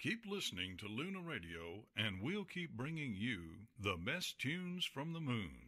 Keep listening to Luna Radio, and we'll keep bringing you the best tunes from the moons.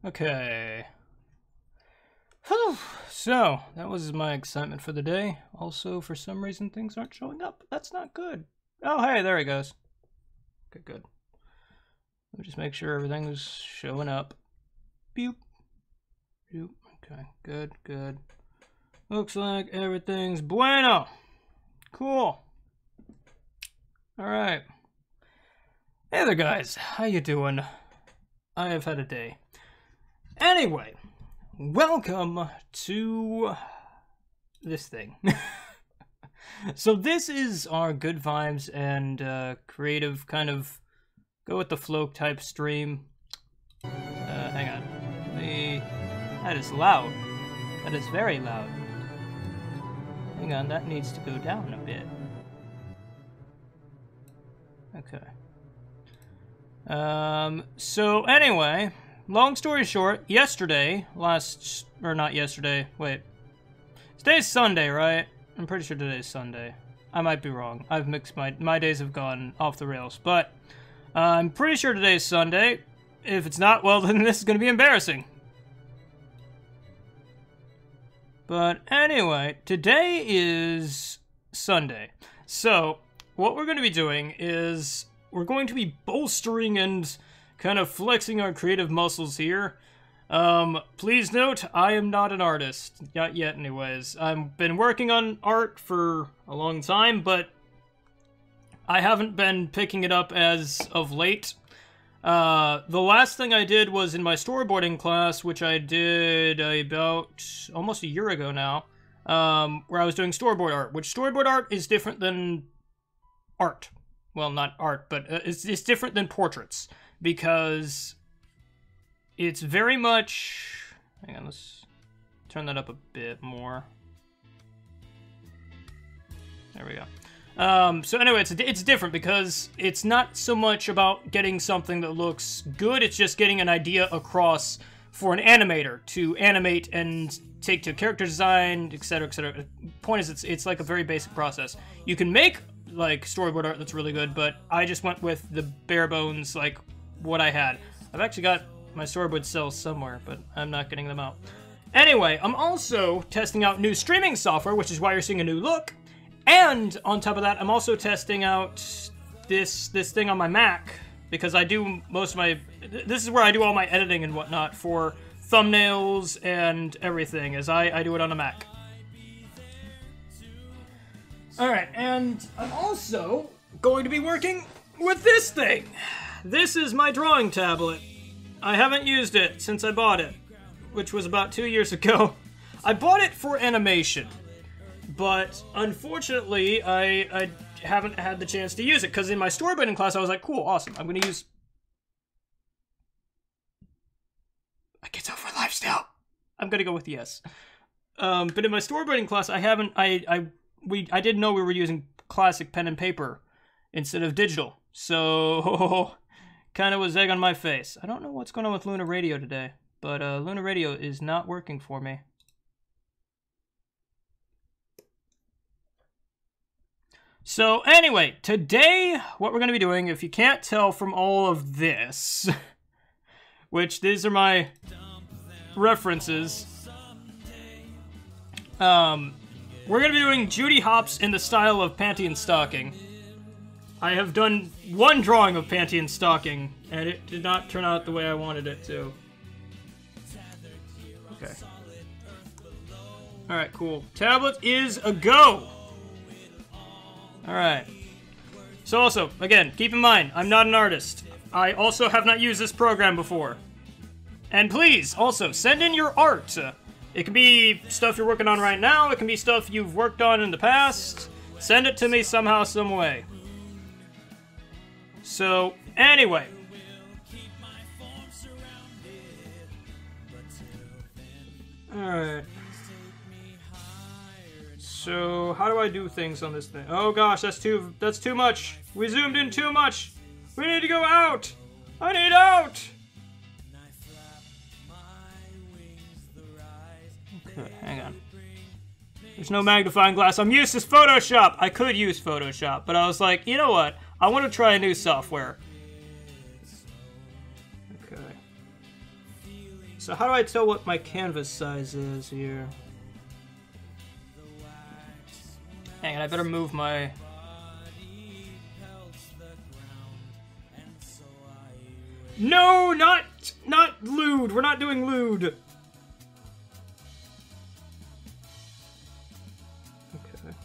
Okay. Whew. So, that was my excitement for the day. Also, for some reason, things aren't showing up. That's not good. Oh, hey, there he goes. Okay, good. Let me just make sure everything's showing up. Boop. Boop. Okay, good, good. Looks like everything's bueno. Cool. Alright. Hey there, guys. How you doing? I have had a day. Anyway, welcome to this thing. So this is our good vibes and creative kind of go with the flow type stream. Hang on. That is loud. That is very loud. Hang on, that needs to go down a bit. Okay. So anyway, long story short, yesterday, not yesterday, wait. Today's Sunday, right? I'm pretty sure today's Sunday. I might be wrong. I've mixed my days have gone off the rails, but I'm pretty sure today's Sunday. If it's not, well, then this is going to be embarrassing. But anyway, today is Sunday. So, what we're going to be doing is we're going to be bolstering and kind of flexing our creative muscles here. Please note, I am not an artist. Not yet, anyways. I've been working on art for a long time, but I haven't been picking it up as of late. The last thing I did was in my storyboarding class, which I did about almost a year ago now, where I was doing storyboard art, which storyboard art is different than art. Well, not art, but it's different than portraits, because it's very much... Hang on, let's turn that up a bit more. There we go. So anyway, it's different because it's not so much about getting something that looks good, it's just getting an idea across for an animator to animate and take to character design, etc., etc. Point is, it's like a very basic process. You can make, like, storyboard art that's really good, but I just went with the bare bones, like, what I had. I've actually got my storyboard cells somewhere, but I'm not getting them out. Anyway, I'm also testing out new streaming software, which is why you're seeing a new look. And on top of that, I'm also testing out this thing on my Mac, because I do most of my... This is where I do all my editing and whatnot for thumbnails and everything, as I do it on a Mac. Alright, and I'm also going to be working with this thing. This is my drawing tablet. I haven't used it since I bought it, which was about 2 years ago. I bought it for animation. But unfortunately, I haven't had the chance to use it, because in my storyboarding class, I was like, cool, awesome, I'm going to use... I get over lifestyle. I'm going to go with yes. But in my storyboarding class, I didn't know we were using classic pen and paper instead of digital. So, kind of was egg on my face. I don't know what's going on with Luna Radio today, but Luna Radio is not working for me. So anyway, today, what we're going to be doing, if you can't tell from all of this, which these are my references, we're going to be doing Judy Hopps in the style of Panty and Stocking. I have done one drawing of Panty and Stocking, and it did not turn out the way I wanted it to. Okay. Alright, cool. Tablet is a go! Alright. So also, again, keep in mind, I'm not an artist. I also have not used this program before. And please, also, send in your art. It can be stuff you're working on right now, it can be stuff you've worked on in the past. Send it to me somehow, some way. So, anyway. Alright. So, how do I do things on this thing? Oh gosh, that's too much. We zoomed in too much. We need to go out. I need out. Okay, hang on. There's no magnifying glass. I'm used to Photoshop. I could use Photoshop, but I was like, you know what? I want to try a new software. Okay. So how do I tell what my canvas size is here? Hang on, I better move my... No, not lewd. We're not doing lewd. Okay.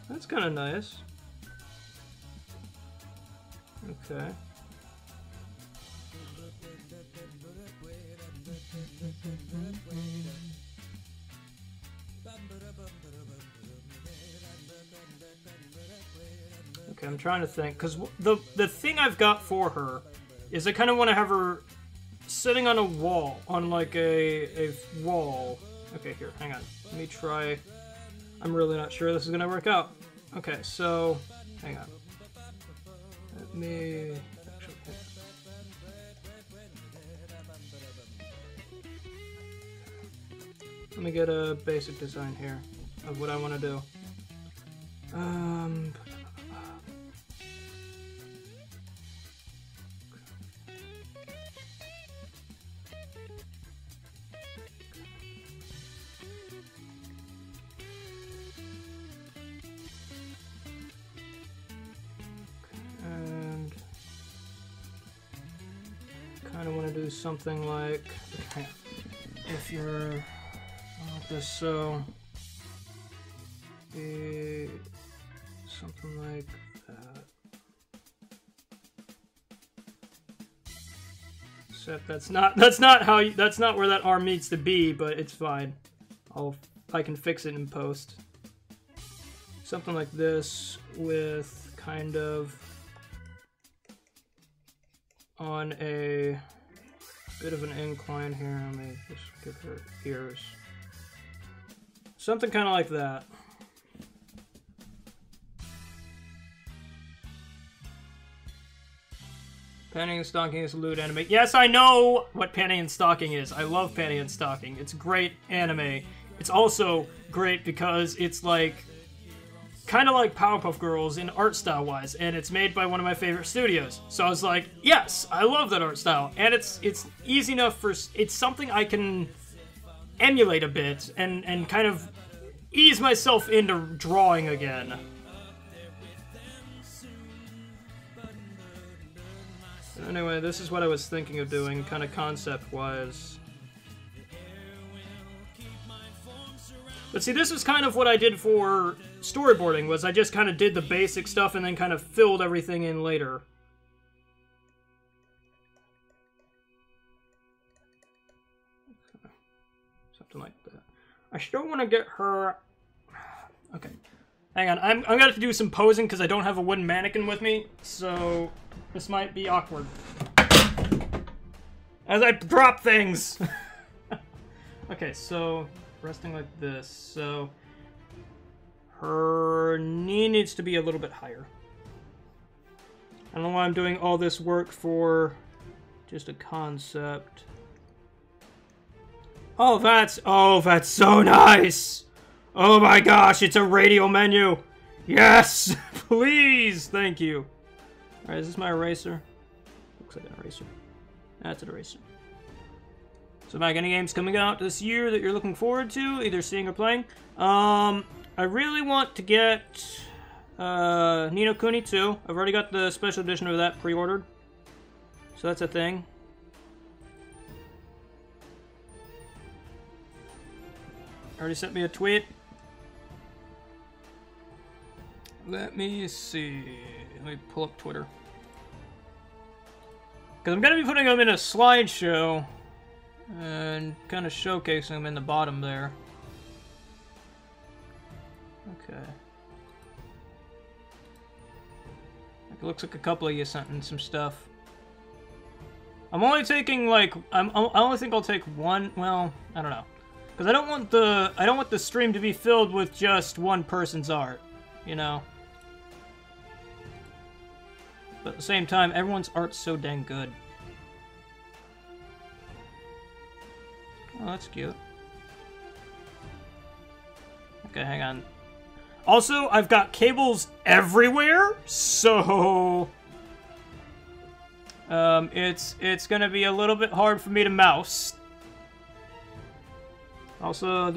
That's kind of nice. Okay. Okay, I'm trying to think, because the thing I've got for her is I kind of want to have her sitting on a wall, on like a wall. Okay, here, hang on. Let me try. I'm really not sure this is going to work out. Okay, so, hang on. Let me... Let me get a basic design here of what I want to do. And kind of want to do something like, okay, if you're like this, so be something like that. Except that's not where that arm needs to be, but it's fine. I can fix it in post. Something like this with kind of on a bit of an incline here. Let me just give her ears. Something kind of like that. Panty and Stocking is a lewd anime. Yes, I know what Panty and Stocking is. I love Panty and Stocking. It's great anime. It's also great because it's like kind of like Powerpuff Girls in art style wise, and it's made by one of my favorite studios. So I was like, yes, I love that art style, and it's easy enough for it's something I can emulate a bit and kind of ease myself into drawing again. Anyway, this is what I was thinking of doing, kind of concept-wise. But see, this is kind of what I did for storyboarding, was I just kind of did the basic stuff and then kind of filled everything in later. Something like that. I still want to get her... Okay. Hang on, I'm gonna have to do some posing because I don't have a wooden mannequin with me, so this might be awkward. As I drop things! Okay, so... resting like this, so her knee needs to be a little bit higher. I don't know why I'm doing all this work for just a concept. Oh, that's so nice! Oh my gosh, it's a radial menu! Yes! Please! Thank you. Alright, is this my eraser? Looks like an eraser. That's an eraser. So, Mike, any games coming out this year that you're looking forward to, either seeing or playing? I really want to get Ni no Kuni 2. I've already got the special edition of that pre-ordered. So that's a thing. Already sent me a tweet. Let me see. Let me pull up Twitter. Because I'm going to be putting them in a slideshow. And kind of showcasing them in the bottom there. Okay. It looks like a couple of you sent in some stuff. I'm only taking like I only think I'll take one. Well, I don't know, because I don't want the stream to be filled with just one person's art, you know. But at the same time, everyone's art's so dang good. Oh, that's cute. Okay, hang on. Also, I've got cables everywhere, so... It's gonna be a little bit hard for me to mouse. Also,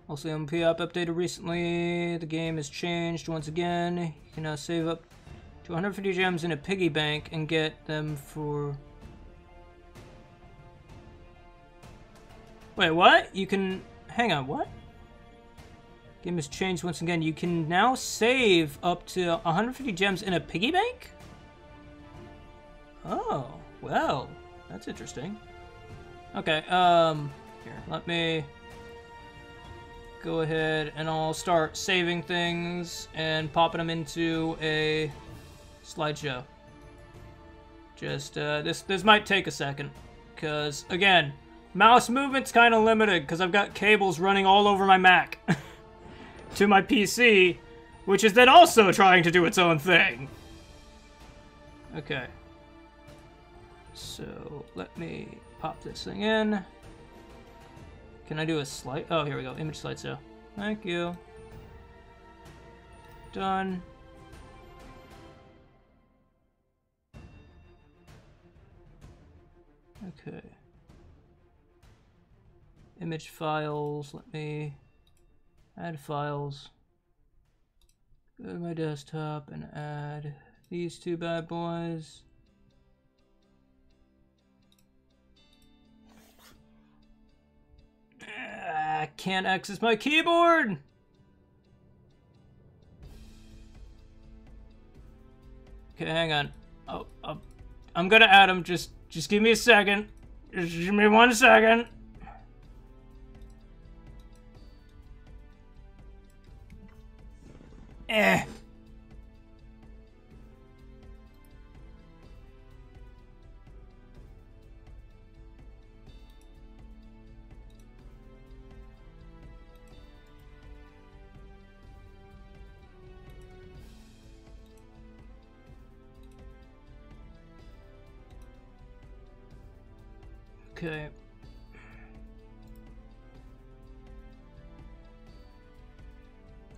Also, MP app updated recently. The game has changed once again. You can now save up to 150 gems in a piggy bank and get them for... Wait, what? You can... Hang on, what? Game has changed once again. You can now save up to 150 gems in a piggy bank? Oh, well, that's interesting. Okay, here, let me go ahead and I'll start saving things and popping them into a slideshow. Just, this might take a second, because, again, mouse movement's kind of limited, because I've got cables running all over my Mac to my PC, which is then also trying to do its own thing. Okay. So, let me pop this thing in. Can I do a slide? Oh, here we go. Image slideshow. Thank you. Done. Okay. Image files. Let me add files. Go to my desktop and add these two bad boys. I can't access my keyboard! Okay, hang on. Oh, I'm gonna add them. Just give me a second. Just give me 1 second. Eh. Okay.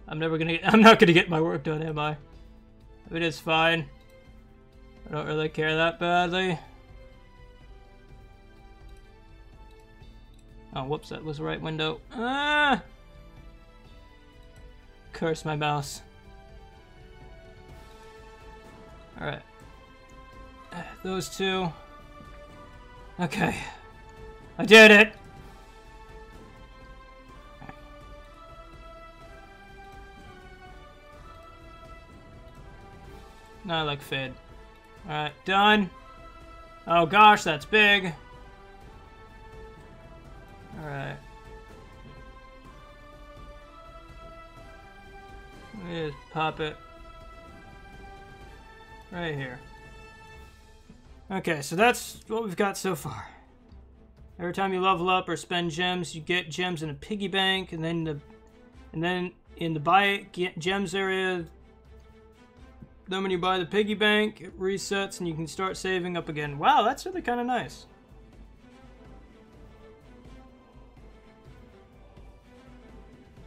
I'm not gonna get my work done, am I? It is fine. I don't really care that badly. Oh, whoops, that was the right window. Ah! Curse my mouse. Alright. Those two. Okay. I did it! I like fade. Alright, done. Oh gosh, that's big. Alright. Let me just pop it right here. Okay, so that's what we've got so far. Every time you level up or spend gems, you get gems in a piggy bank, and then in the buy gems area, then when you buy the piggy bank, it resets and you can start saving up again. Wow, that's really kind of nice.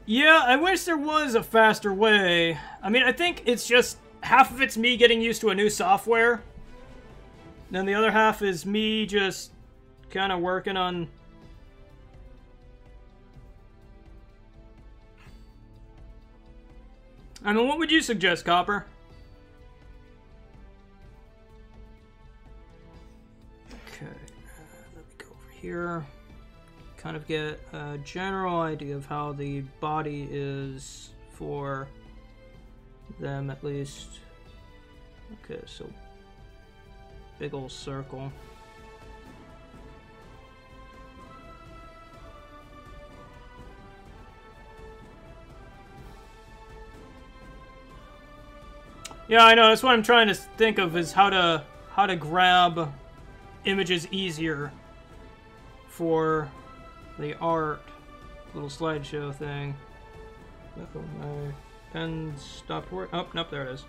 Yeah, I wish there was a faster way. I mean, I think it's just half of it's me getting used to a new software. Then the other half is me just kind of working on... I mean, what would you suggest, Copper? Okay, let me go over here. Kind of get a general idea of how the body is for them, at least. Okay, so big old circle. Yeah, I know. That's what I'm trying to think of, is how to grab images easier for the art little slideshow thing. Oh, my pen stopped working. Oh, nope, there it is.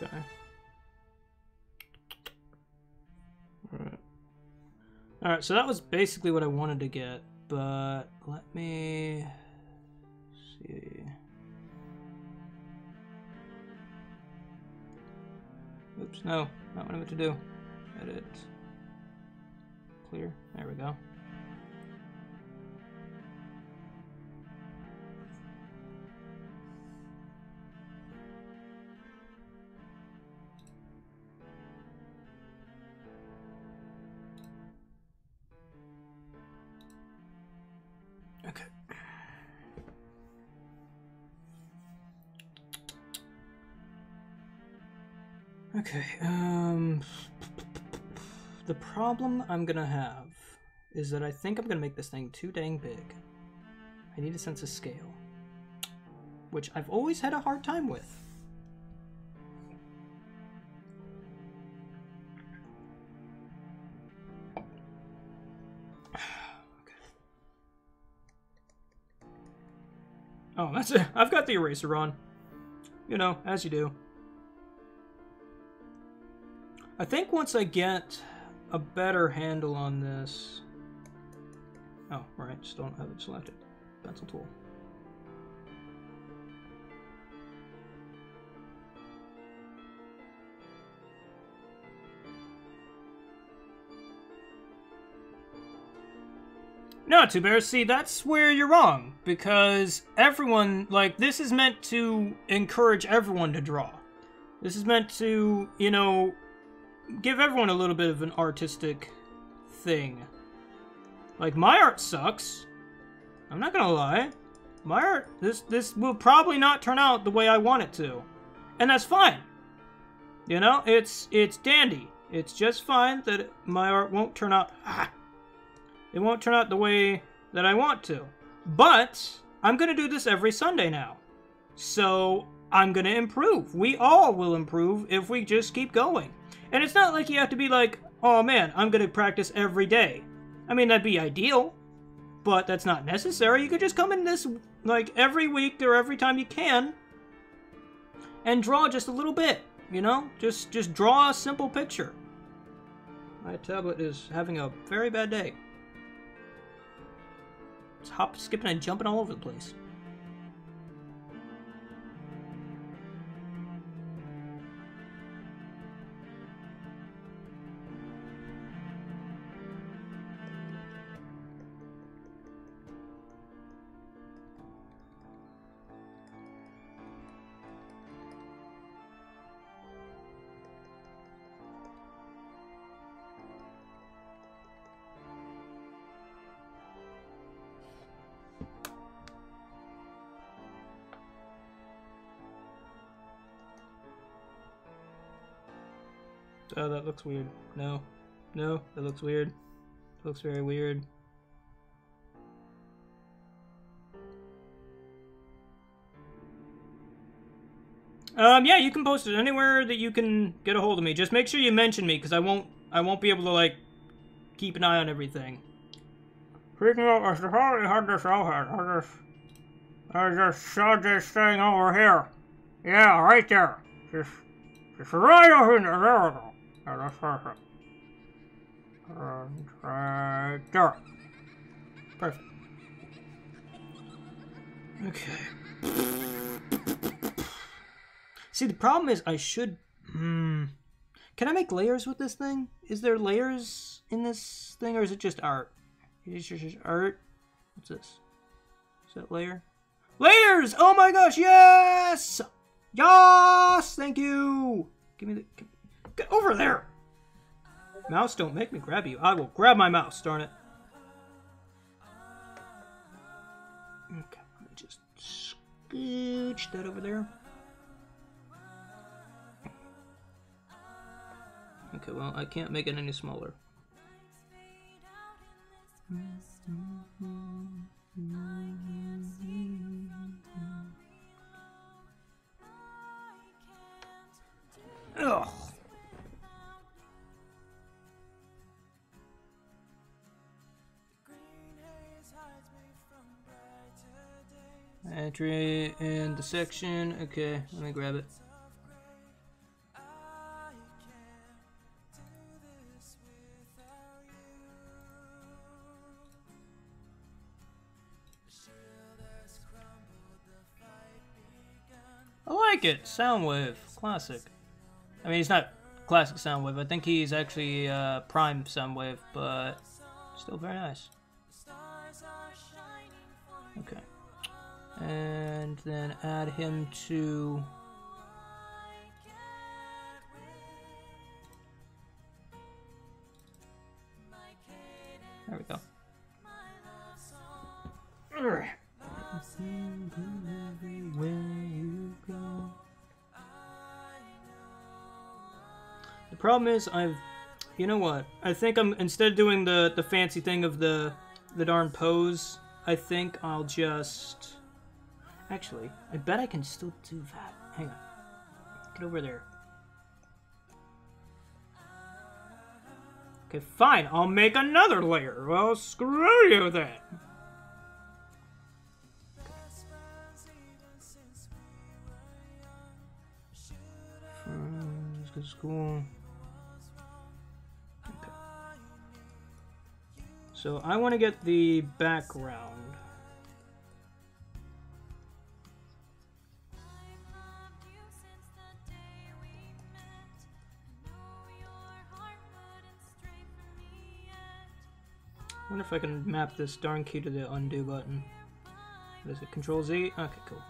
Okay. Alright, so that was basically what I wanted to get, but let me see. Oops, no, not what I meant to do. Edit. Clear. There we go. Okay. Okay, the problem I'm gonna have is that I think I'm gonna make this thing too dang big. I need a sense of scale, which I've always had a hard time with. Oh, that's it. I've got the eraser on. You know, as you do. I think once I get a better handle on this... Oh, right, just don't have it selected. Pencil tool. No, Two Bears, see, that's where you're wrong. Because everyone, like, this is meant to encourage everyone to draw. This is meant to, you know, give everyone a little bit of an artistic thing. Like, my art sucks. I'm not gonna lie. My art, this will probably not turn out the way I want it to. And that's fine. You know, it's dandy. It's just fine that my art won't turn out... It won't turn out the way that I want to. But I'm going to do this every Sunday now. So I'm going to improve. We all will improve if we just keep going. And it's not like you have to be like, oh man, I'm going to practice every day. I mean, that'd be ideal. But that's not necessary. You could just come in this, like, every week or every time you can. And draw just a little bit. You know? Just draw a simple picture. My tablet is having a very bad day. It's hop, skipping, and jumping all over the place. Oh, that looks weird. No. No, that looks weird. It looks very weird. Yeah, you can post it anywhere that you can get a hold of me. Just make sure you mention me, because I won't be able to, like, keep an eye on everything. Speaking of, I probably had this out. I just saw this thing over here. Yeah, right there. Just right over in there. There we go. Oh, that's perfect. And right there. Perfect. Okay. See, the problem is I should... Can I make layers with this thing? Is there layers in this thing, or is it just art? Is it just art? What's this? Is that layer? Layers! Oh my gosh, yes! Yes! Thank you! Give me the... Get over there! Mouse, don't make me grab you. I will grab my mouse, darn it. Okay, let me just scooch that over there. Okay, well, I can't make it any smaller. Ugh. Entry in the section. Okay, let me grab it. like it. Soundwave. Classic. I mean, he's not classic Soundwave. I think he's actually prime Soundwave, but still very nice. Okay. And then add him to... There we go. The problem is you know what? I think instead of doing the fancy thing of the darn pose, I think I'll just... Actually, I bet I can still do that. Hang on. Get over there. Okay, fine. I'll make another layer. Well, screw you then. This is cool. Okay. So I want to get the background. I wonder if I can map this darn key to the undo button. What is it? Control Z? Okay, cool.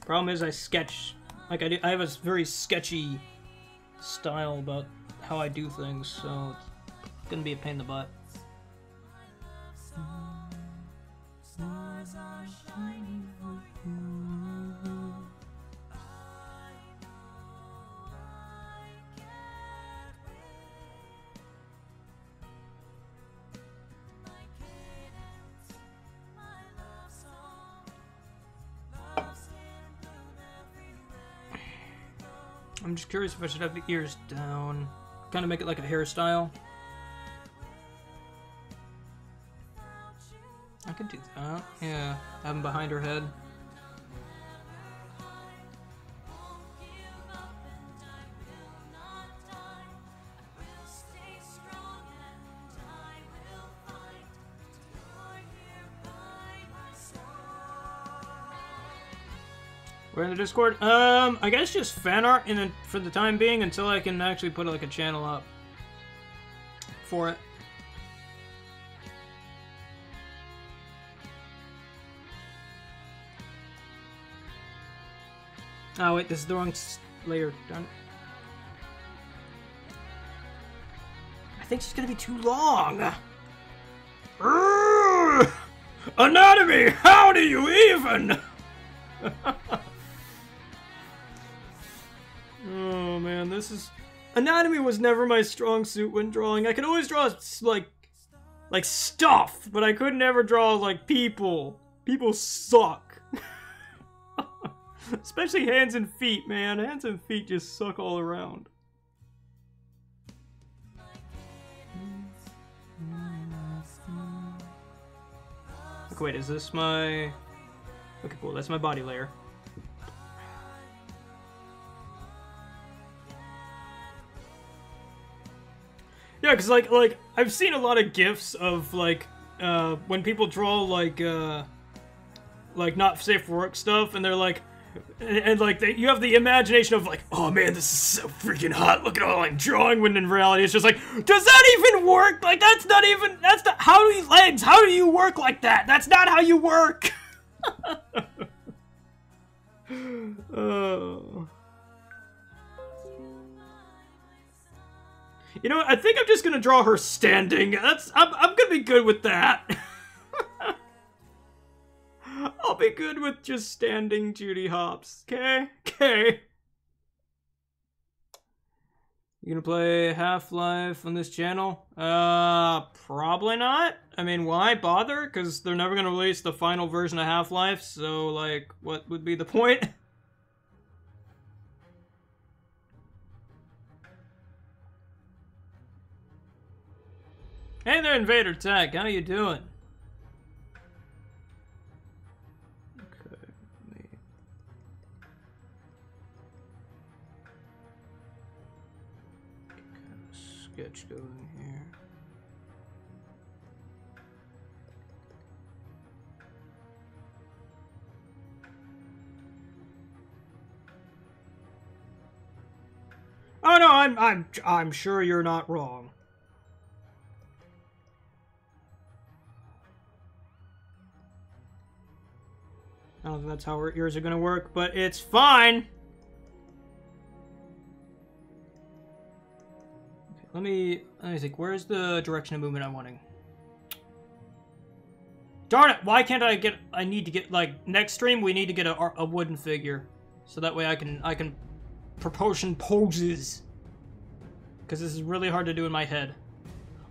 Problem is I sketch, like I have a very sketchy style about how I do things, so it's gonna be a pain in the butt. I'm just curious if I should have the ears down. Kind of make it like a hairstyle. I could do that. Yeah, have them behind her head. We're in the Discord. I guess just fan art for the time being until I can actually put like a channel up for it. Oh wait, this is the wrong layer. Darn it. I think she's gonna be too long. Anatomy, how do you even? Oh man, this is... Anatomy was never my strong suit when drawing. I could always draw, like stuff, but I could never draw, like, people. People suck. Especially hands and feet, man. Hands and feet just suck all around. Okay, wait, is this my... Okay, cool, that's my body layer. Yeah, because, like, I've seen a lot of GIFs of, like, when people draw, like, not safe for work stuff, and they're like, you have the imagination of, like, oh man, this is so freaking hot, look at all I'm drawing, when in reality it's just like, does that even work? Like, that's not, how do you, legs, how do you work like that? That's not how you work! Oh. You know what? I think I'm just gonna draw her standing. I'm gonna be good with that. I'll be good with just standing Judy Hopps. Okay? Okay. You gonna play Half-Life on this channel? Probably not. I mean, why bother? Because they're never gonna release the final version of Half-Life, so, like, what would be the point? Hey there, Invader Tech. How you doing? Okay, let me... Kind of sketch going here. Oh no, I'm sure you're not wrong. I don't think that's how our ears are gonna work, but it's fine. Okay, let me think. Where's the direction of movement I'm wanting? Darn it! Why can't I get? I need to get, like, next stream we need to get a wooden figure, so that way I can proportion poses. Because this is really hard to do in my head.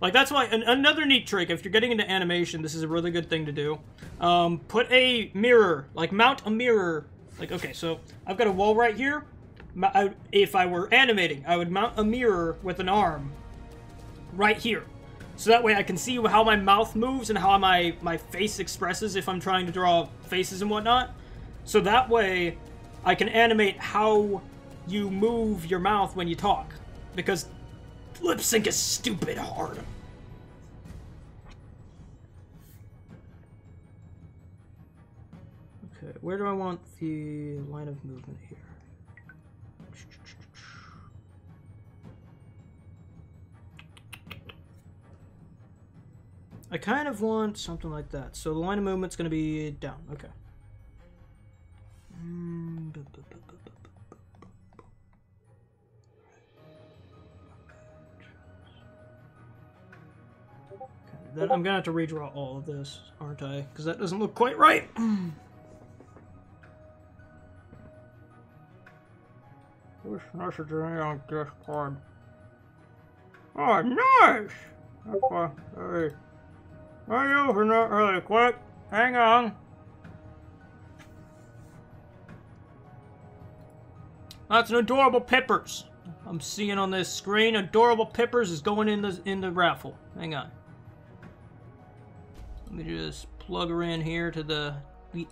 Like, that's why, another neat trick, if you're getting into animation, this is a really good thing to do. Put a mirror, like, mount a mirror. Like, okay, so, I've got a wall right here. If I were animating, I would mount a mirror with an arm right here. So that way I can see how my mouth moves and how my face expresses if I'm trying to draw faces and whatnot. So that way, I can animate how you move your mouth when you talk. Because lip sync is stupid hard. Okay, where do I want the line of movement here? I kind of want something like that. So the line of movement's going to be down. Okay. Then I'm gonna have to redraw all of this, aren't I? Because that doesn't look quite right. This messaging on Discord. Oh, nice! Okay, hey. Let me open that really quick. Hang on. That's an adorable Pippers. I'm seeing on this screen. Adorable Pippers is going in the raffle. Hang on. Let me just plug her in here to the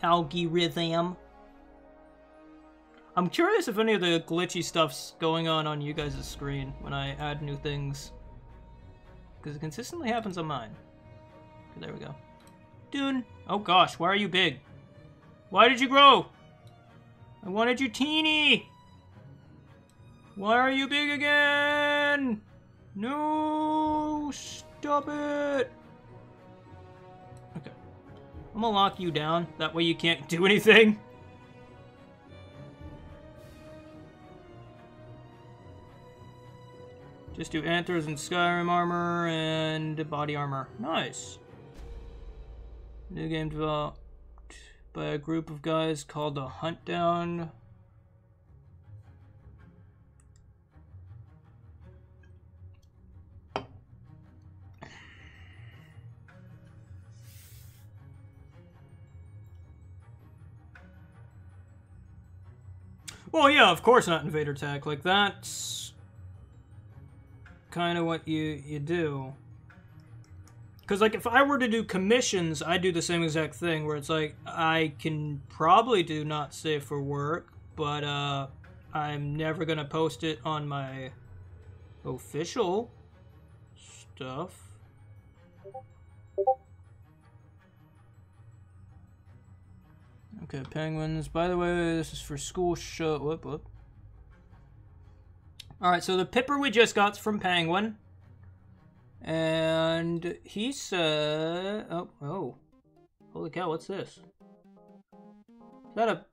algae rhythm. I'm curious if any of the glitchy stuff's going on you guys' screen when I add new things. Because it consistently happens on mine. Okay, there we go. Dude. Oh gosh, why are you big? Why did you grow? I wanted you teeny. Why are you big again? No, stop it. Okay. I'm gonna lock you down. That way you can't do anything. Just do antlers and Skyrim armor and body armor. Nice. New game developed by a group of guys called the Hunt Down. Well, yeah, of course not Invader Tech. Like, that's kind of what you do. Because, like, if I were to do commissions, I'd do the same exact thing, where it's like, I can probably do not safe for work, but I'm never going to post it on my official stuff. Okay, penguins. By the way, this is for school show. Whoop. Alright, so the Pipper we just got's from Penguin. And he said... Oh. Holy cow, what's this? Is that a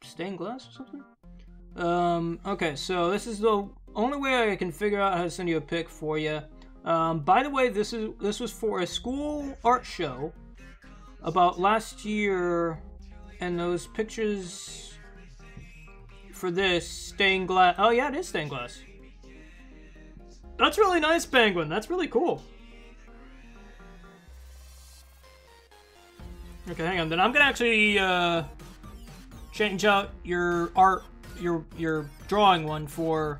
stained glass or something? Okay, so this is the only way I can figure out how to send you a pic for you. By the way, this was for a school art show about last year, and those pictures for this stained glass. Oh yeah, it is stained glass. That's really nice, Penguin. That's really cool. Okay, hang on. Then I'm gonna actually change out your art, your drawing one for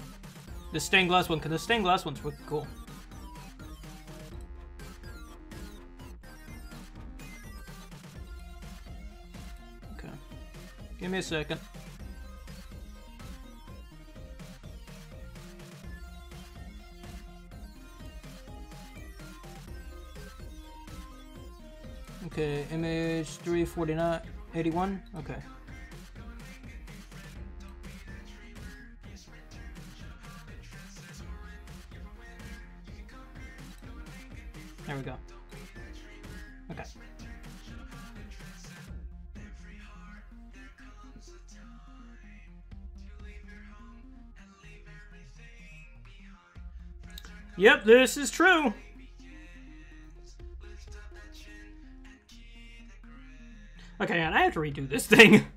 the stained glass one, because the stained glass one's really cool. Okay, give me a second. Okay, image 34981. Okay. There we go. Okay. Yep, this is true. Okay, and I have to redo this thing.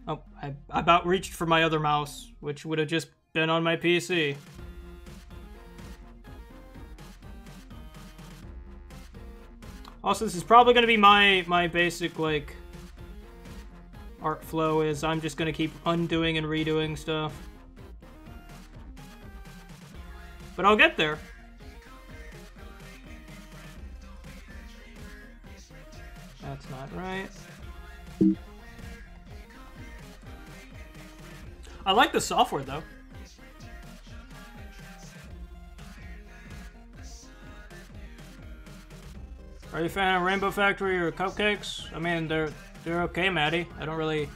Oh, I about reached for my other mouse, which would have just been on my PC. Also, this is probably going to be my basic, like, art flow is I'm just going to keep undoing and redoing stuff. But I'll get there. That's not right. I like the software, though. Are you a fan of Rainbow Factory or Cupcakes? I mean, they're okay, Maddie. I don't really...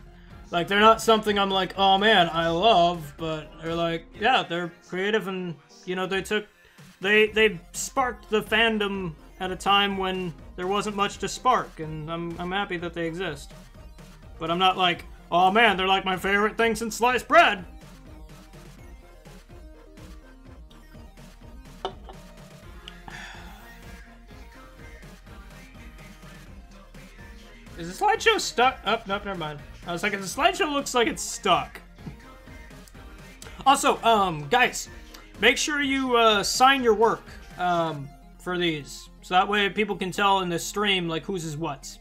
Like, they're not something I'm like, oh man, I love, but they're like, yeah, they're creative and, you know, they sparked the fandom at a time when there wasn't much to spark, and I'm happy that they exist. But I'm not like, oh man, they're like my favorite thing since sliced bread. Is the slideshow stuck? Oh, nope, never mind. I was like, the slideshow looks like it's stuck. Also, guys, make sure you sign your work for these, so that way people can tell in the stream like whose is what.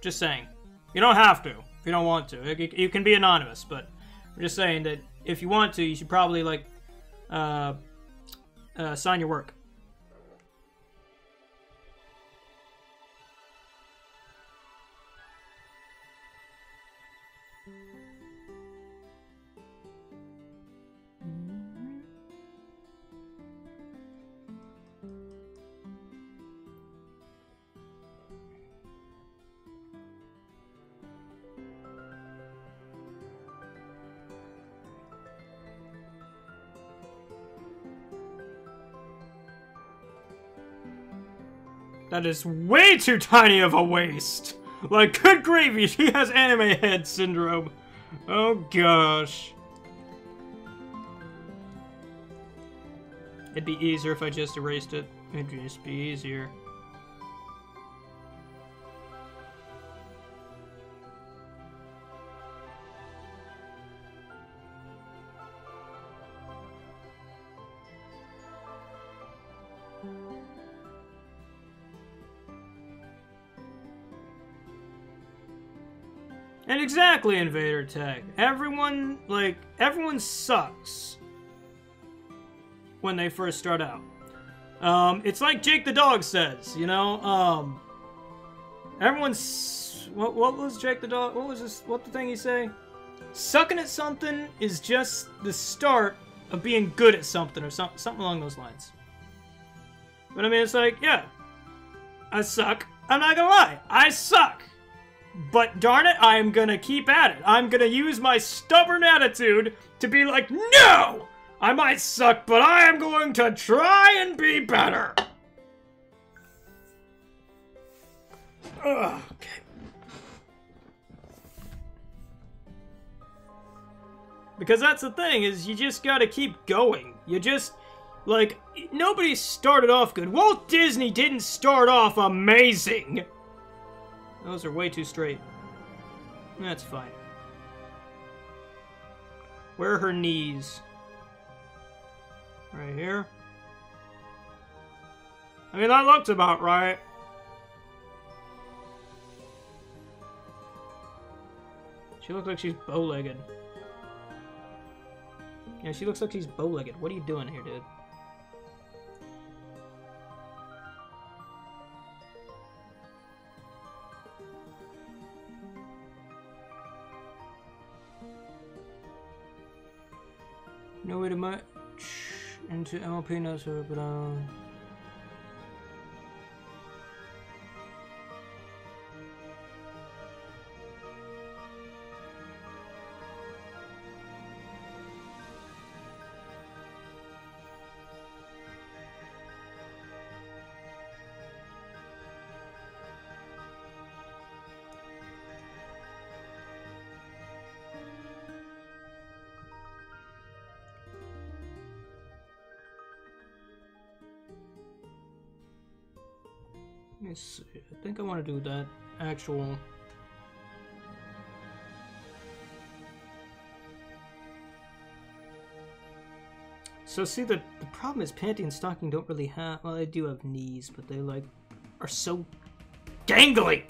Just saying. You don't have to if you don't want to. You can be anonymous, but I'm just saying that if you want to, you should probably like sign your work. That is way too tiny of a waist! Like, good gravy, she has anime head syndrome. Oh gosh. It'd be easier if I just erased it. It'd just be easier. And exactly, Invader Tech. Everyone sucks when they first start out. It's like Jake the Dog says, you know, everyone's... What was Jake the Dog... What was this... What the thing he say? Sucking at something is just the start of being good at something, or something along those lines. But I mean, it's like, yeah, I suck. I'm not gonna lie, I suck. But darn it, I am gonna keep at it. I'm gonna use my stubborn attitude to be like, no! I might suck, but I am going to try and be better. Ugh, okay. Because that's the thing, is you just gotta keep going. You just, like, nobody started off good. Walt Disney didn't start off amazing. Those are way too straight. That's fine. Where are her knees? Right here? I mean, that looks about right. She looks like she's bow-legged. Yeah, she looks like she's bow-legged. What are you doing here, dude? No way to match into MLP notes, but Let me see. I think I want to do that actual. So see, the problem is panty and stocking don't really have. Well, they do have knees, but they like are so gangly.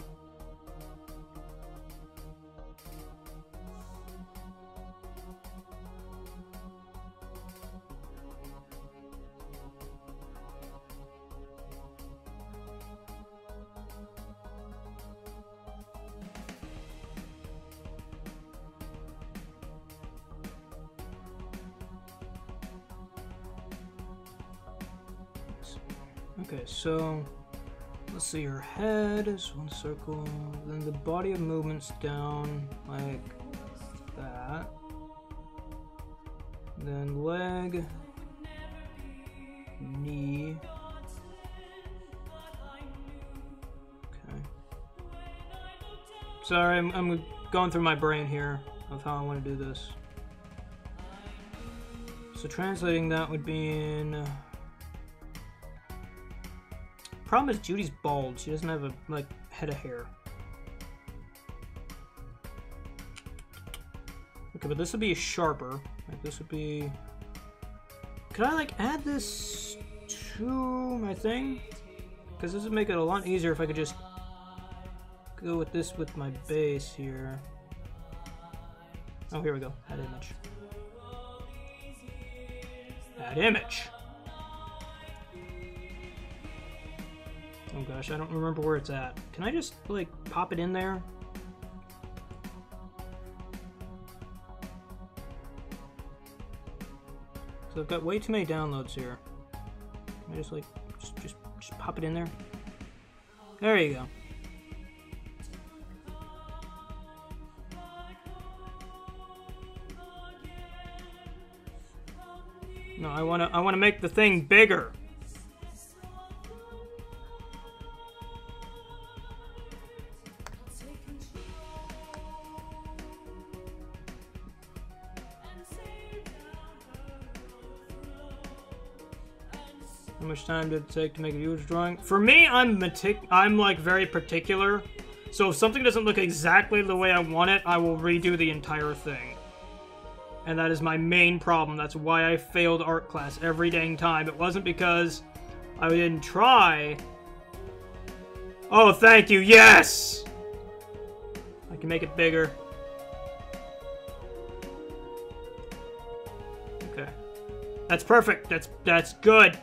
Okay, so let's see, your head is one circle, then the body of movement's down like that, then leg, knee, okay. Sorry, I'm going through my brain here of how I want to do this. So translating that would be in... Problem is Judy's bald. She doesn't have a like head of hair. Okay, but this would be sharper. Like this would be. Could I like add this to my thing? Because this would make it a lot easier if I could just go with this with my base here. Oh, here we go. Add image. Add image. Oh gosh, I don't remember where it's at. Can I just, like, pop it in there? So I've got way too many downloads here. Can I just, like, just pop it in there? There you go. No, I wanna make the thing bigger. How much time did it take to make a huge drawing? For me, I'm like very particular. So if something doesn't look exactly the way I want it, I will redo the entire thing. And that is my main problem. That's why I failed art class every dang time. It wasn't because I didn't try. Oh, thank you. Yes! I can make it bigger. Okay. That's perfect. That's good.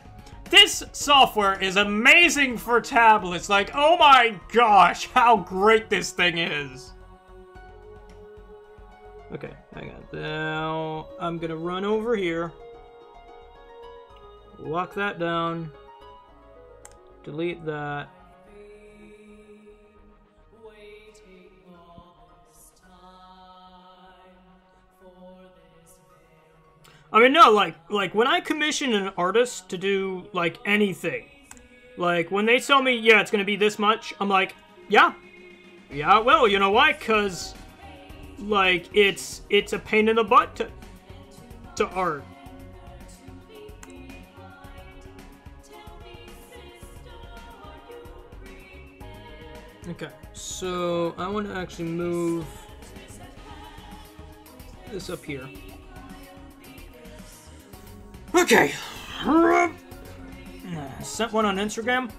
This software is amazing for tablets. Like, oh my gosh, how great this thing is. Okay, hang on. Now, I'm gonna run over here. Lock that down. Delete that. I mean, no, like when I commission an artist to do, like, anything, like, when they tell me, yeah, it's gonna be this much, I'm like, yeah, it will, you know why? Because, like, it's a pain in the butt to art. Okay, so I want to actually move this up here. Okay. Sent one on Instagram.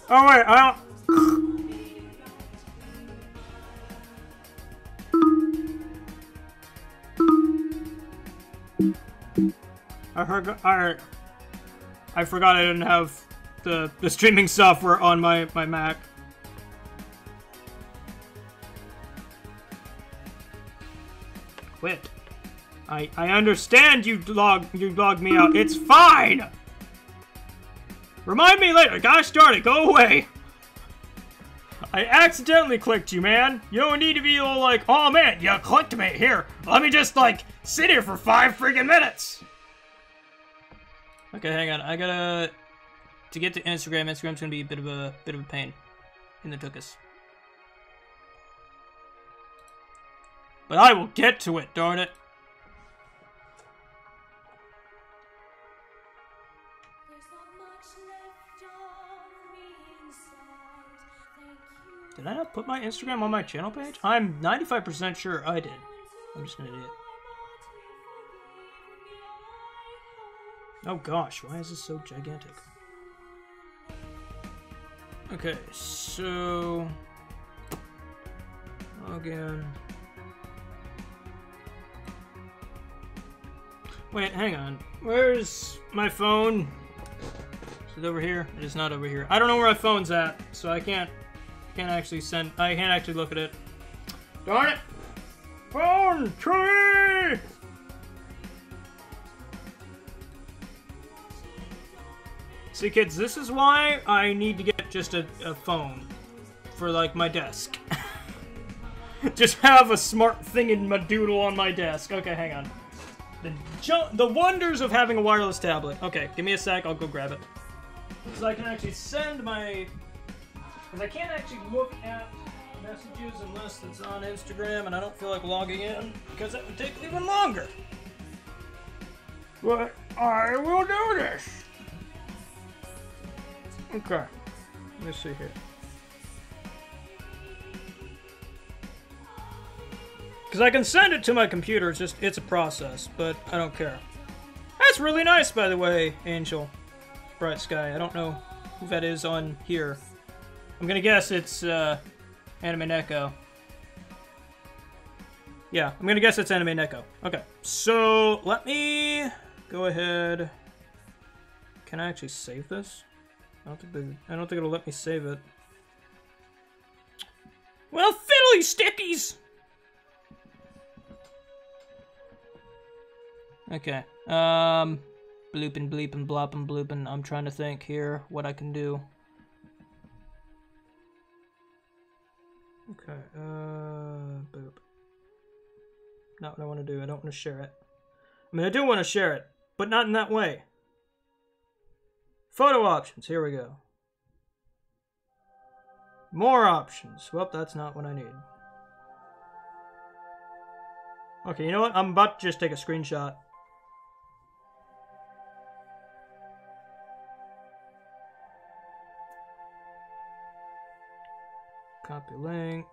Oh wait, I forgot I didn't have the streaming software on my Mac. Quit. I understand you logged me out. It's fine! Remind me later. Gosh darn it, go away. I accidentally clicked you, man. You don't need to be all like, oh man, you clicked me. Here, let me just, like, sit here for 5 freaking minutes. Okay, hang on. I gotta... To get to Instagram, Instagram's gonna be a bit of a pain in the tuchus. But I will get to it, darn it. Did I not put my Instagram on my channel page? I'm 95% sure I did. I'm just an idiot. Oh gosh, why is this so gigantic? Okay, so... Login. Wait, hang on. Where's my phone? Is it over here? It is not over here. I don't know where my phone's at, so I can't actually look at it. Darn it! Phone tree! See, kids, this is why I need to get just a phone for, like, my desk. Just have a smart thing in my doodle on my desk. Okay, hang on. The wonders of having a wireless tablet. Okay, give me a sec, I'll go grab it. So I can actually send my... Because I can't actually look at messages unless it's on Instagram, and I don't feel like logging in, because that would take even longer. But I will do this. Okay, let's see here. Because I can send it to my computer, it's a process, but I don't care. That's really nice, by the way, Angel. Bright Sky. I don't know who that is on here. I'm gonna guess it's Anime Neko. Yeah, I'm gonna guess it's Anime Neko. Okay, so let me go ahead. Can I actually save this? I don't think it'll let me save it. Well, fiddly stickies! Okay. Bloopin' bleepin' bloppin' bloopin'. I'm trying to think here what I can do. Okay, boop. Not what I want to do. I don't want to share it. I mean, I do want to share it, but not in that way. Photo options. Here we go. More options. Well, that's not what I need. Okay, you know what? I'm about to just take a screenshot. Copy link.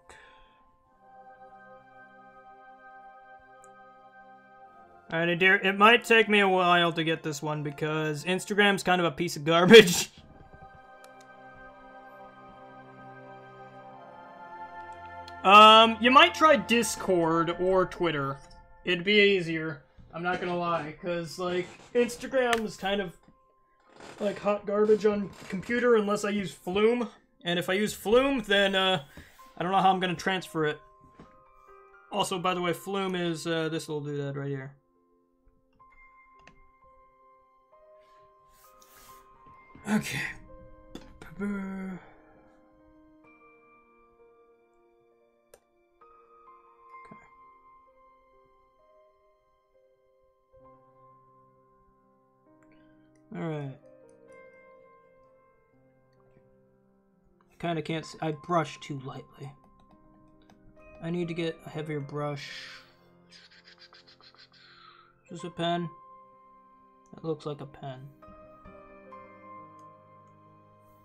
Alrighty, dear. It might take me a while to get this one because Instagram's kind of a piece of garbage. You might try Discord or Twitter. It'd be easier. I'm not gonna lie, because, like, Instagram is kind of like hot garbage on computer unless I use Flume. And if I use Flume, then, I don't know how I'm gonna transfer it. Also, by the way, Flume is, this little doodad right here. Okay. Alright. I kinda can't see. I brush too lightly. I need to get a heavier brush. Is this a pen? It looks like a pen.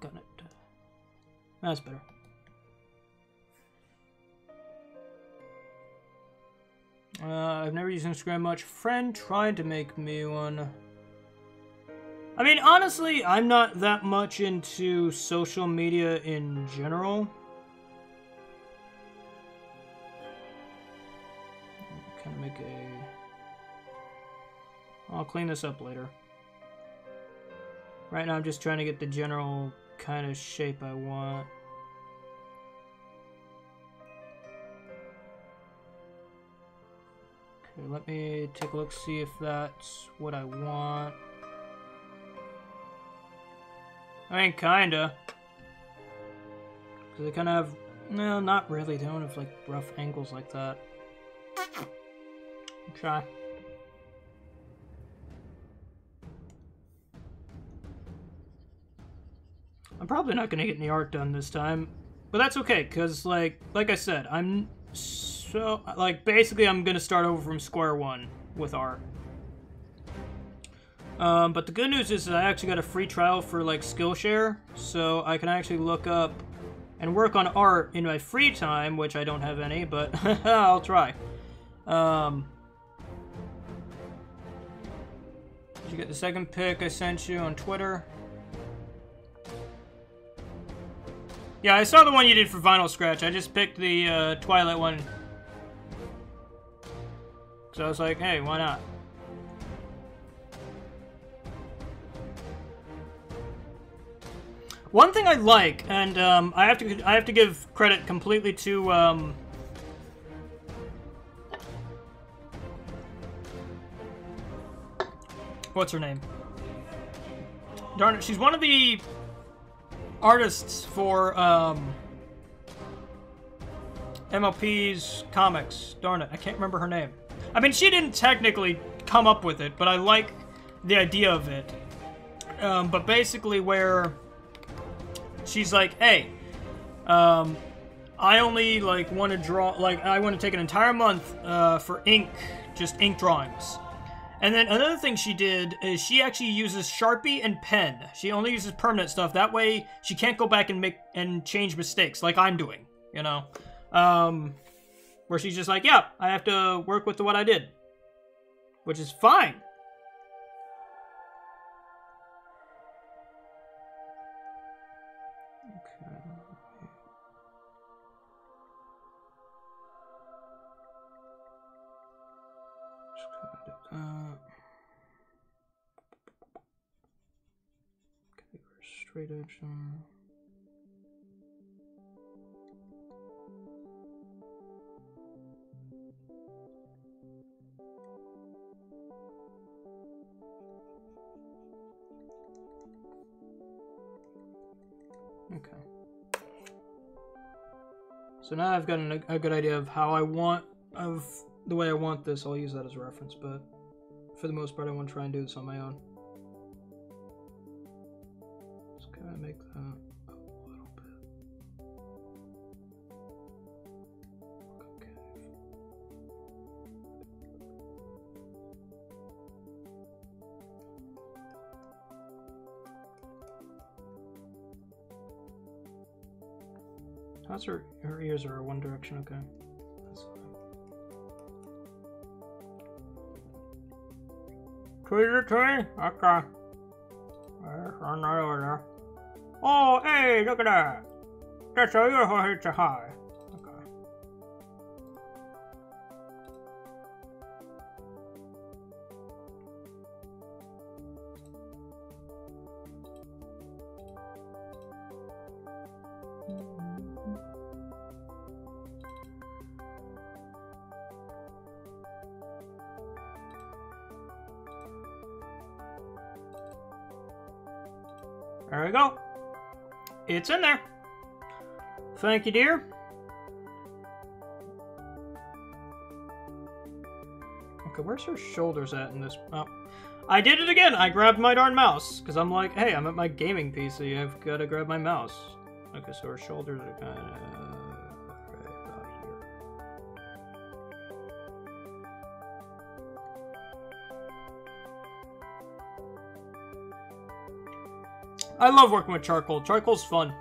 Got it. That's better. I've never used Instagram much. Friend tried to make me one. I mean, honestly, I'm not that much into social media in general. Kind of make a... I'll clean this up later. Right now I'm just trying to get the general kind of shape I want. Okay, let me take a look, see if that's what I want. I mean, kinda. Because they kind of have... No, not really. They don't have, like, rough angles like that. Try. I'm probably not gonna get any art done this time. But that's okay, because, like I said, I'm so... Like, basically, I'm gonna start over from square one with art. But the good news is that I actually got a free trial for, like, Skillshare, so I can actually look up and work on art in my free time, which I don't have any, but I'll try. Did you get the second pic I sent you on Twitter? Yeah, I saw the one you did for Vinyl Scratch. I just picked the Twilight one. So I was like, hey, why not? One thing I like, and I have to give credit completely to what's her name? Darn it, she's one of the artists for MLP's comics. Darn it, I can't remember her name. I mean, she didn't technically come up with it, but I like the idea of it. But basically where she's like, hey, I only, like, want to draw, like, I want to take an entire month for ink, just ink drawings. And then another thing she did is she actually uses Sharpie and pen. She only uses permanent stuff. That way she can't go back and change mistakes like I'm doing, you know? Where she's just like, yeah, I have to work with what I did. Which is fine. Straight edge. Okay. So now I've got a good idea of how I want, of the way I want this. I'll use that as a reference, but for the most part, I want to try and do this on my own. Just kind of make that a little bit. Okay. That's her ears are one direction, okay. That's fine. Okay. There's another over there. Oh, hey, look at that. That's how you're hit so high. Okay. There we go. It's in there. Thank you, dear. Okay, where's her shoulders at in this? Oh, I did it again. I grabbed my darn mouse because I'm like, hey, I'm at my gaming PC. I've got to grab my mouse. Okay, so her shoulders are kind of right about here. I love working with charcoal. Charcoal's fun.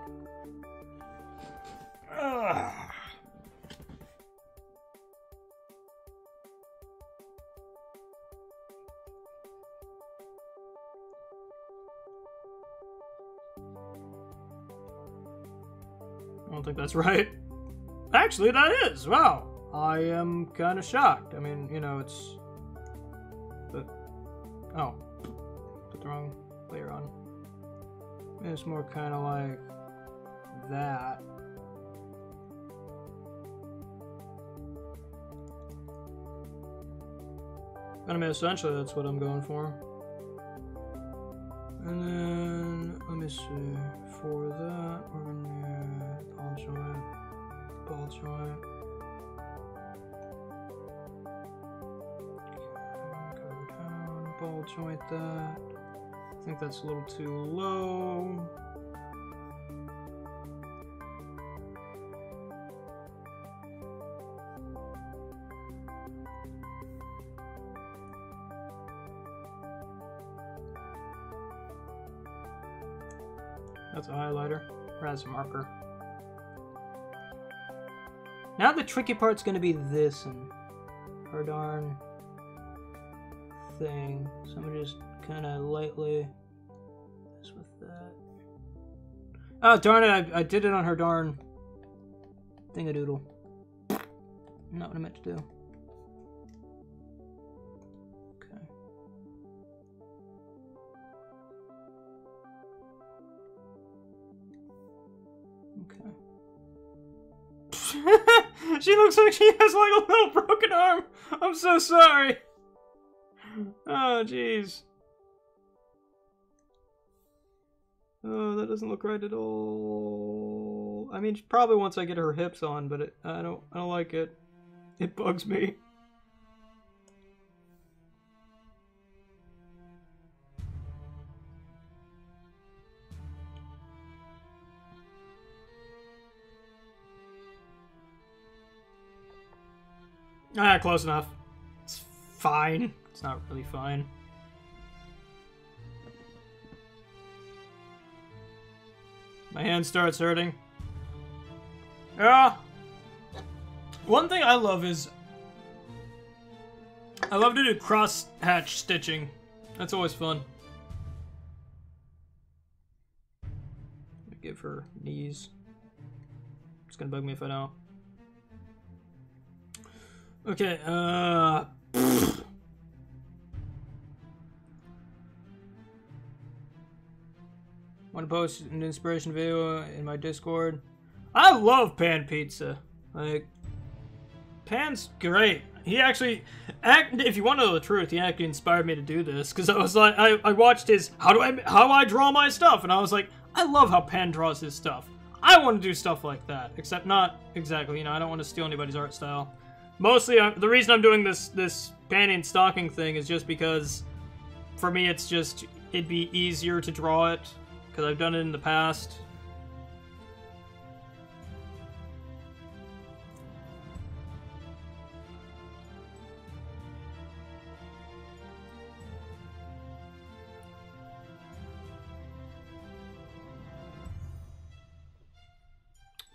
Ugh. I don't think that's right. Actually, that is. Wow. I am kind of shocked. I mean, you know, it's... But... Oh. Put the wrong layer on. It's more kind of like that. I mean, essentially, that's what I'm going for. And then, let me see. For that, we're gonna ball joint. Go down, ball joint that. I think that's a little too low. That's a highlighter, or that's a marker. Now the tricky part's gonna be this and her darn thing. So I'm gonna just kind of lightly this with that. Oh darn it! I did it on her darn thingadoodle. Not what I meant to do. Okay. Okay. She looks like she has like a little broken arm. I'm so sorry. Oh, jeez. Oh, that doesn't look right at all. I mean, probably once I get her hips on, but I don't like it. It bugs me. Ah, close enough. It's fine. It's not really fine. My hand starts hurting. Yeah. One thing I love is I love to do cross-hatch stitching. That's always fun. Give her knees. It's gonna bug me if I don't. Okay, want to post an inspiration video in my Discord? I love Pan Pizza. Like, Pan's great. He actually, if you want to know the truth, he actually inspired me to do this, because I was like, I watched his how I draw my stuff, and I was like, I love how Pan draws his stuff. I want to do stuff like that, except not exactly. You know, I don't want to steal anybody's art style. Mostly, the reason I'm doing this panty and stocking thing is just because, for me, it'd be easier to draw it, because I've done it in the past.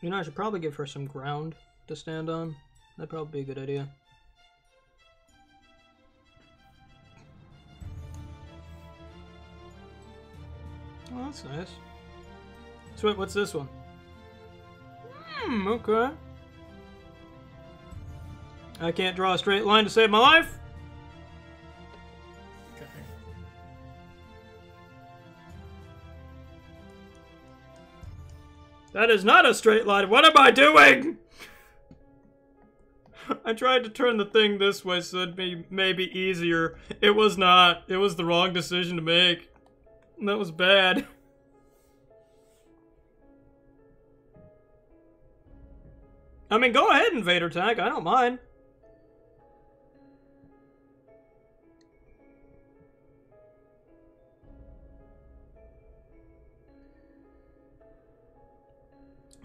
You know, I should probably give her some ground to stand on. That'd probably be a good idea. Oh, that's nice. Sweet, what's this one? Okay. I can't draw a straight line to save my life? Okay. That is not a straight line. What am I doing? I tried to turn the thing this way so it'd be maybe easier. It was not. It was the wrong decision to make. That was bad. I mean, go ahead, Invader Tank. I don't mind.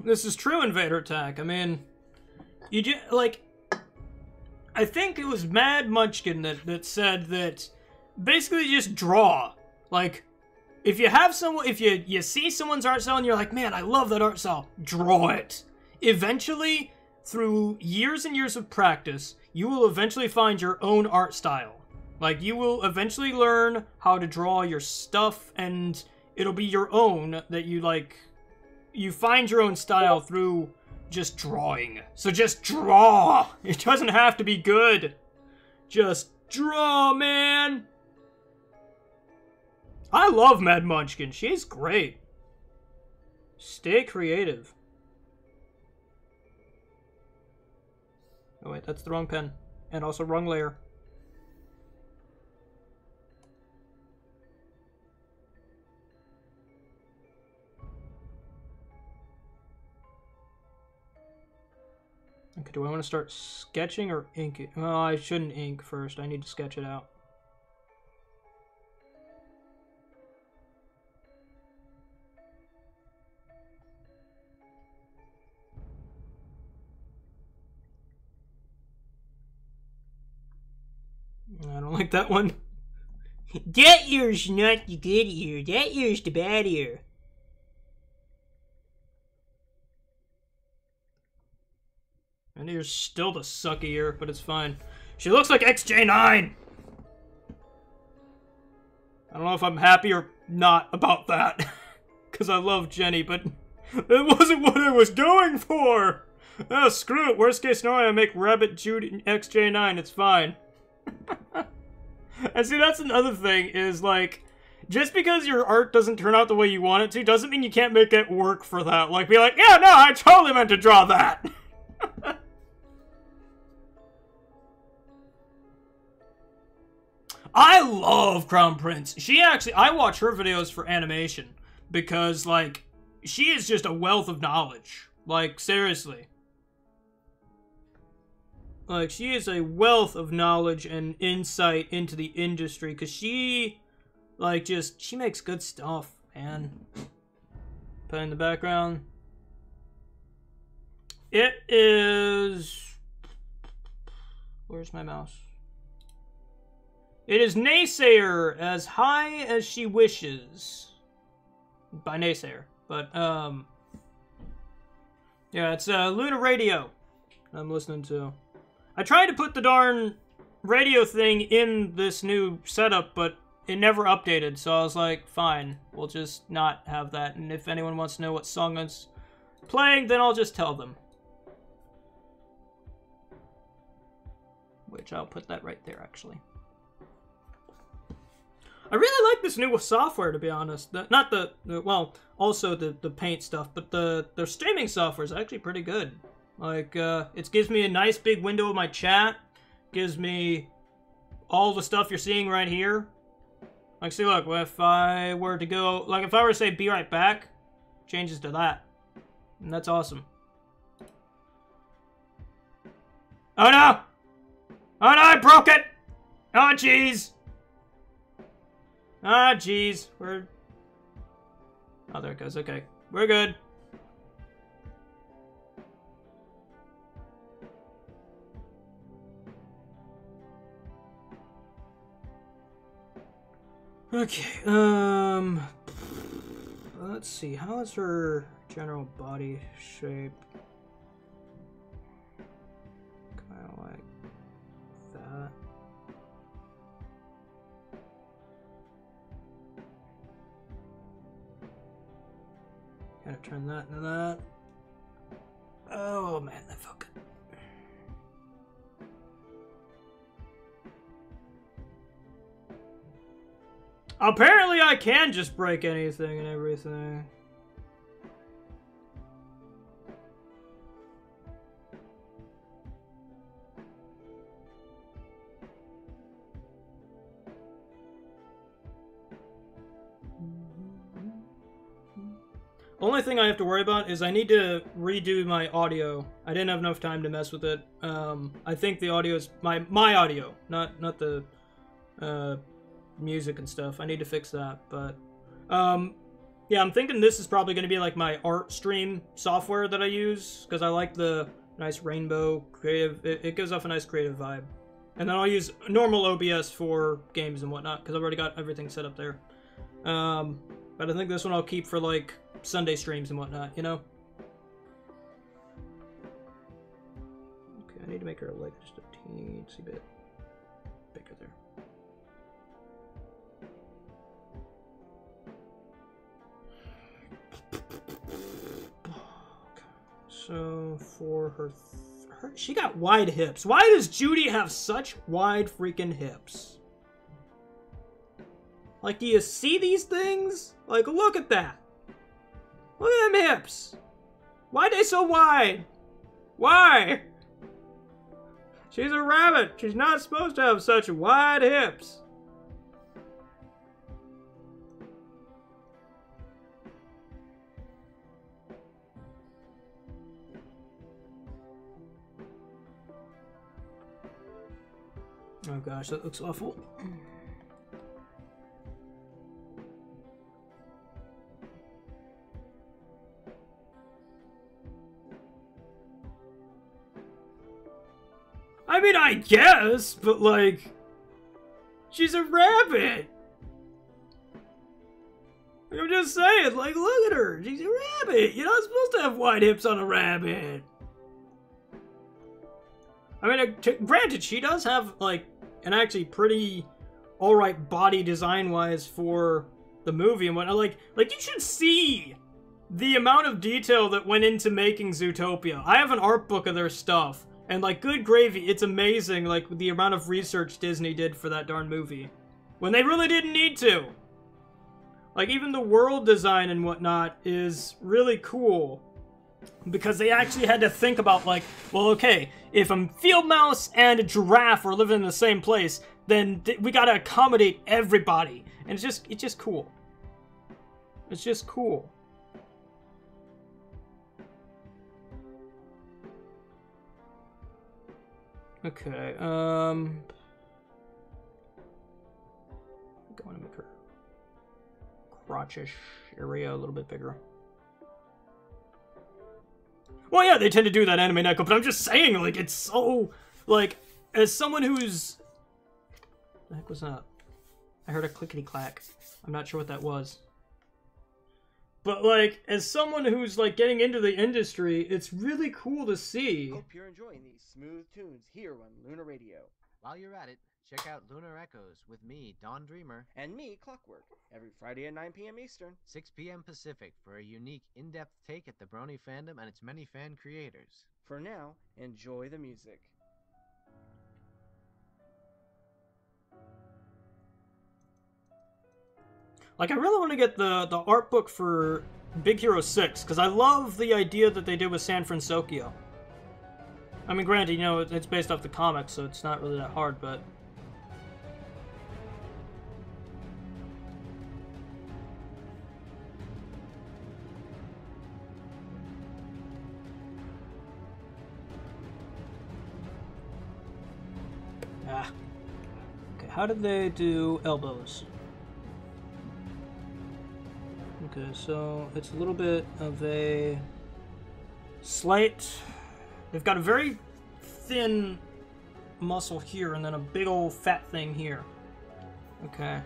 This is true, Invader Tank. I mean, you just, like, I think it was Mad Munchkin that said that basically just draw. Like, if you have someone, if you see someone's art style and you're like, man, I love that art style, draw it. Eventually, through years and years of practice, you will eventually find your own art style. Like, you will eventually learn how to draw your stuff, and it'll be your own that you, like, you find your own style through just drawing. So just draw! It doesn't have to be good. Just draw, man! I love Mad Munchkin. She's great. Stay creative. Oh wait, that's the wrong pen. And also wrong layer. Okay, do I want to start sketching or inking? Well, I shouldn't ink first. I need to sketch it out. I don't like that one. That ear's not the good ear. That ear's the bad ear. And you're still the sucky ear, but it's fine. She looks like XJ9! I don't know if I'm happy or not about that. Because I love Jenny, but it wasn't what I was going for! Oh, screw it. Worst case scenario, I make Rabbit Judy XJ9. It's fine. And see, that's another thing, is like, just because your art doesn't turn out the way you want it to, doesn't mean you can't make it work for that. Like, be like, yeah, no, I totally meant to draw that! I love Crown Prince. She actually, I watch her videos for animation, because, like, she is just a wealth of knowledge. Like, seriously. Like, she is a wealth of knowledge and insight into the industry, because she, like, just, she makes good stuff, man. Put in the background. It is... Where's my mouse? It is Naysayer, As High As She Wishes. By Naysayer. But, yeah, it's, Luna Radio I'm listening to. I tried to put the darn radio thing in this new setup, but it never updated, so I was like, fine, we'll just not have that, and if anyone wants to know what song is playing, then I'll just tell them. Which I'll put that right there, actually. I really like this new software, to be honest. Not the well, also the paint stuff, but the streaming software is actually pretty good. Like, it gives me a nice big window of my chat, gives me all the stuff you're seeing right here. Like, see, look, if I were to go, like, if I were to say, be right back, changes to that. And that's awesome. Oh, no! Oh, no, I broke it! Oh, jeez! Ah, jeez. We're... Oh, there it goes. Okay. We're good. Okay, let's see, how is her general body shape? Kind of like that. Kind of turn that into that. Oh man, that felt good. Apparently I can just break anything and everything. Only thing I have to worry about is I need to redo my audio. I didn't have enough time to mess with it. I think the audio is my audio, not the music and stuff. I need to fix that, but yeah, I'm thinking this is probably going to be like my art stream software that I use, because I like the nice rainbow creative. It gives off a nice creative vibe. And then I'll use normal OBS for games and whatnot, because I've already got everything set up there. But I think this one I'll keep for like Sunday streams and whatnot, you know? Okay, I need to make her like just a teensy bit bigger there. So for her, she got wide hips. Why does Judy have such wide freaking hips? Like, do you see these things? Like, look at that. Look at them hips. Why are they so wide? Why? She's a rabbit. She's not supposed to have such wide hips. Oh gosh, that looks awful. I mean, I guess, but like, she's a rabbit. Like, I'm just saying, like, look at her. She's a rabbit. You're not supposed to have wide hips on a rabbit. I mean, granted, she does have, like, an actually pretty alright body design-wise for the movie and whatnot. Like, you should see the amount of detail that went into making Zootopia. I have an art book of their stuff, and, like, good gravy, it's amazing, like, the amount of research Disney did for that darn movie. When they really didn't need to. Like, even the world design and whatnot is really cool. Because they actually had to think about, like, well, okay, if a field mouse and a giraffe are living in the same place, then we gotta accommodate everybody. And it's just cool. It's just cool. Okay, going to make her crotchish area a little bit bigger. Well, yeah, they tend to do that anime Neko, but I'm just saying, like, it's so, like, as someone who's... What the heck was that? I heard a clickety-clack. I'm not sure what that was. But, like, as someone who's, like, getting into the industry, it's really cool to see. Hope you're enjoying these smooth tunes here on Lunar Radio. While you're at it, check out Lunar Echoes with me, Dawn Dreamer. And me, Clockwork, every Friday at 9 p.m. Eastern. 6 p.m. Pacific for a unique, in-depth take at the Brony fandom and its many fan creators. For now, enjoy the music. Like, I really want to get the art book for Big Hero 6, because I love the idea that they did with San Francisco. I mean, granted, you know, it's based off the comics, so it's not really that hard, but... Ah. Okay, how did they do elbows? Okay, so it's a little bit of a slight... They've got a very thin muscle here and then a big old fat thing here. Okay.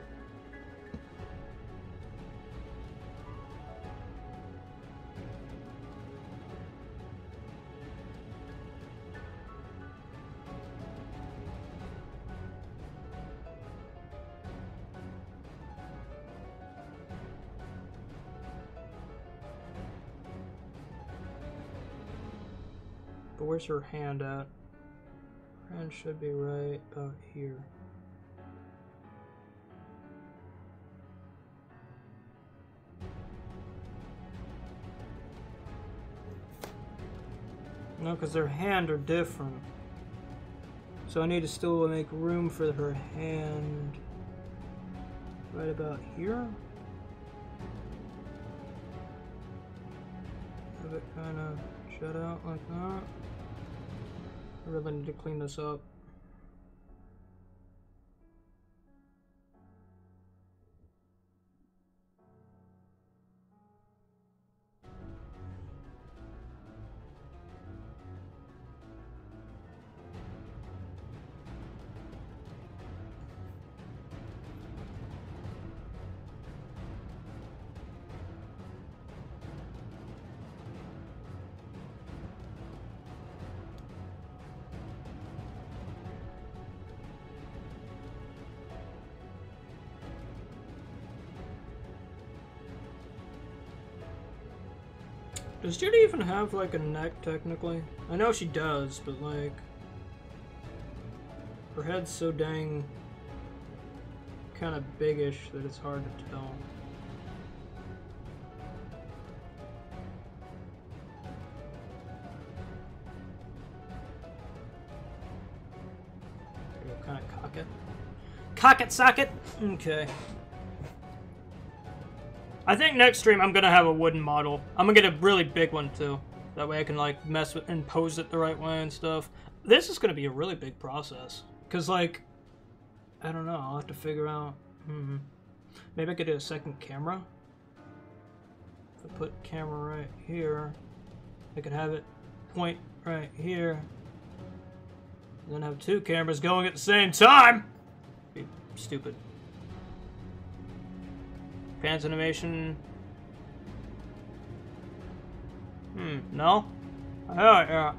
But where's her hand at? Her hand should be right about here. No, because their hand are different. So I need to still make room for her hand right about here. Have it kind of shut out like that. I really need to clean this up. Does Judy even have, like, a neck, technically? I know she does, but, like... Her head's so dang... kind of biggish that it's hard to tell. There you go, kind of cock it. Cock it, sock it! Okay. I think next stream I'm gonna have a wooden model. I'm gonna get a really big one too. That way I can like mess with and pose it the right way and stuff. This is gonna be a really big process. Cause like, I don't know, I'll have to figure out, maybe I could do a second camera. If I put camera right here, I could have it point right here. And then have two cameras going at the same time. Be stupid. Pants animation. No? Oh, yeah.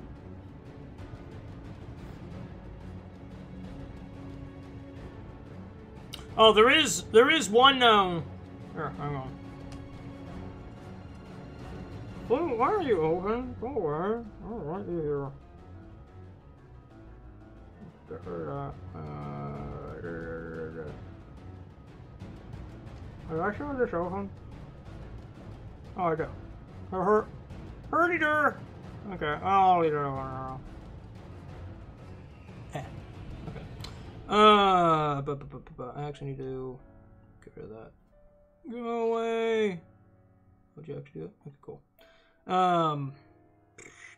Oh, there is one, here, hang on. Well, why are you open? Go away. I don't want you here. Get rid of that. Did I show this open? Oh, I do. Hurdy there! Okay, I'll leave it alone. Okay. I actually need to get rid of that. Go away! Would you actually do it? Okay, cool.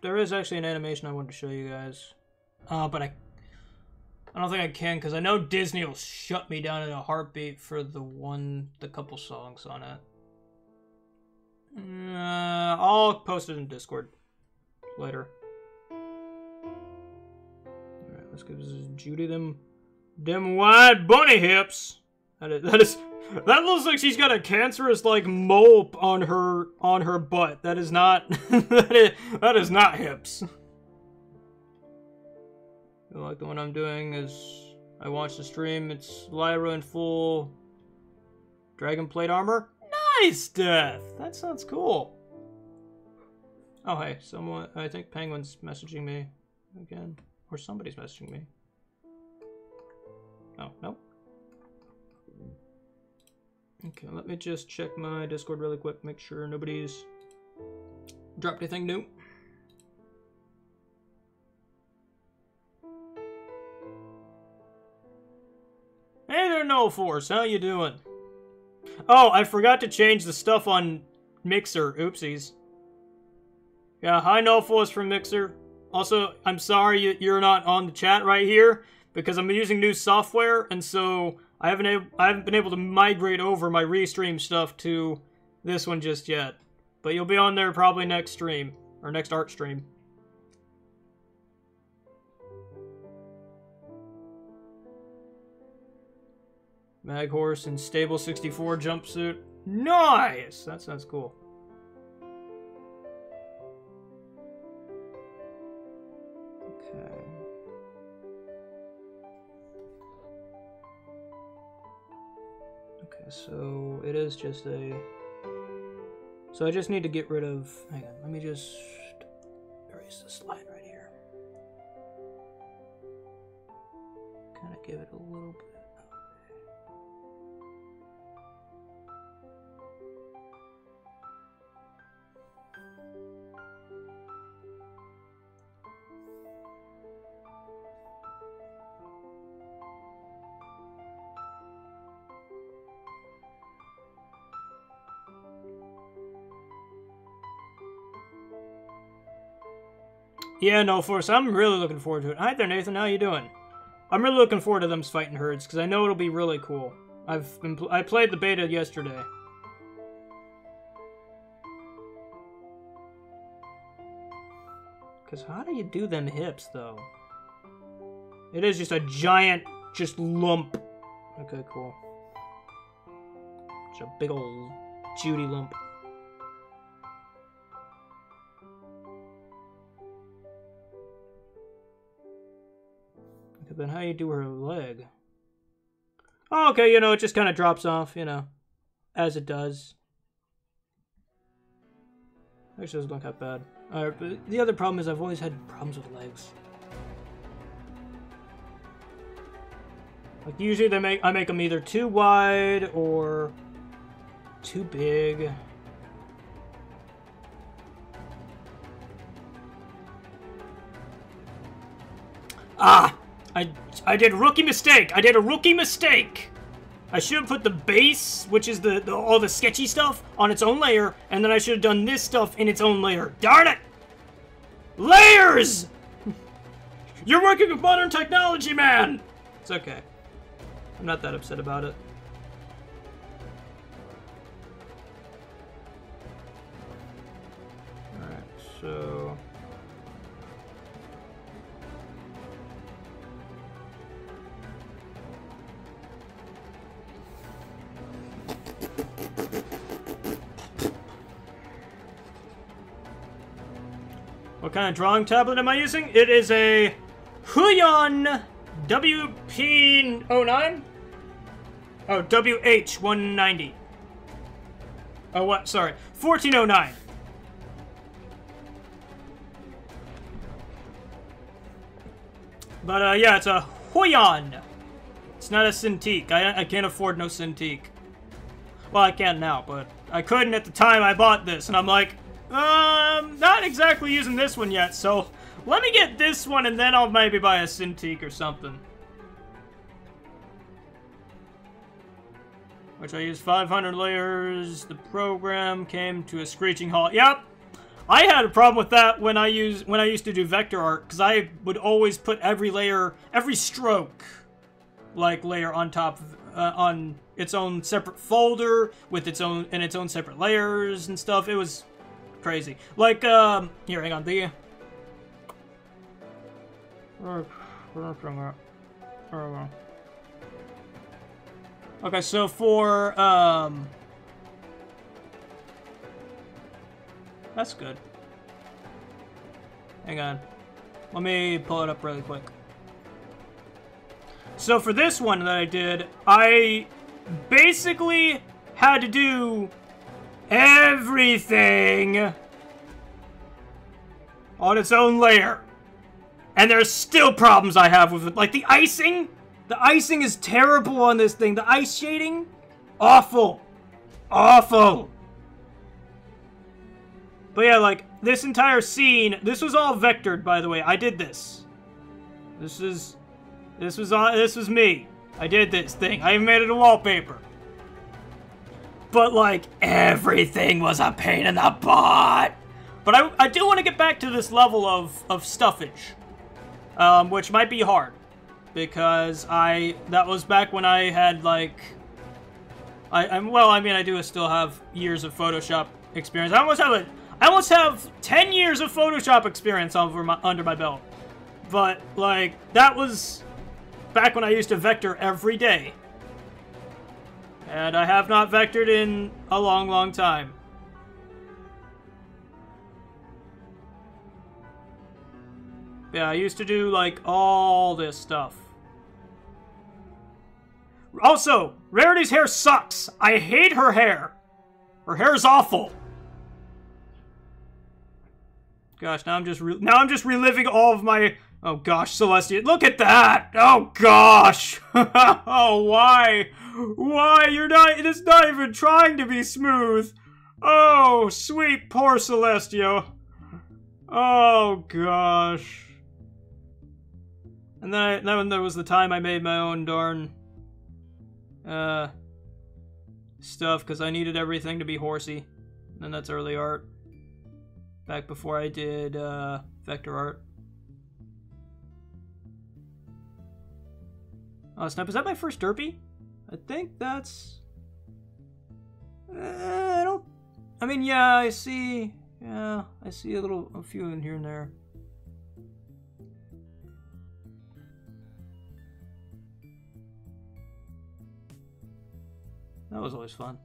There is actually an animation I wanted to show you guys. But I don't think I can, because I know Disney will shut me down in a heartbeat for the couple songs on it. I'll post it in Discord later. Alright, let's give Judy them wide bunny hips. That looks like she's got a cancerous like mole on her butt. That is not that is not hips. Like the one I'm doing is I watched the stream. It's Lyra in full dragon plate armor. Nice, Death! That sounds cool. Oh, hey, someone... I think Penguin's messaging me again. Or somebody's messaging me. Oh, no? Okay, let me just check my Discord really quick. Make sure nobody's dropped anything new. Hey there, No Force. How you doing? Oh, I forgot to change the stuff on Mixer. Oopsies. Yeah, hi No Force from Mixer. Also, I'm sorry you're not on the chat right here because I'm using new software, and so I haven't been able to migrate over my restream stuff to this one just yet. But you'll be on there probably next stream or next art stream. Maghorse in Stable 64 jumpsuit. Nice! That sounds cool. Okay. Okay, so it is just a... So I just need to get rid of... Hang on, let me just erase this line right here. Kind of give it a little bit. Yeah, No Force, I'm really looking forward to it. Hi there, Nathan. How you doing? I'm really looking forward to them fighting herds because I know it'll be really cool. I played the beta yesterday. Because how do you do them hips, though? It is just a giant, just lump. Okay, cool. Just a big old Judy lump. Then how you do her leg? Oh, okay, you know, it just kind of drops off, you know, as it does. Actually, doesn't look that bad. Alright, but the other problem is I've always had problems with legs. Like, usually I make them either too wide or too big. Ah! I did a rookie mistake. I did a rookie mistake. I should have put the base, which is all the sketchy stuff, on its own layer, and then I should have done this stuff in its own layer. Darn it! Layers! You're working with modern technology, man! It's okay. I'm not that upset about it. Alright, so... What kind of drawing tablet am I using? It is a Huion WP09. Oh, WH190. Oh, what? Sorry. 1409. But, yeah, it's a Huion. It's not a Cintiq. I can't afford no Cintiq. Well, I can now, but I couldn't at the time I bought this. And I'm like, not exactly using this one yet, so let me get this one and then I'll maybe buy a Cintiq or something. Which I used 500 layers. The program came to a screeching halt. Yep. I had a problem with that when I used to do vector art, because I would always put every layer, every stroke, like, layer on top of, on its own separate folder with its own separate layers and stuff. It was crazy. Like, here, hang on. Okay, so for, that's good. Hang on. Let me pull it up really quick. So for this one that I did, I basically had to do everything on its own layer. And there's still problems I have with it. Like the icing. The icing is terrible on this thing. The ice shading, awful. Awful. But yeah, like, this entire scene, this was all vectored, by the way. I did this. This was me. I did this thing. I even made it a wallpaper. But, like, everything was a pain in the butt. But I do want to get back to this level of stuffage. Which might be hard. Because that was back when I had, like, well, I mean, I do still have years of Photoshop experience. I almost have 10 years of Photoshop experience under my belt. But, like, that was back when I used to vector every day. And I have not vectored in a long, long time. Yeah, I used to do, like, all this stuff. Also, Rarity's hair sucks. I hate her hair. Her hair's awful. Gosh, now I'm just reliving all of my... Oh gosh, Celestia, look at that! Oh gosh! Oh, why? Why? It's not even trying to be smooth! Oh, sweet poor Celestia. Oh gosh. And then there was the time I made my own darn... stuff, because I needed everything to be horsey. And that's early art. Back before I did, vector art. Oh, snap, is that my first derpy? I think that's... I mean, yeah, I see a few in here and there. That was always fun.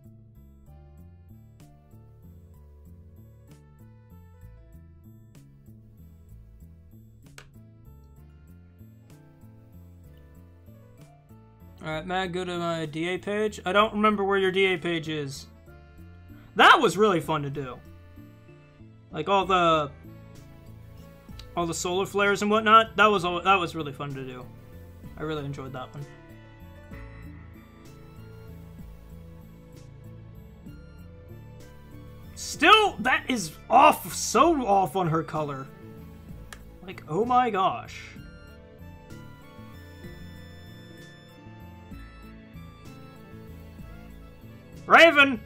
Alright, Matt, go to my DA page. I don't remember where your DA page is. That was really fun to do. Like all the solar flares and whatnot. That was really fun to do. I really enjoyed that one. Still, that is off, so off on her color. Like, oh my gosh. Raven!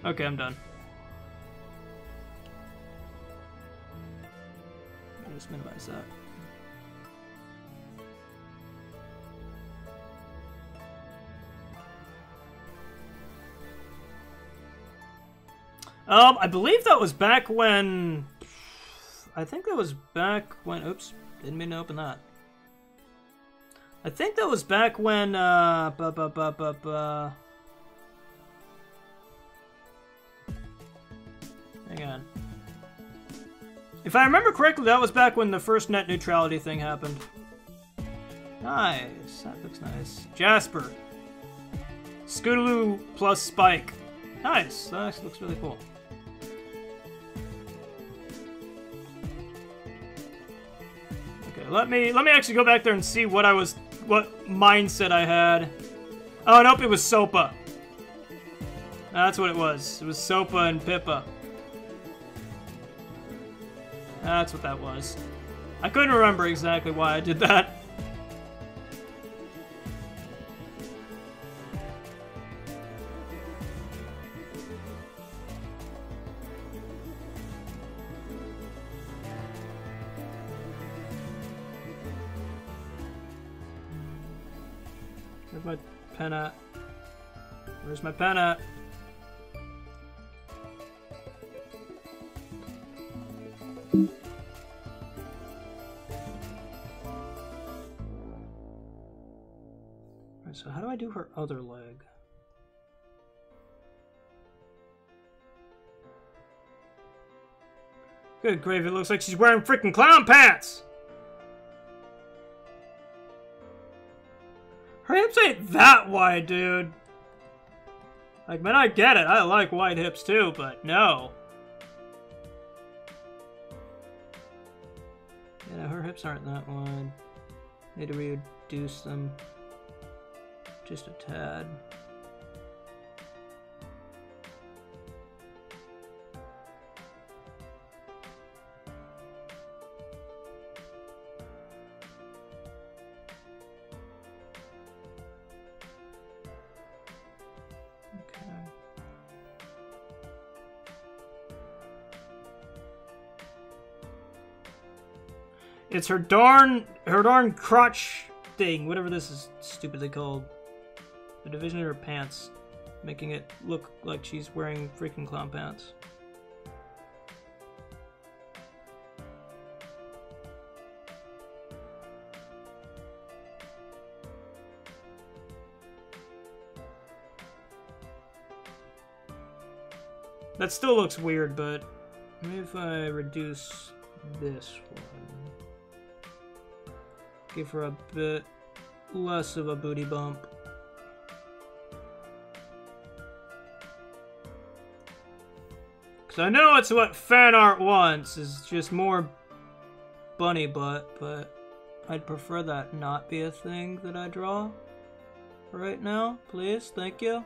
Okay, I'm done. I'll just minimize that. I believe that was back when... I think that was back when... Oops, didn't mean to open that. I think that was back when, hang on. If I remember correctly, that was back when the first net neutrality thing happened. Nice. That looks nice. Jasper. Scootaloo plus Spike. Nice. That actually looks really cool. Okay, let me actually go back there and see what mindset I had. Oh, nope, it was Sopa. That's what it was. It was Sopa and Pippa. That's what that was. I couldn't remember exactly why I did that. Where's my pen at? Where's my pen at? Alright, so how do I do her other leg? Good gravy, it looks like she's wearing freaking clown pants! Her hips ain't that wide, dude. Like, man, I get it. I like wide hips too, but no. Yeah, her hips aren't that wide. Need to reduce them just a tad. It's her darn crotch thing, whatever this is stupidly called. The division of her pants, making it look like she's wearing freaking clown pants. That still looks weird, but maybe if I reduce this one. Give her a bit less of a booty bump. Because I know it's what fan art wants, is just more bunny butt, but I'd prefer that not be a thing that I draw right now. Please, thank you.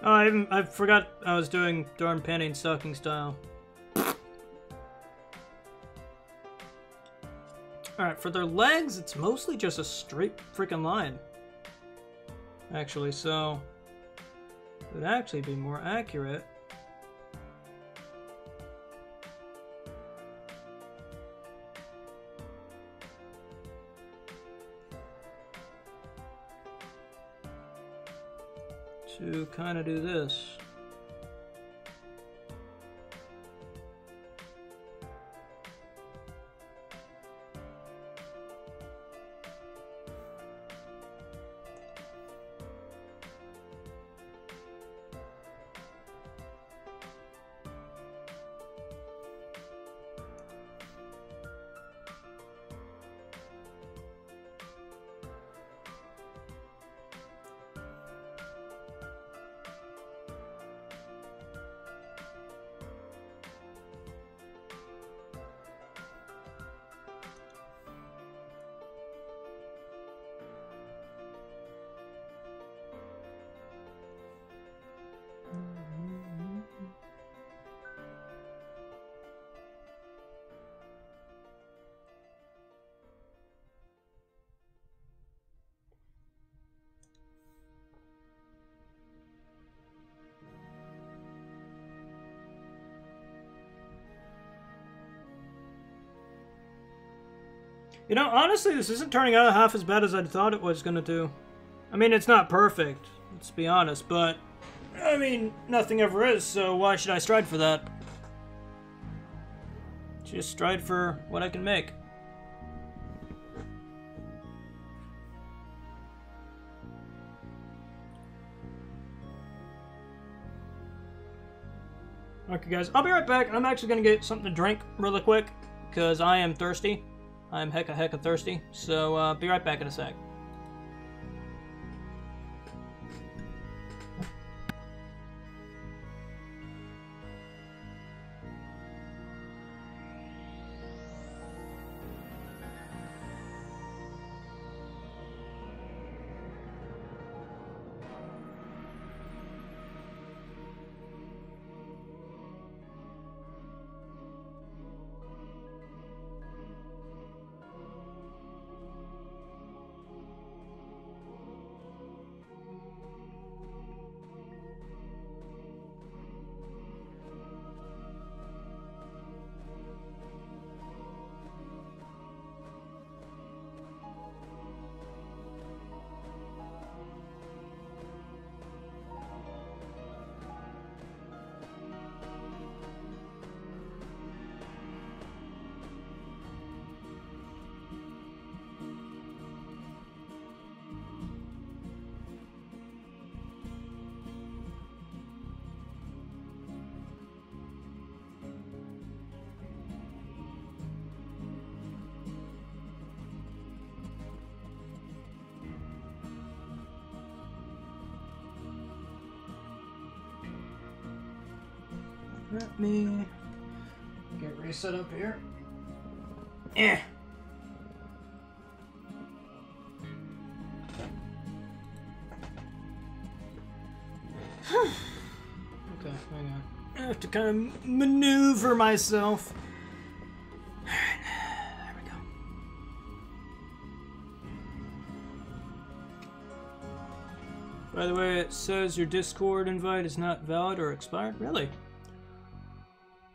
Oh, I forgot I was doing darn panty and stocking style. Alright, for their legs, it's mostly just a straight freaking line. Actually, so it would actually be more accurate. To kind of do this. You know, honestly, this isn't turning out half as bad as I thought it was gonna do. I mean, it's not perfect, let's be honest, but I mean, nothing ever is, so why should I stride for that? Just stride for what I can make. Okay, guys, I'll be right back. I'm actually gonna get something to drink really quick, because I am thirsty. I'm hecka thirsty, so be right back in a sec. Let me get reset up here. Eh. Okay, hang on. I have to kind of maneuver myself. Alright, there we go. By the way, it says your Discord invite is not valid or expired. Really?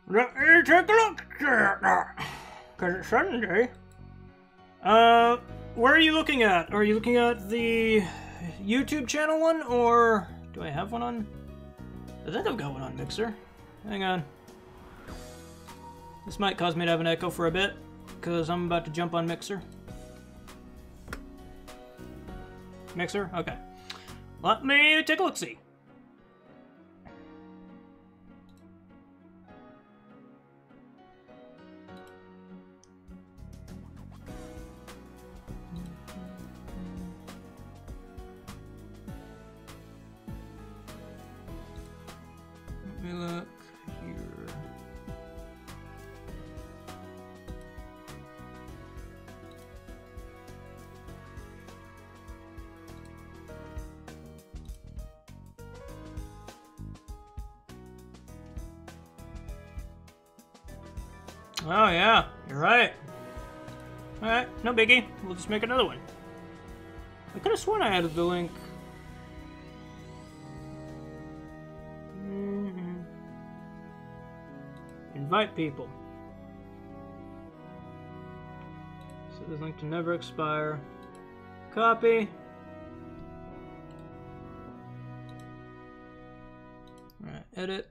Let me take a look at that. Because it's Sunday. Where are you looking at? Are you looking at the YouTube channel one, or do I have one on? I think I've got one on Mixer. Hang on. This might cause me to have an echo for a bit, because I'm about to jump on Mixer. Mixer? Okay. Let me take a look-see. Let me look here. Oh yeah, you're right. Alright, no biggie. We'll just make another one. I could have sworn I added the link. Invite people. So the link to never expire. Copy. Alright, edit.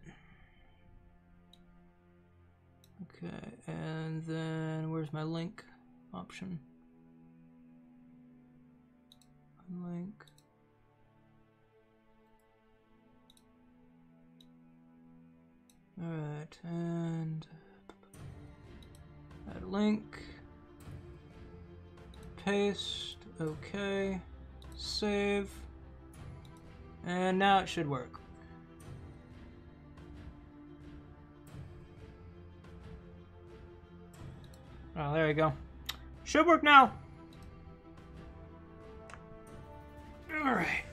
Okay, and then where's my link option? Link. Alright, and add a link. Paste. Okay. Save. And now it should work. Oh, there you go. Should work now. Alright.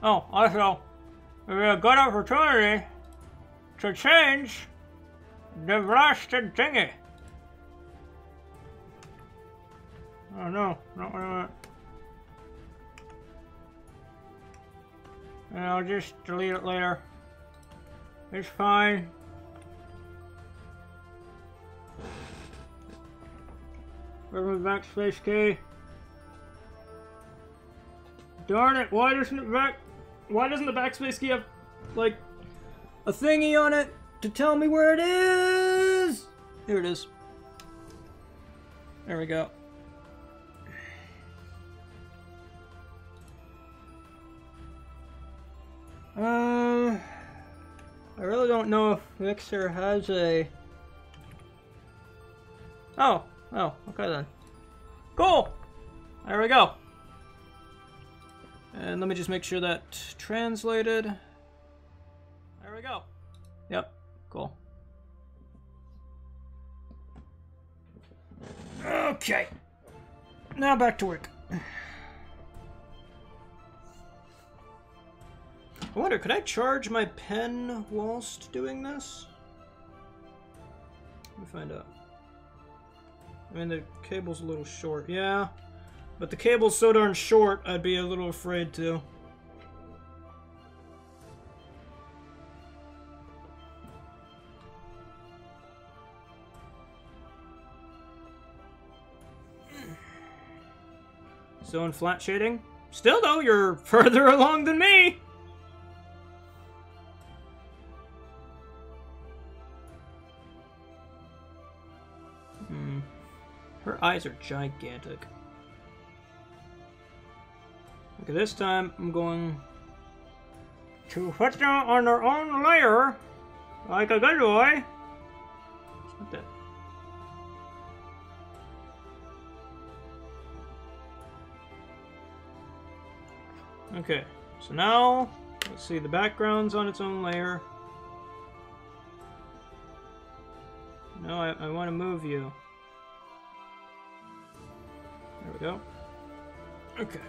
Oh, also, a good opportunity to change the blasted thingy. Oh no, not what I want. And I'll just delete it later. It's fine. Where's my backspace key? Darn it! Why doesn't the backspace key have, like, a thingy on it to tell me where it is? Here it is. There we go. I really don't know if Mixer has a... Oh, okay then. Cool! There we go. And let me just make sure that translated. There we go. Yep, cool. Okay. Now back to work. I wonder, could I charge my pen whilst doing this? Let me find out. I mean, the cable's a little short. Yeah, but the cable's so darn short, I'd be a little afraid to. So in flat shading? Still though, you're further along than me! Her eyes are gigantic. Okay, this time I'm going to put them on their own layer, like a good boy. What the? Okay, so now let's see, the background's on its own layer. No, I want to move you. There we go. Okay.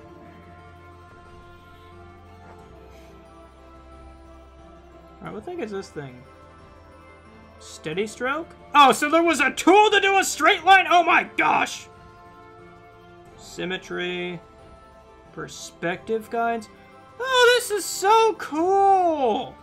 Alright, what the heck is this thing? Steady stroke? Oh, so there was a tool to do a straight line? Oh my gosh! Symmetry. Perspective guides. Oh, this is so cool!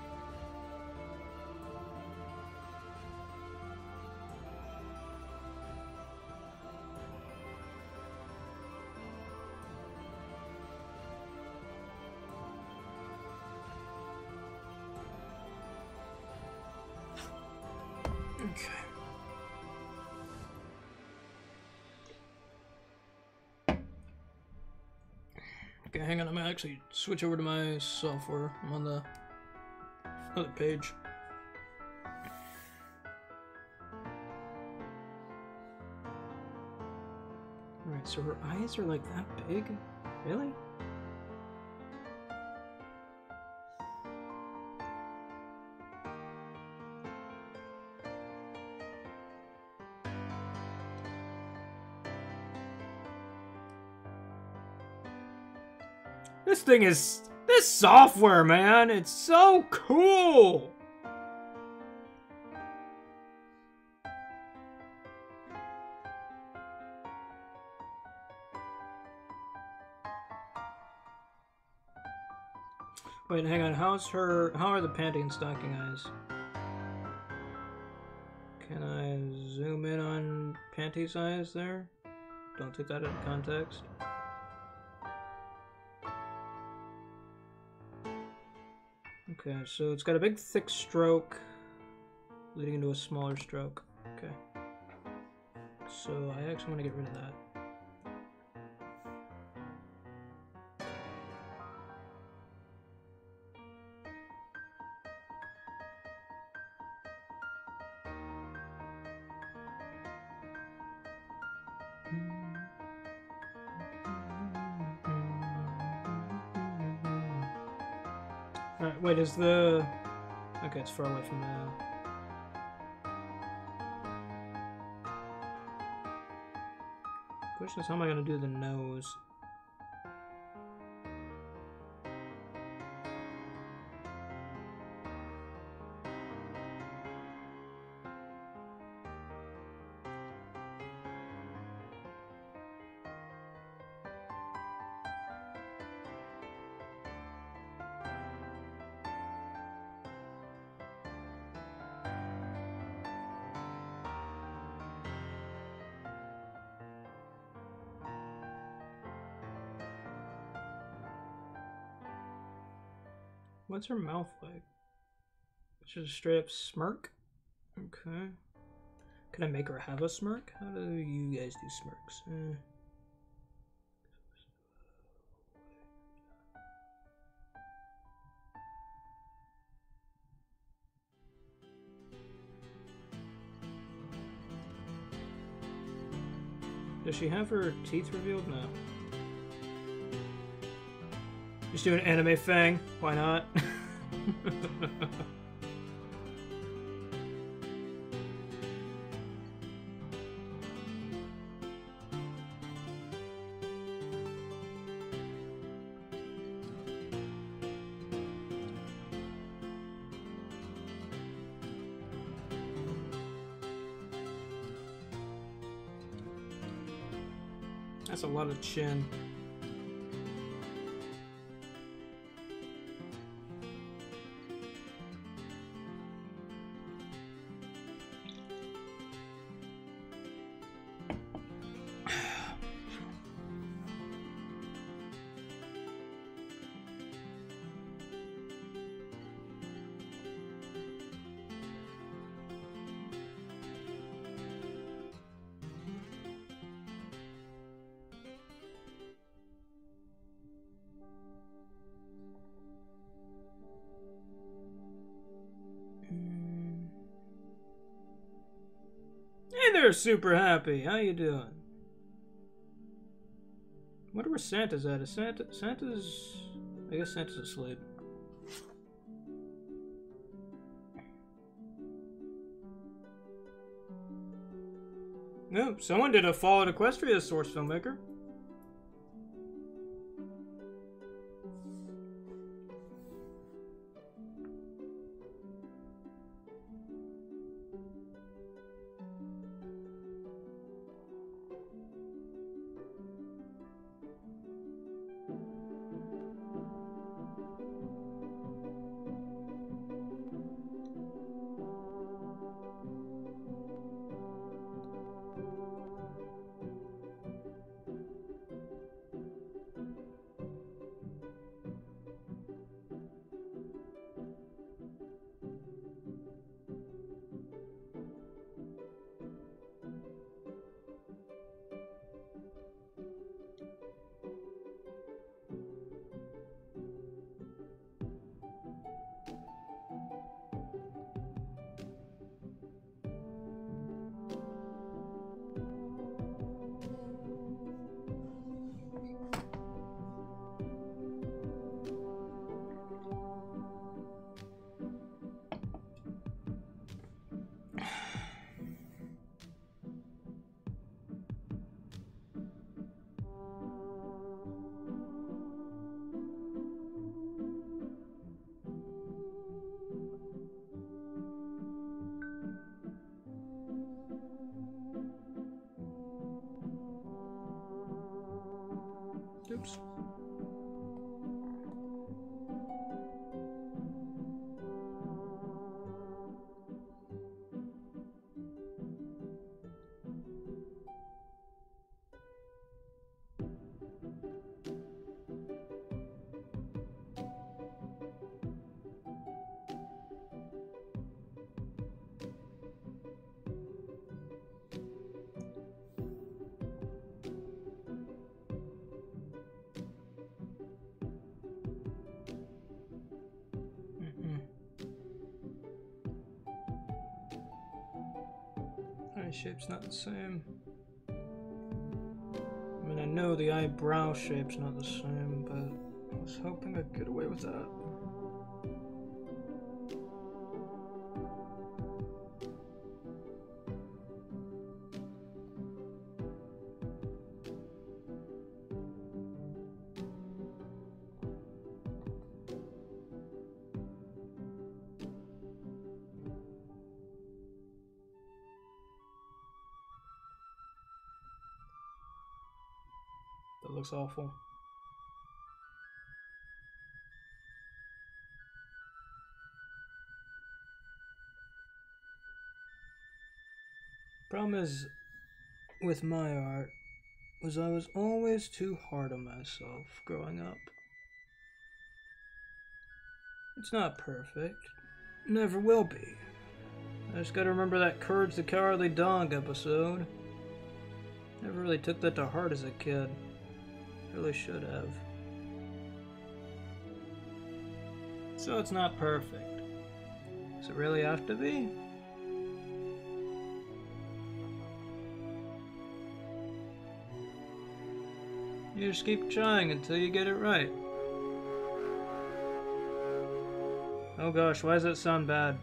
Okay, hang on, I'm gonna actually switch over to my software. I'm on the other page. Alright, so her eyes are like that big? Really? This software, man, it's so cool! Wait, hang on, how are the panty and stocking eyes? Can I zoom in on Panty's eyes there? Don't take that out of context. Okay, so it's got a big thick stroke leading into a smaller stroke. Okay. So I actually want to get rid of that. Alright, wait, is the... Okay, it's far away from the... Question is, how am I going to do the nose? What's her mouth like? It's just a straight up smirk? Okay. Can I make her have a smirk? How do you guys do smirks? Does she have her teeth revealed? No. Just do an anime fang. Why not? That's a lot of chin. Hey there, super happy. How you doing? I wonder where Santa's at. Is Santa's... I guess Santa's asleep. No, someone did a Fallout Equestria source filmmaker. Oops. Eye shape's not the same. I mean, I know the eyebrow shape's not the same, but I was hoping I'd get away with that. That looks awful. Problem is, with my art, was I was always too hard on myself growing up. It's not perfect. Never will be. I just gotta remember that Courage the Cowardly Dog episode. Never really took that to heart as a kid. Really should have. So it's not perfect. Does it really have to be? You just keep trying until you get it right. Oh gosh, why does that sound bad?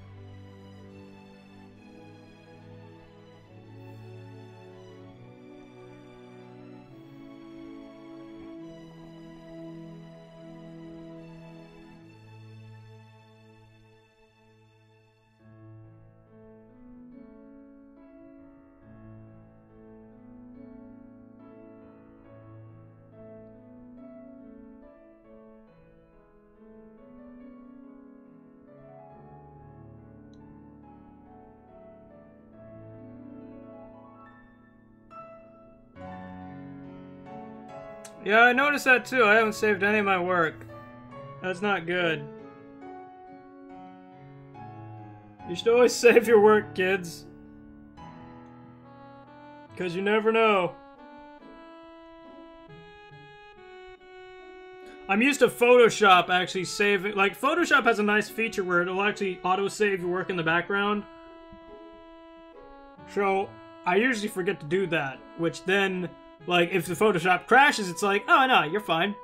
Yeah, I noticed that too. I haven't saved any of my work. That's not good. You should always save your work, kids. Because you never know. I'm used to Photoshop actually saving. Like, Photoshop has a nice feature where it'll actually auto-save your work in the background. So, I usually forget to do that. Which then, like, if the Photoshop crashes, it's like, oh no, you're fine.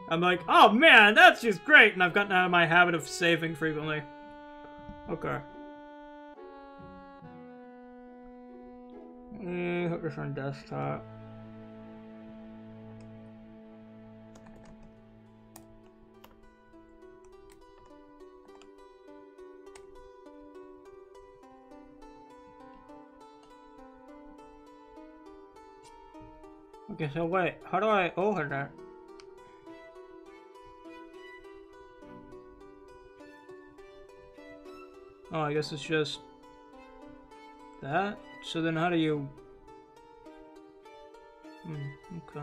I'm like, oh man, that's just great. And I've gotten out of my habit of saving frequently. Okay. Put this on desktop. Okay, so wait, how do I open that? Oh, I guess it's just that? So then how do you... okay.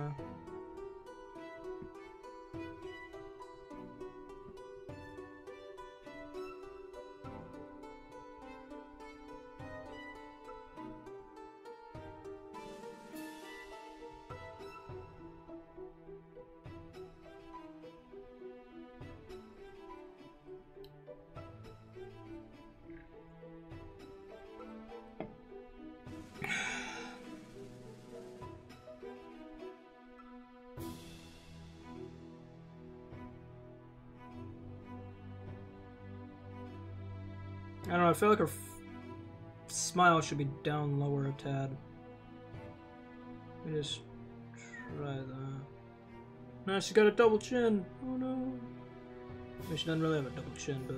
I don't know, I feel like her smile should be down lower a tad. Let me just try that. No, she's got a double chin. Oh no. I mean, she doesn't really have a double chin, but...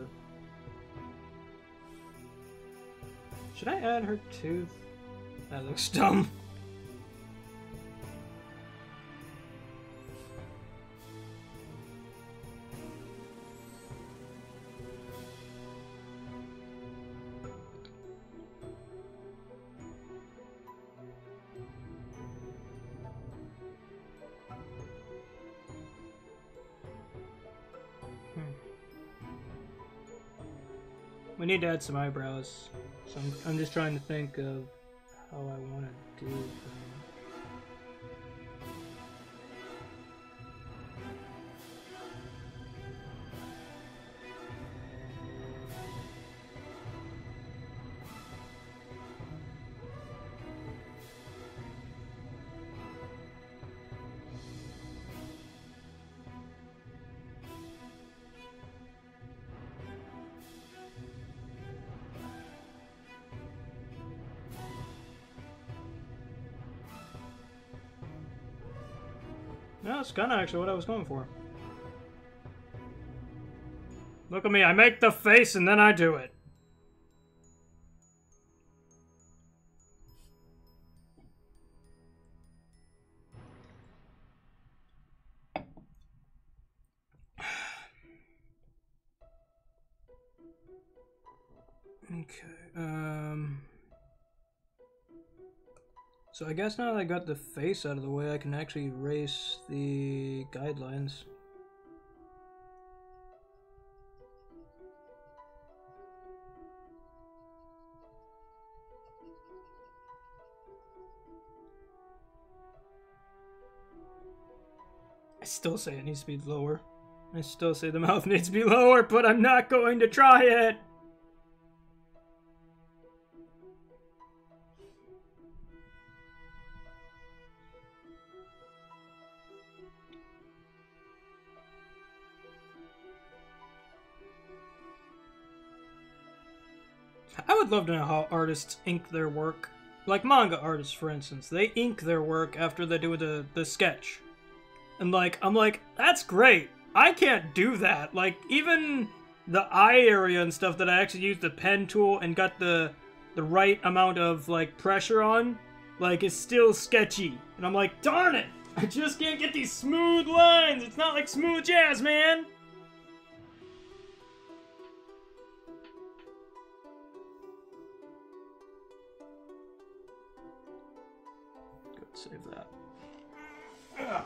should I add her tooth? That looks dumb. We need to add some eyebrows, so I'm just trying to think of how I want to do them. No, that's kind of actually what I was going for. Look at me, I make the face and then I do it. Okay, so I guess now that I got the face out of the way, I can actually erase the guidelines. I still say it needs to be lower. I still say the mouth needs to be lower, but I'm not going to try it. I would love to know how artists ink their work. Like manga artists, for instance. They ink their work after they do the sketch. And like, I'm like, that's great. I can't do that. Like, even the eye area and stuff that I actually used the pen tool and got the right amount of, like, pressure on, like, is still sketchy. And I'm like, darn it! I just can't get these smooth lines! It's not like smooth jazz, man! Save that. Ugh.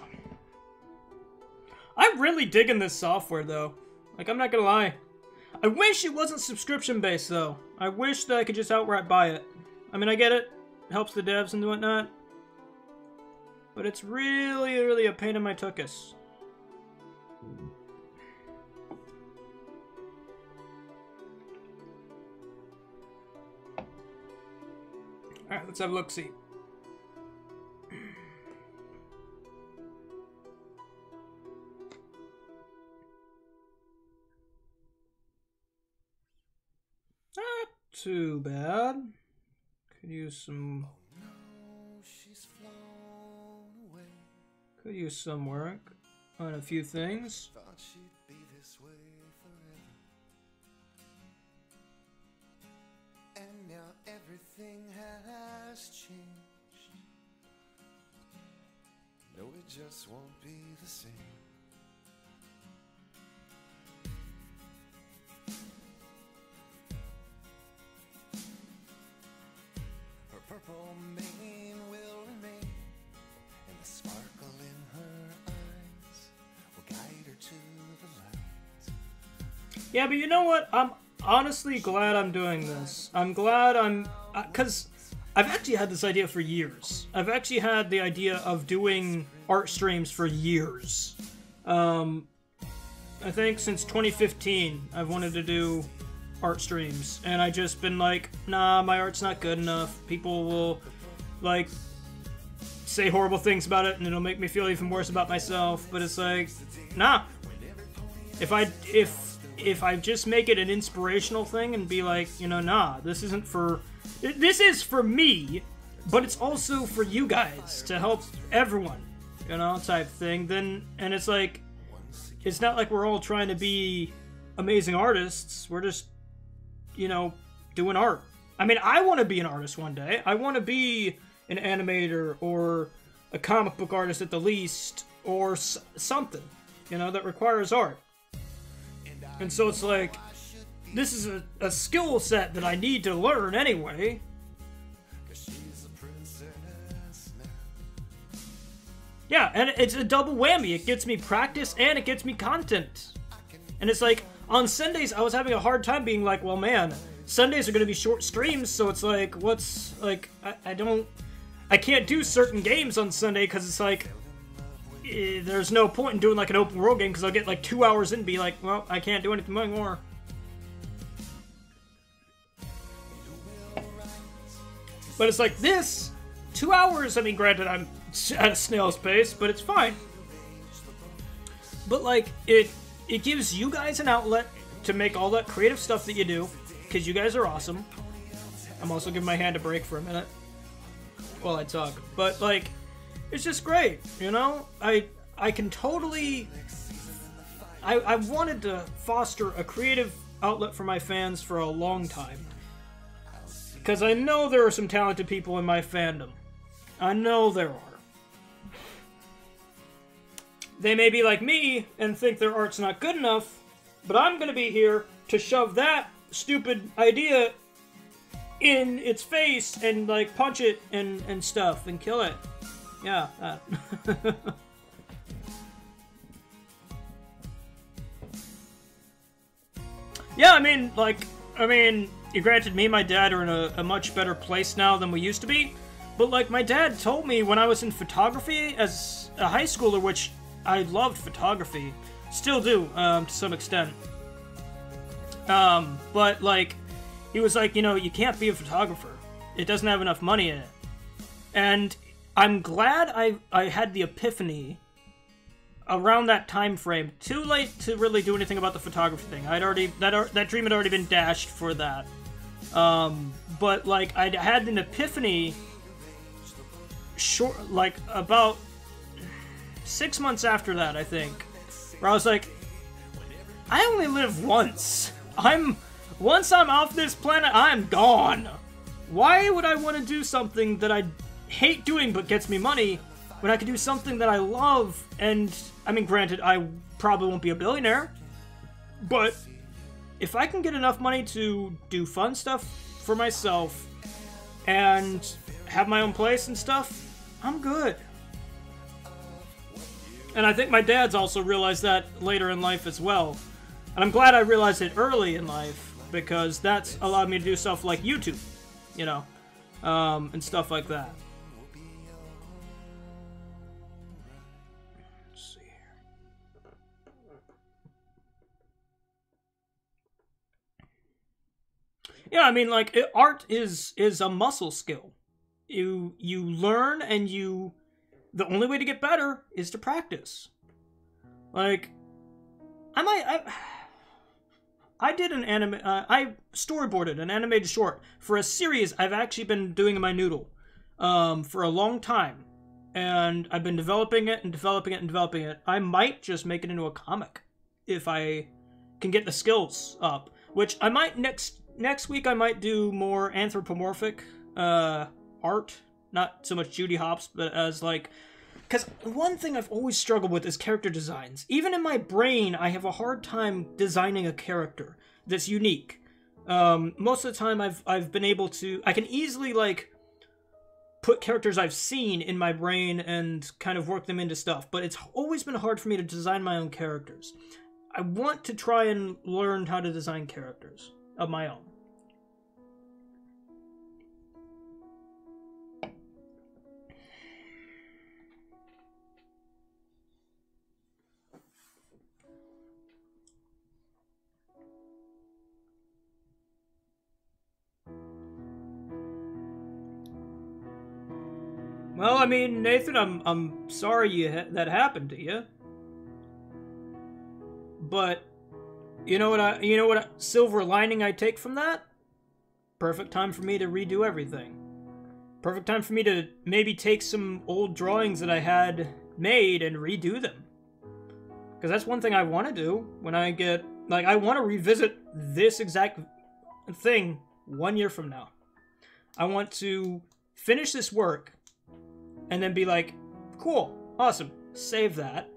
I'm really digging this software, though. Like, I'm not gonna lie. I wish it wasn't subscription-based, though. I wish that I could just outright buy it. I mean, I get it. It helps the devs and whatnot. But it's really, really a pain in my tuchus. Alright, let's have a look-see. Not too bad. Could use some... Could use some work on a few things. And now everything has changed. No, it just won't be the same. Her purple mane will remain, and the sparkle in her eyes will guide her to the light. Yeah, but you know what? I'm honestly glad I'm doing this. I'm glad I'm... Because I've actually had this idea for years. I've actually had the idea of doing art streams for years. I think since 2015, I've wanted to do art streams. And I just been like, nah, my art's not good enough. People will, like, say horrible things about it, and it'll make me feel even worse about myself. But it's like, nah. If I just make it an inspirational thing and be like, you know, nah, this isn't for... This is for me, but it's also for you guys, to help everyone, you know, type thing. Then, and it's like, it's not like we're all trying to be amazing artists. We're just, you know, doing art. I mean, I want to be an artist one day. I want to be an animator or a comic book artist at the least, or something, you know, that requires art. And so it's like, this is a skill set that I need to learn anyway. Yeah, and it's a double whammy. It gets me practice and it gets me content. And it's like, on Sundays, I was having a hard time being like, well, man, Sundays are going to be short streams, so it's like, what's, like, I can't do certain games on Sunday because it's like, there's no point in doing like an open world game because I'll get like 2 hours in and be like, well, I can't do anything anymore. But it's like this, 2 hours, I mean, granted, I'm at a snail's pace, but it's fine. But like, it gives you guys an outlet to make all that creative stuff that you do, because you guys are awesome. I'm also giving my hand a break for a minute while I talk. But like, it's just great, you know? I can totally... I wanted to foster a creative outlet for my fans for a long time. Because I know there are some talented people in my fandom. I know there are. They may be like me and think their art's not good enough, but I'm going to be here to shove that stupid idea in its face and, like, punch it and stuff and kill it. Yeah, that. Yeah, I mean, you granted, me and my dad are in a much better place now than we used to be, but, like, my dad told me when I was in photography as a high schooler, which I loved photography, still do to some extent. But like, he was like, you know, you can't be a photographer. It doesn't have enough money in it. And I'm glad I had the epiphany around that time frame. Too late to really do anything about the photography thing. I'd already that dream had already been dashed for that. But like, I had an epiphany like about 6 months after that, I think, where I was like, I only live once. Once I'm off this planet, I'm gone. Why would I want to do something that I hate doing but gets me money when I could do something that I love? And I mean, granted, I probably won't be a billionaire, but if I can get enough money to do fun stuff for myself and have my own place and stuff, I'm good. And I think my dad's also realized that later in life as well. And I'm glad I realized it early in life, because that's allowed me to do stuff like YouTube, you know, and stuff like that. Let's see here. Yeah, I mean, like, art is a muscle skill. You learn, and the only way to get better is to practice. Like, I did an I storyboarded an animated short for a series I've actually been doing in my noodle for a long time. And I've been developing it and developing it and developing it. I might just make it into a comic if I can get the skills up. Which I might next week I might do more anthropomorphic art. Not so much Judy Hopps, but as like... Because one thing I've always struggled with is character designs. Even in my brain, I have a hard time designing a character that's unique. Most of the time, I've been able to... I can easily, like, put characters I've seen in my brain and kind of work them into stuff. But it's always been hard for me to design my own characters. I want to try and learn how to design characters of my own. Well, I mean, Nathan, I'm sorry that happened to you. But you know what silver lining I take from that? Perfect time for me to redo everything. Perfect time for me to maybe take some old drawings that I had made and redo them. Because that's one thing I want to do when I get... Like, I want to revisit this exact thing 1 year from now. I want to finish this work and then be like, cool, awesome, save that.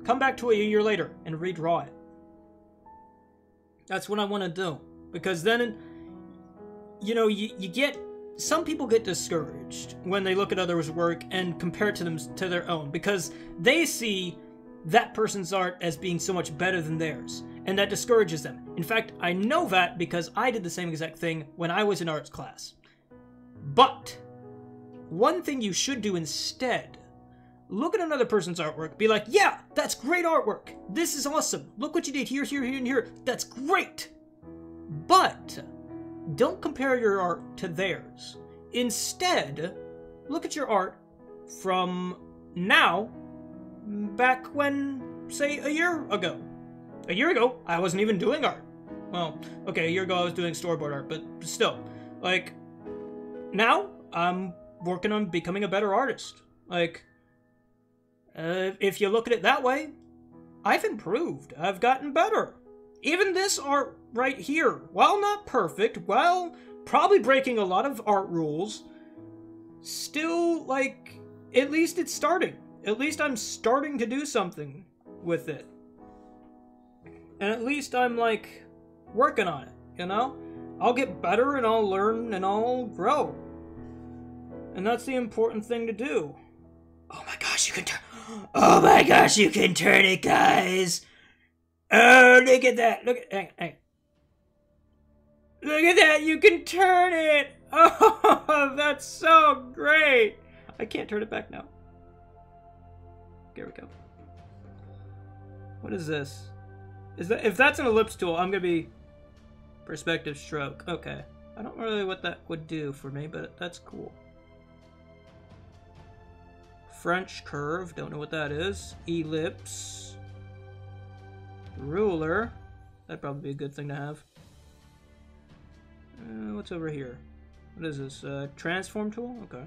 Come back to it a year later and redraw it. That's what I want to do. Because then, you know, you get... Some people get discouraged when they look at others' work and compare it to their own. Because they see that person's art as being so much better than theirs. And that discourages them. In fact, I know that because I did the same exact thing when I was in arts class. But one thing you should do instead, look at another person's artwork, be like, yeah, that's great artwork. This is awesome. Look what you did here, here, here, and here. That's great. But don't compare your art to theirs. Instead, look at your art from now, back when, say, a year ago. A year ago, I wasn't even doing art. Well, okay, a year ago I was doing storyboard art, but still. Like, now, I'm working on becoming a better artist. Like, if you look at it that way, I've improved. I've gotten better. Even this art right here, while not perfect, while probably breaking a lot of art rules, still, like, at least it's starting. At least I'm starting to do something with it. And at least I'm, like, working on it, you know? I'll get better and I'll learn and I'll grow. And that's the important thing to do. Oh my gosh, you can turn... Oh my gosh, you can turn it, guys! Oh, look at that! Look at... Hey. Look at that! You can turn it! Oh, that's so great! I can't turn it back now. There we go. What is this? Is that, if that's an ellipse tool, I'm gonna be perspective stroke. Okay. I don't really know what that would do for me, but that's cool. French curve, don't know what that is. Ellipse. Ruler. That'd probably be a good thing to have. What's over here? What is this? Transform tool? Okay.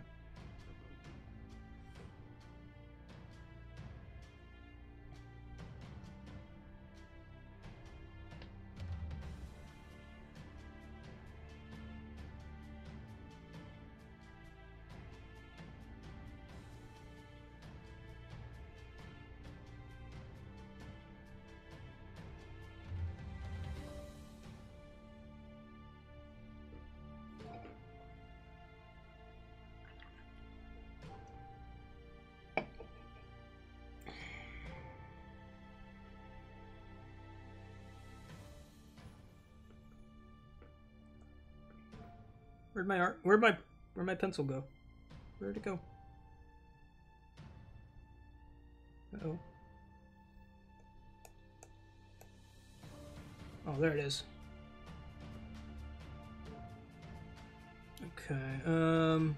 Where'd my art? Where'd my pencil go? Where'd it go? Uh-oh. Oh, there it is. Okay. So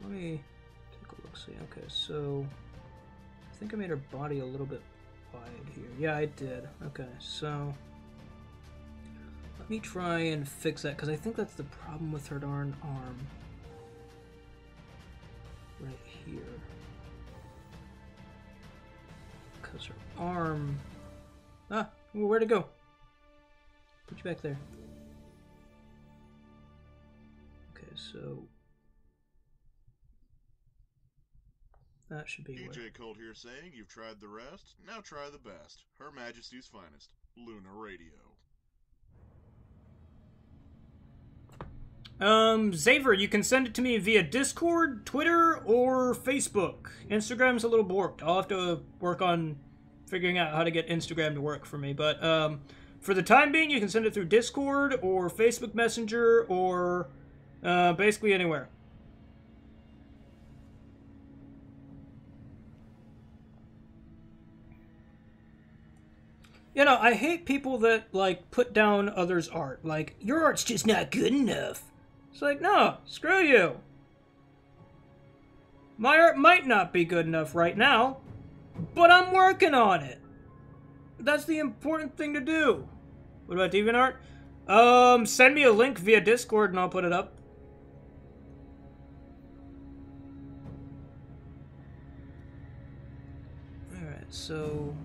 let me take a look. See. Okay, so I think I made her body a little bit wide here. Yeah, I did. Okay, so let me try and fix that, because I think that's the problem with her darn arm. Right here. Because her arm... Ah! Well, where'd it go? Put you back there. Okay, so... that should be where... DJ Colt here saying you've tried the rest, now try the best. Her Majesty's finest, Luna Radio. Xaver, you can send it to me via Discord, Twitter, or Facebook. Instagram's a little borked. I'll have to work on figuring out how to get Instagram to work for me. But, for the time being, you can send it through Discord, or Facebook Messenger, or, basically anywhere. You know, I hate people that, like, put down others' art. Like, your art's just not good enough. It's like, no, screw you. My art might not be good enough right now, but I'm working on it. That's the important thing to do. What about DeviantArt? Send me a link via Discord and I'll put it up. Alright, so...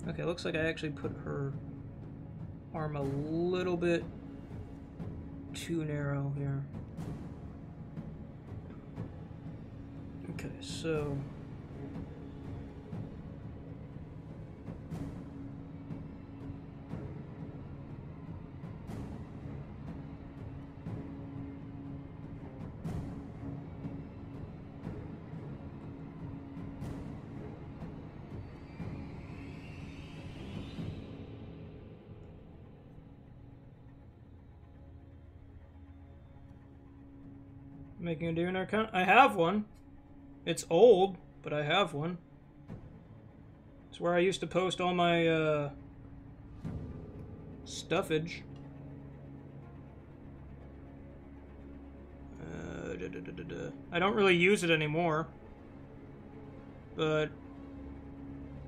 okay, looks like I actually put her arm a little bit too narrow here. Okay, so... making a DeviantArt account? I have one. It's old, but I have one. It's where I used to post all my, stuffage. I don't really use it anymore. But,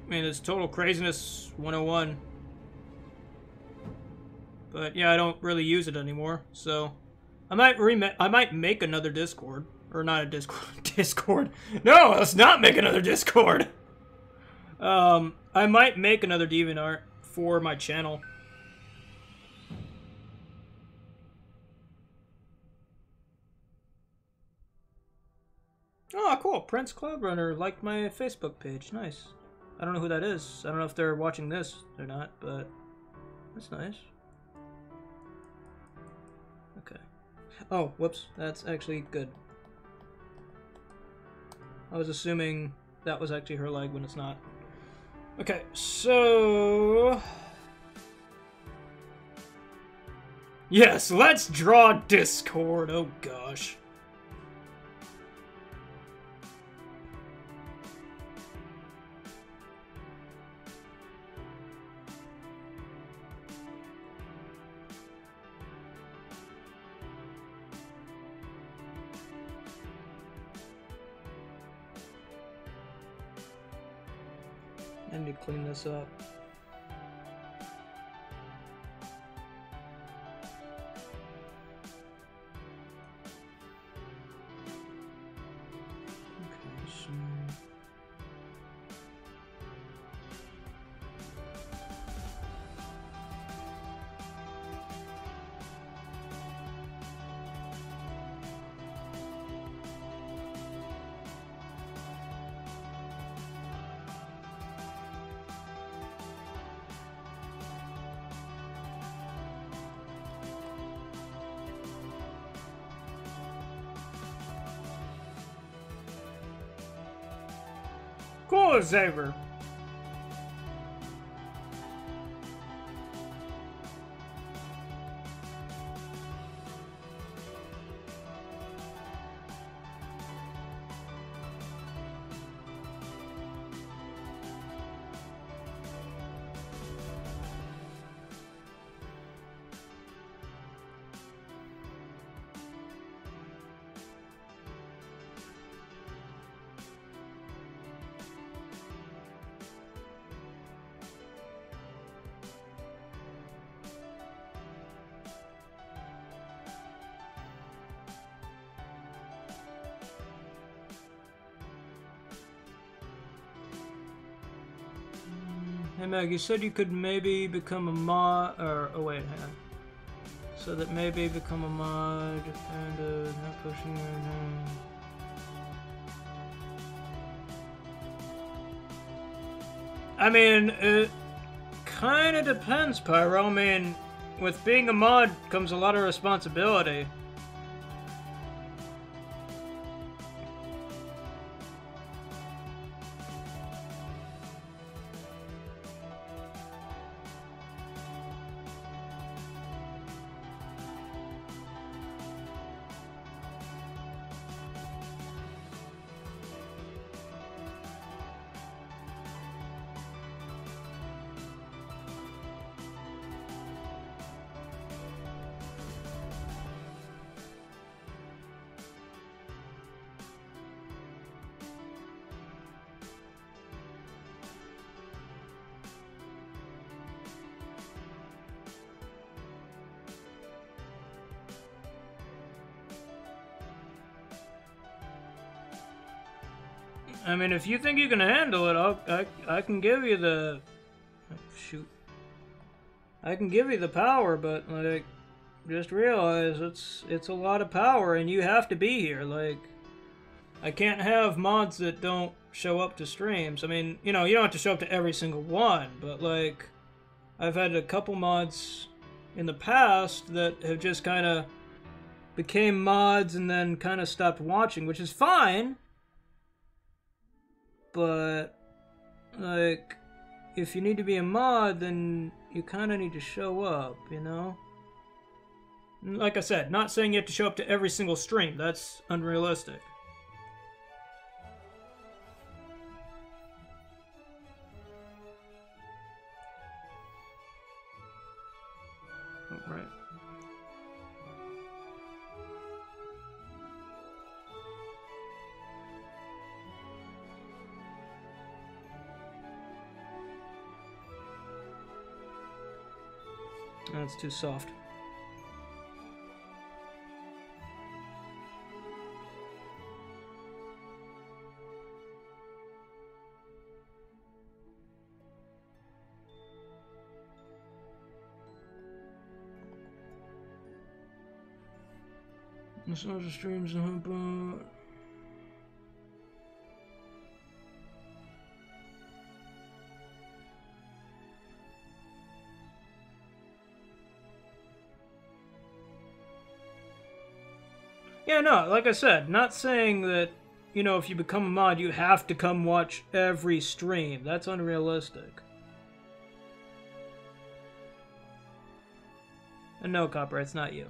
I mean, it's total craziness 101. But, yeah, I don't really use it anymore, so... I might make another Discord. Or not a Discord. Discord. No, let's not make another Discord! I might make another DeviantArt for my channel. Oh, cool. Prince Cloudrunner liked my Facebook page. Nice. I don't know who that is. I don't know if they're watching this or not, but that's nice. Okay. Oh, whoops. That's actually good. I was assuming that was actually her leg when it's not. Okay, so... yes, let's draw Discord. Oh, gosh. I need to clean this up. Okay, so... Cool, Saber. Hey Meg, you said you could maybe become a mod, or, oh wait, hang on. So that maybe become a mod, and, not pushing right now. I mean, it kinda depends, Pyro. I mean, with being a mod comes a lot of responsibility. I mean, if you think you can handle it, I can give you the... Oh, shoot. I can give you the power, but, like, just realize it's a lot of power, and you have to be here. Like, I can't have mods that don't show up to streams. I mean, you know, you don't have to show up to every single one, but, like, I've had a couple mods in the past that have just kind of became mods and then kind of stopped watching, which is fine. But, like, if you need to be a mod, then you kind of need to show up, you know? Like I said, not saying you have to show up to every single stream. That's unrealistic. Oh, right. That's too soft. It's not the streams to help out. Yeah, no, like I said, not saying that, you know, if you become a mod, you have to come watch every stream. That's unrealistic. And no, Copper, it's not you.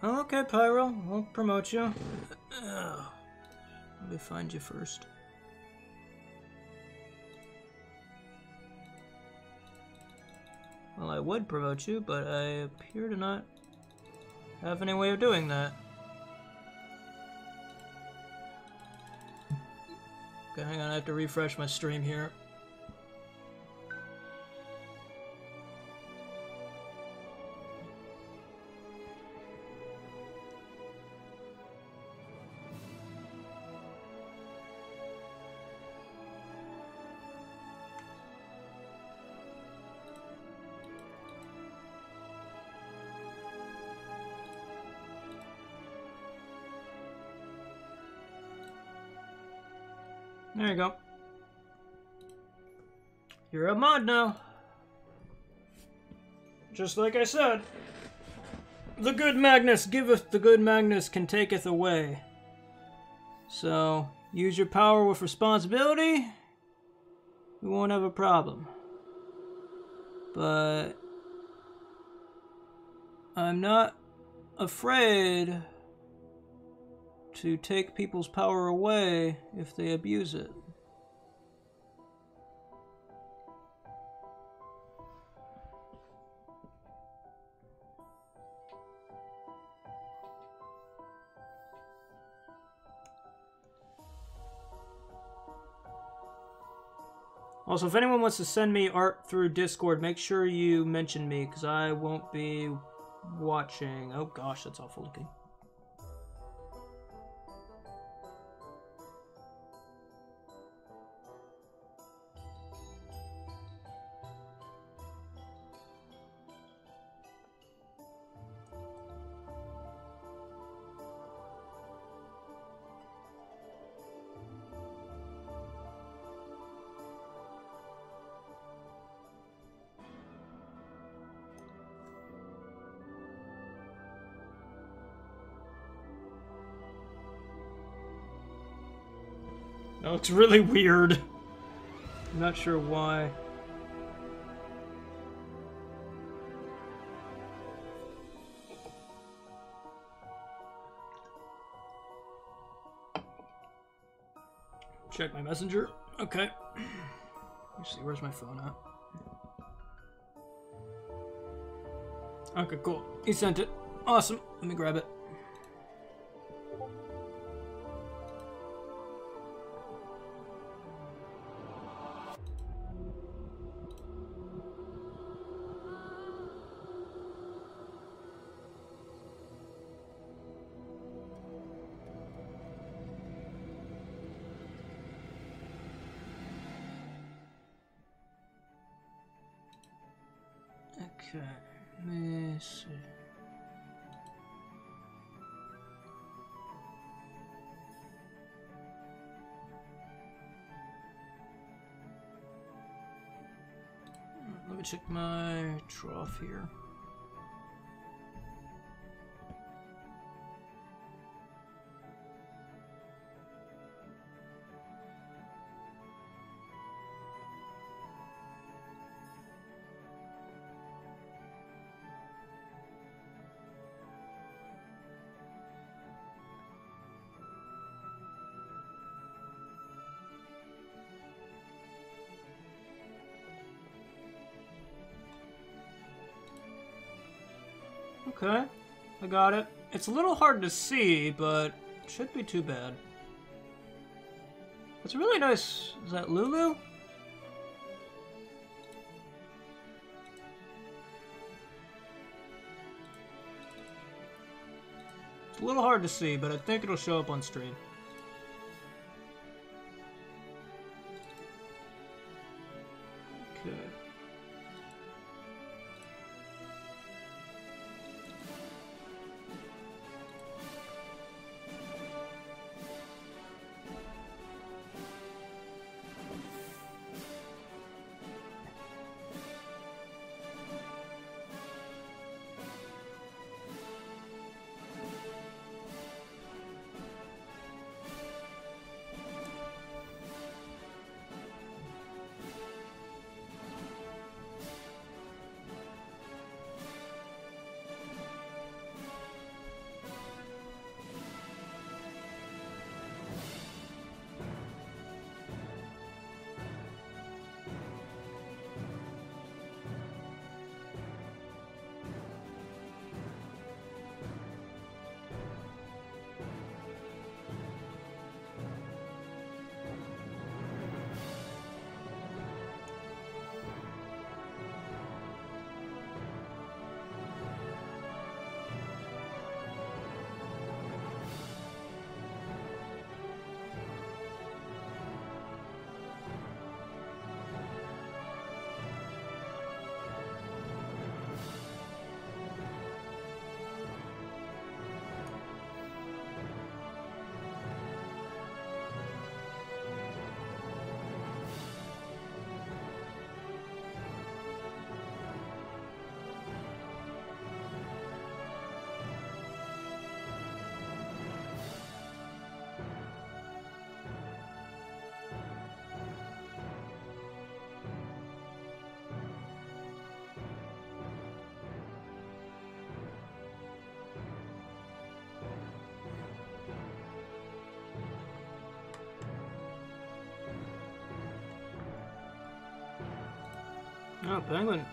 Oh, okay, Pyro. We'll promote you. Let me find you first. Well, I would promote you, but I appear to not have any way of doing that. Okay, hang on, I have to refresh my stream here. There you go. You're a mod now. Just like I said. The good Magnus giveth, the good Magnus can taketh away. So, use your power with responsibility. We won't have a problem. But I'm not afraid to take people's power away if they abuse it. Also, if anyone wants to send me art through Discord, make sure you mention me, because I won't be watching. Oh gosh, that's awful looking. That looks really weird. I'm not sure why. Check my messenger. Okay. Let's see, where's my phone at? Okay, cool. He sent it. Awesome. Let me grab it. Okay, let me see. Let me check my trough here. Okay, I got it. It's a little hard to see, but it shouldn't be too bad. It's really nice. Is that Lulu? It's a little hard to see, but I think it'll show up on stream. Okay. Oh, penguin.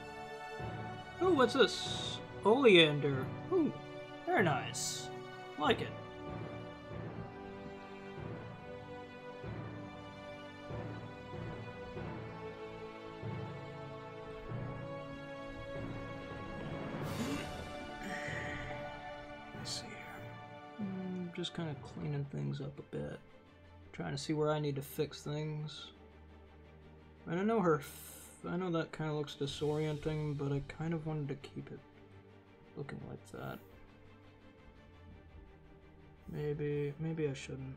Oh, what's this? Oleander. Ooh, very nice. Like it. Let's see here. Just kind of cleaning things up a bit. Trying to see where I need to fix things. And I know I know that kind of looks disorienting, but I kind of wanted to keep it looking like that. Maybe I shouldn't.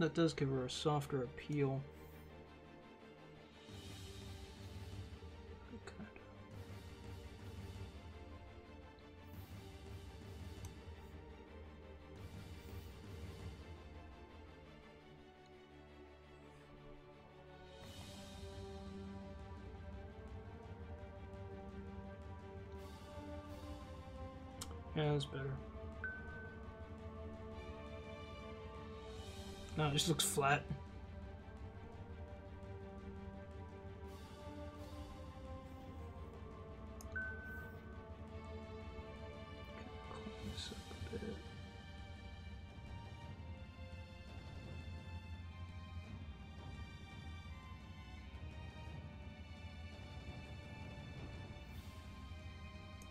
That does give her a softer appeal. Yeah, that's better. No, it just looks flat. Clean this up a bit.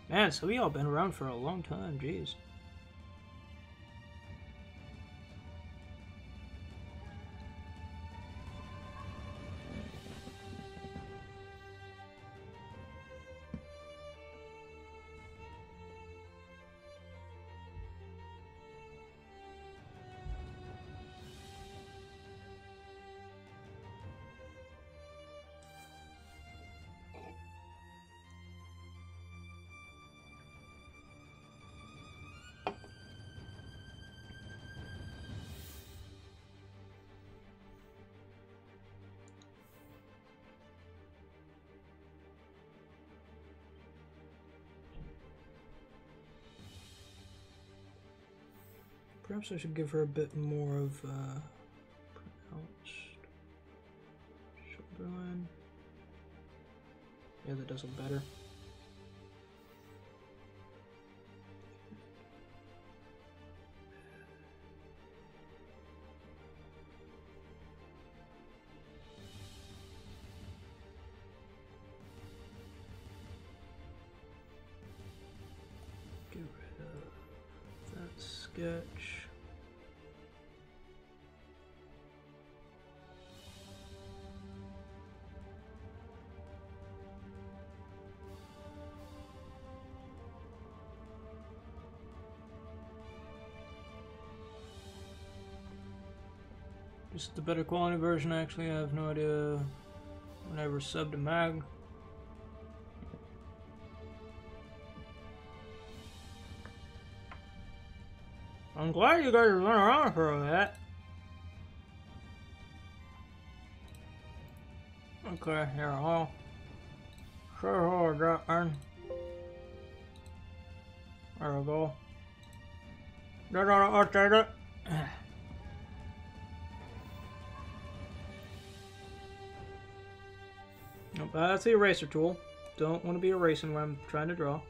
Man, so we all been around for a long time, jeez. Perhaps I should give her a bit more of pronounced shoulder line. Yeah, that does look better. Get rid of that sketch. Just the better quality version, actually. I have no idea when I ever subbed a mag. I'm glad you guys are running around for all that. Okay, here, I'll show that in. There we go. They're gonna update it. Nope, that's the eraser tool. Don't want to be erasing when I'm trying to draw.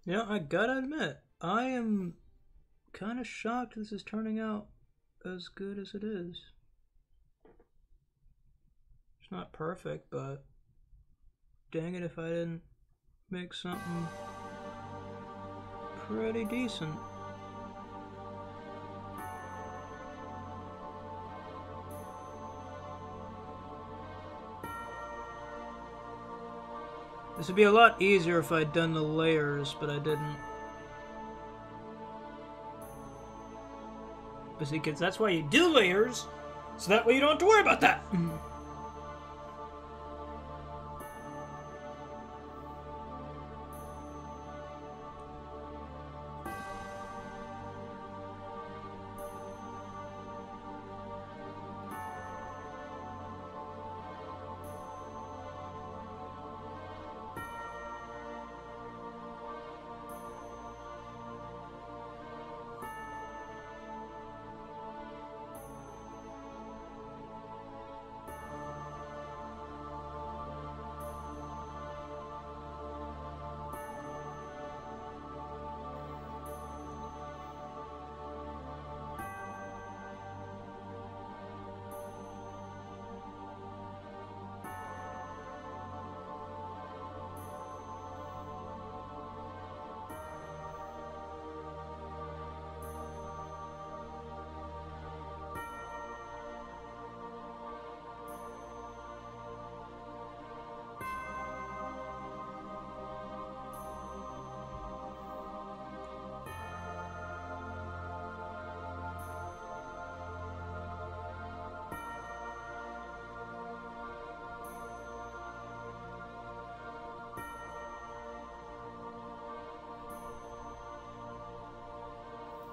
Yeah, I gotta admit, I am kind of shocked this is turning out as good as it is. It's not perfect, but dang it if I didn't make something pretty decent. This would be a lot easier if I'd done the layers, but I didn't. But see, kids, that's why you do layers, so that way you don't have to worry about that.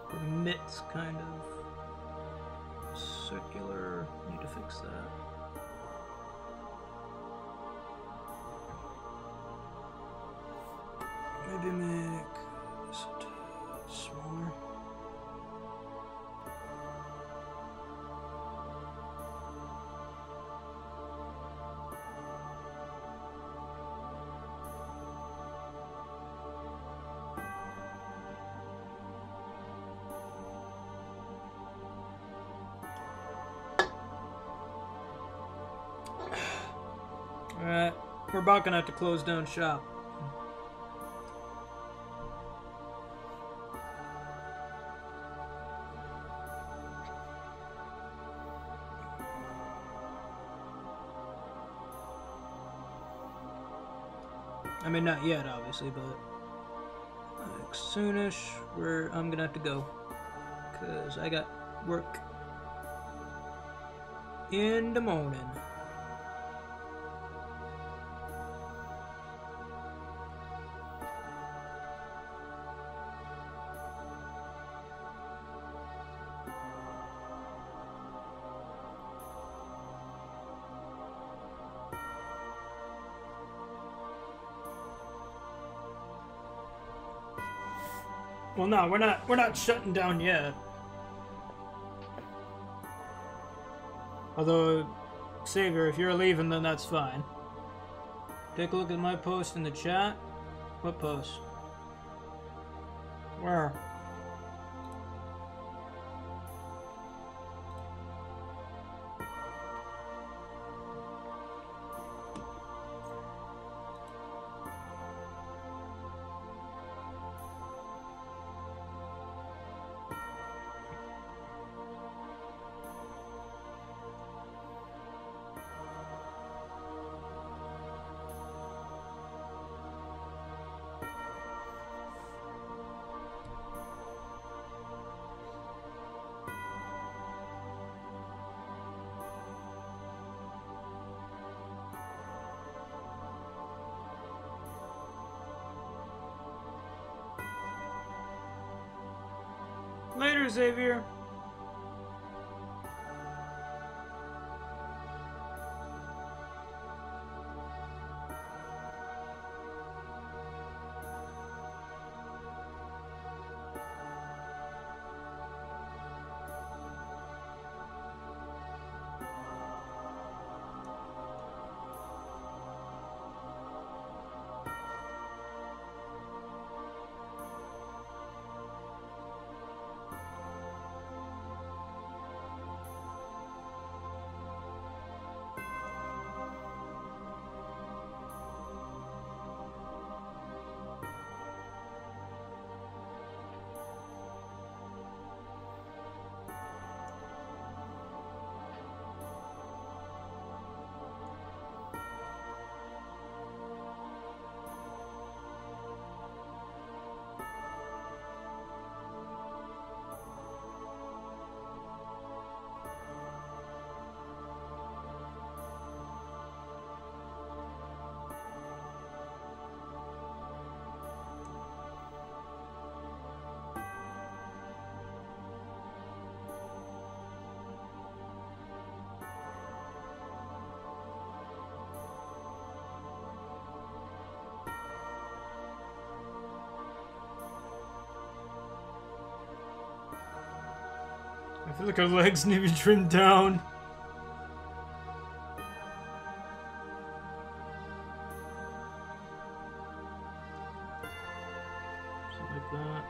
The mitts kind of circular. Need to fix that. Maybe make this a tad smaller. Alright, we're about gonna have to close down shop. I mean, not yet, obviously, but like soonish, I'm gonna have to go, cause I got work in the morning. Well, no, we're not shutting down yet. Although, Savior, if you're leaving, then that's fine. Take a look at my post in the chat. What post? Where? Later, Xavier. I feel like our legs need to be trimmed down. Something like that.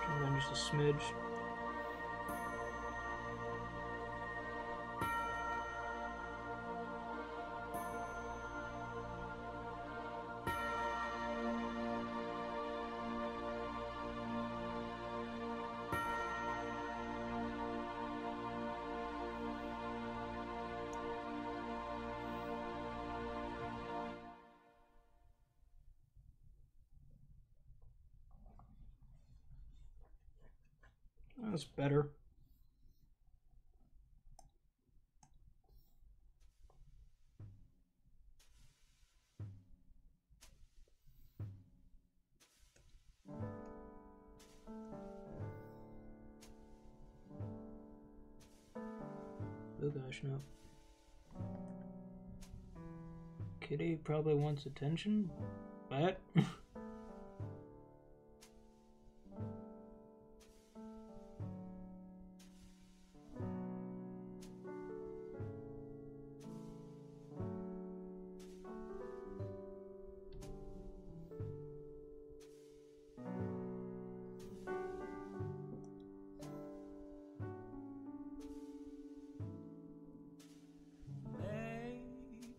Trim down just a smidge. That's better. Oh gosh, no. Kitty probably wants attention. What?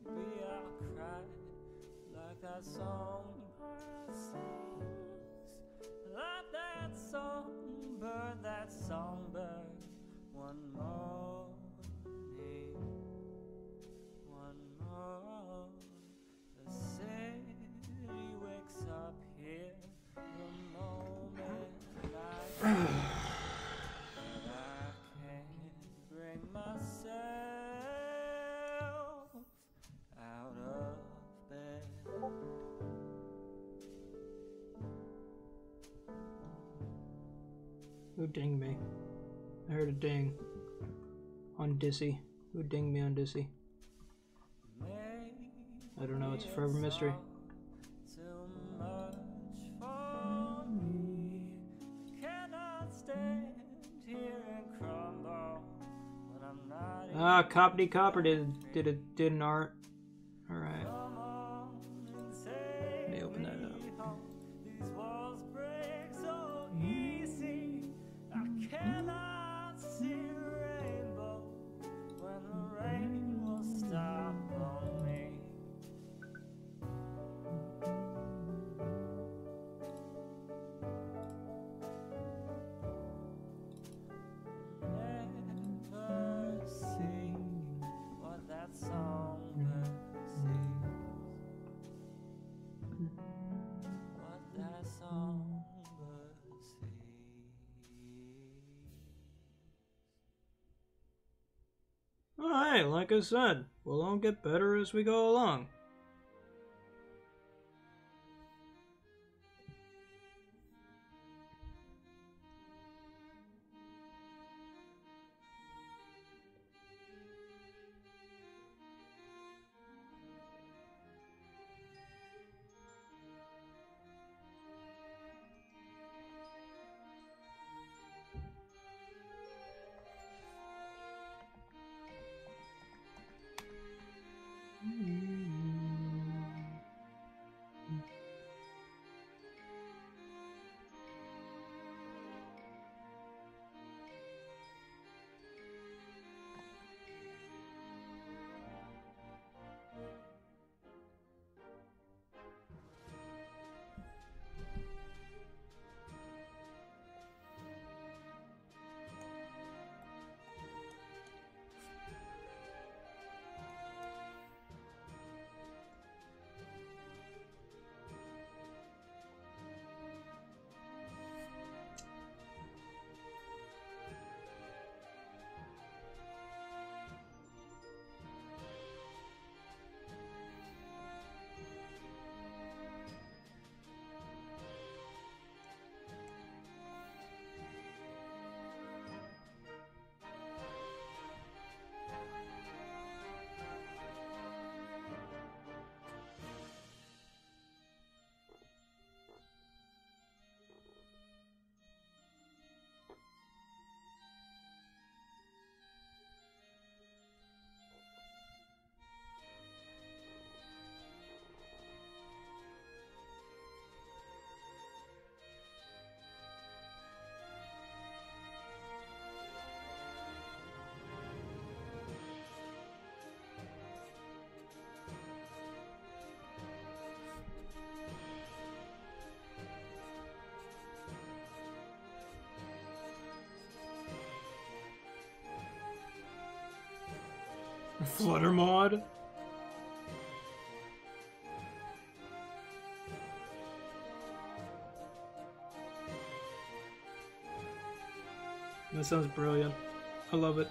Maybe I'll cry like that songbird sings, like that songbird. One morning, one more. The city wakes up here the moment I can't bring myself out of bed. Who dinged me? I heard a ding. On Dissy. Who dinged me on Dissy? I don't know, it's a forever mystery. Too much for me. Cannot stand here and crumble when I'm not in. Ah, Coppity Copper did an art. Alright. Come on and say Let me open that up. these walls break so easy. I cannot see a rainbow when the rain will stop on me. Never see what that songbird sees. What that songbird sees. Alright, like I said, we'll all get better as we go along. Flutter mod? That sounds brilliant. I love it.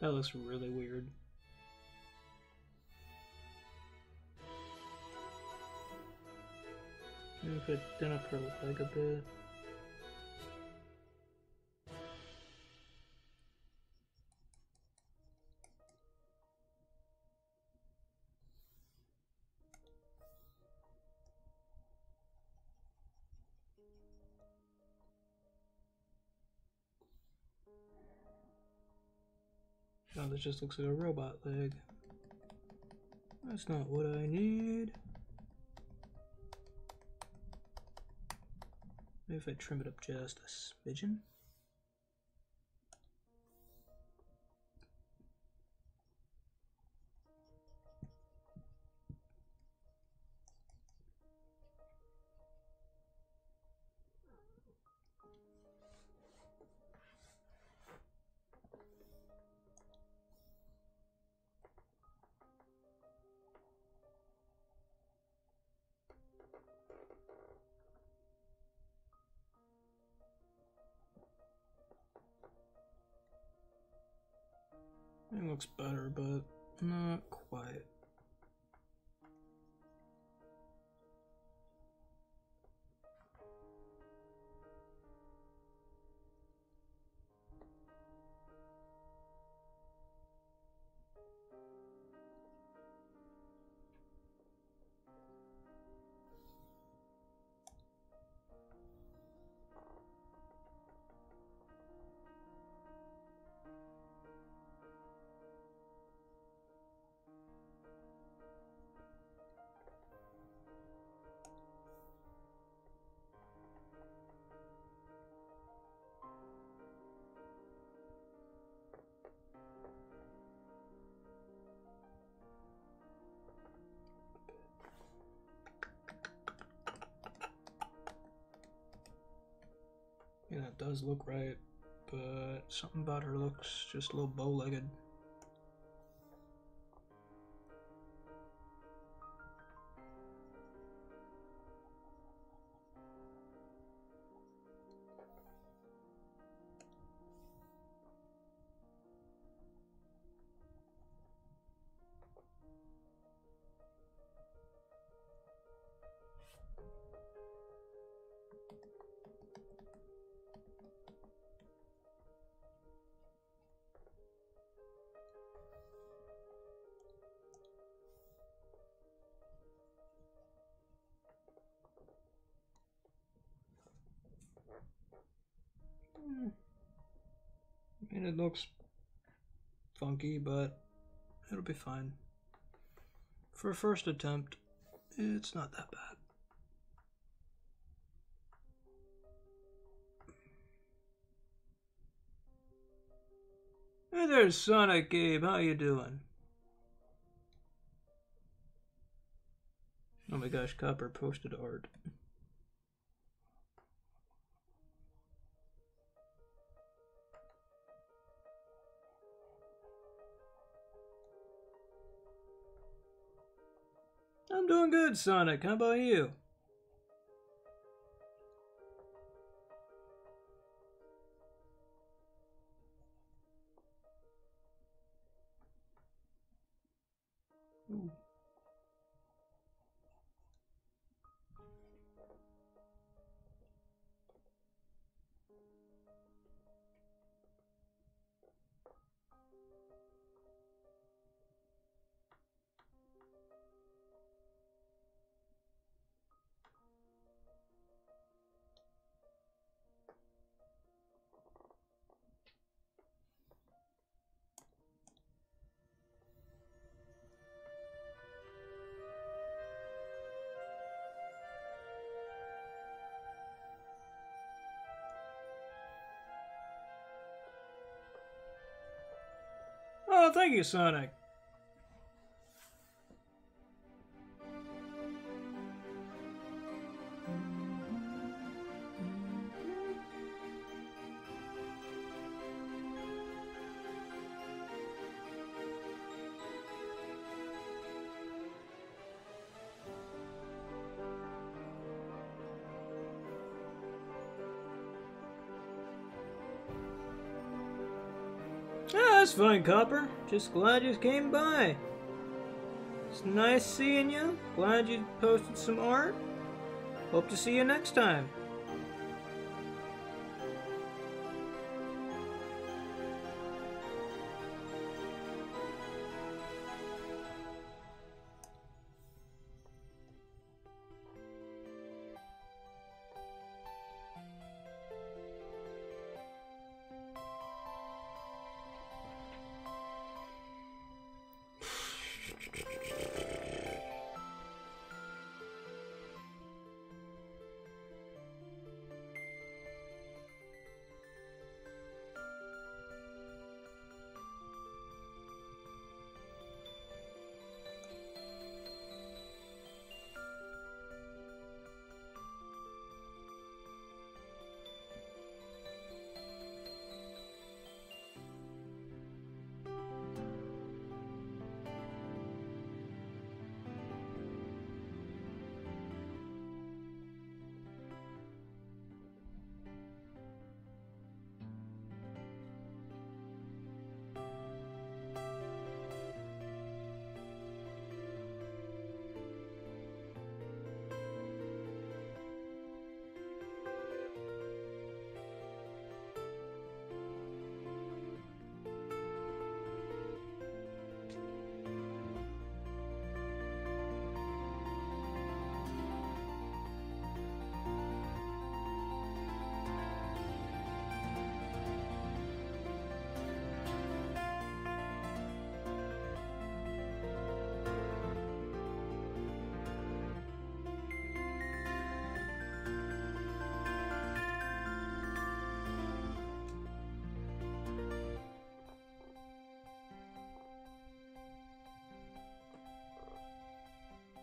That looks really weird. Maybe if I done up her leg a bit. Oh, this just looks like a robot leg. That's not what I need. Maybe if I trim it up just a smidgen. It looks better, but not quite. Yeah, that does look right, but something about her looks just a little bow-legged. I mean, it looks funky, but it'll be fine. For a first attempt, it's not that bad. Hey there, Sonic Gabe, how you doing? Oh my gosh, Copper posted art. I'm doing good, Sonic. How about you? Ooh. Oh, thank you, Sonic. Ah, that's fine, Copper. Just glad you came by. It's nice seeing you. Glad you posted some art. Hope to see you next time.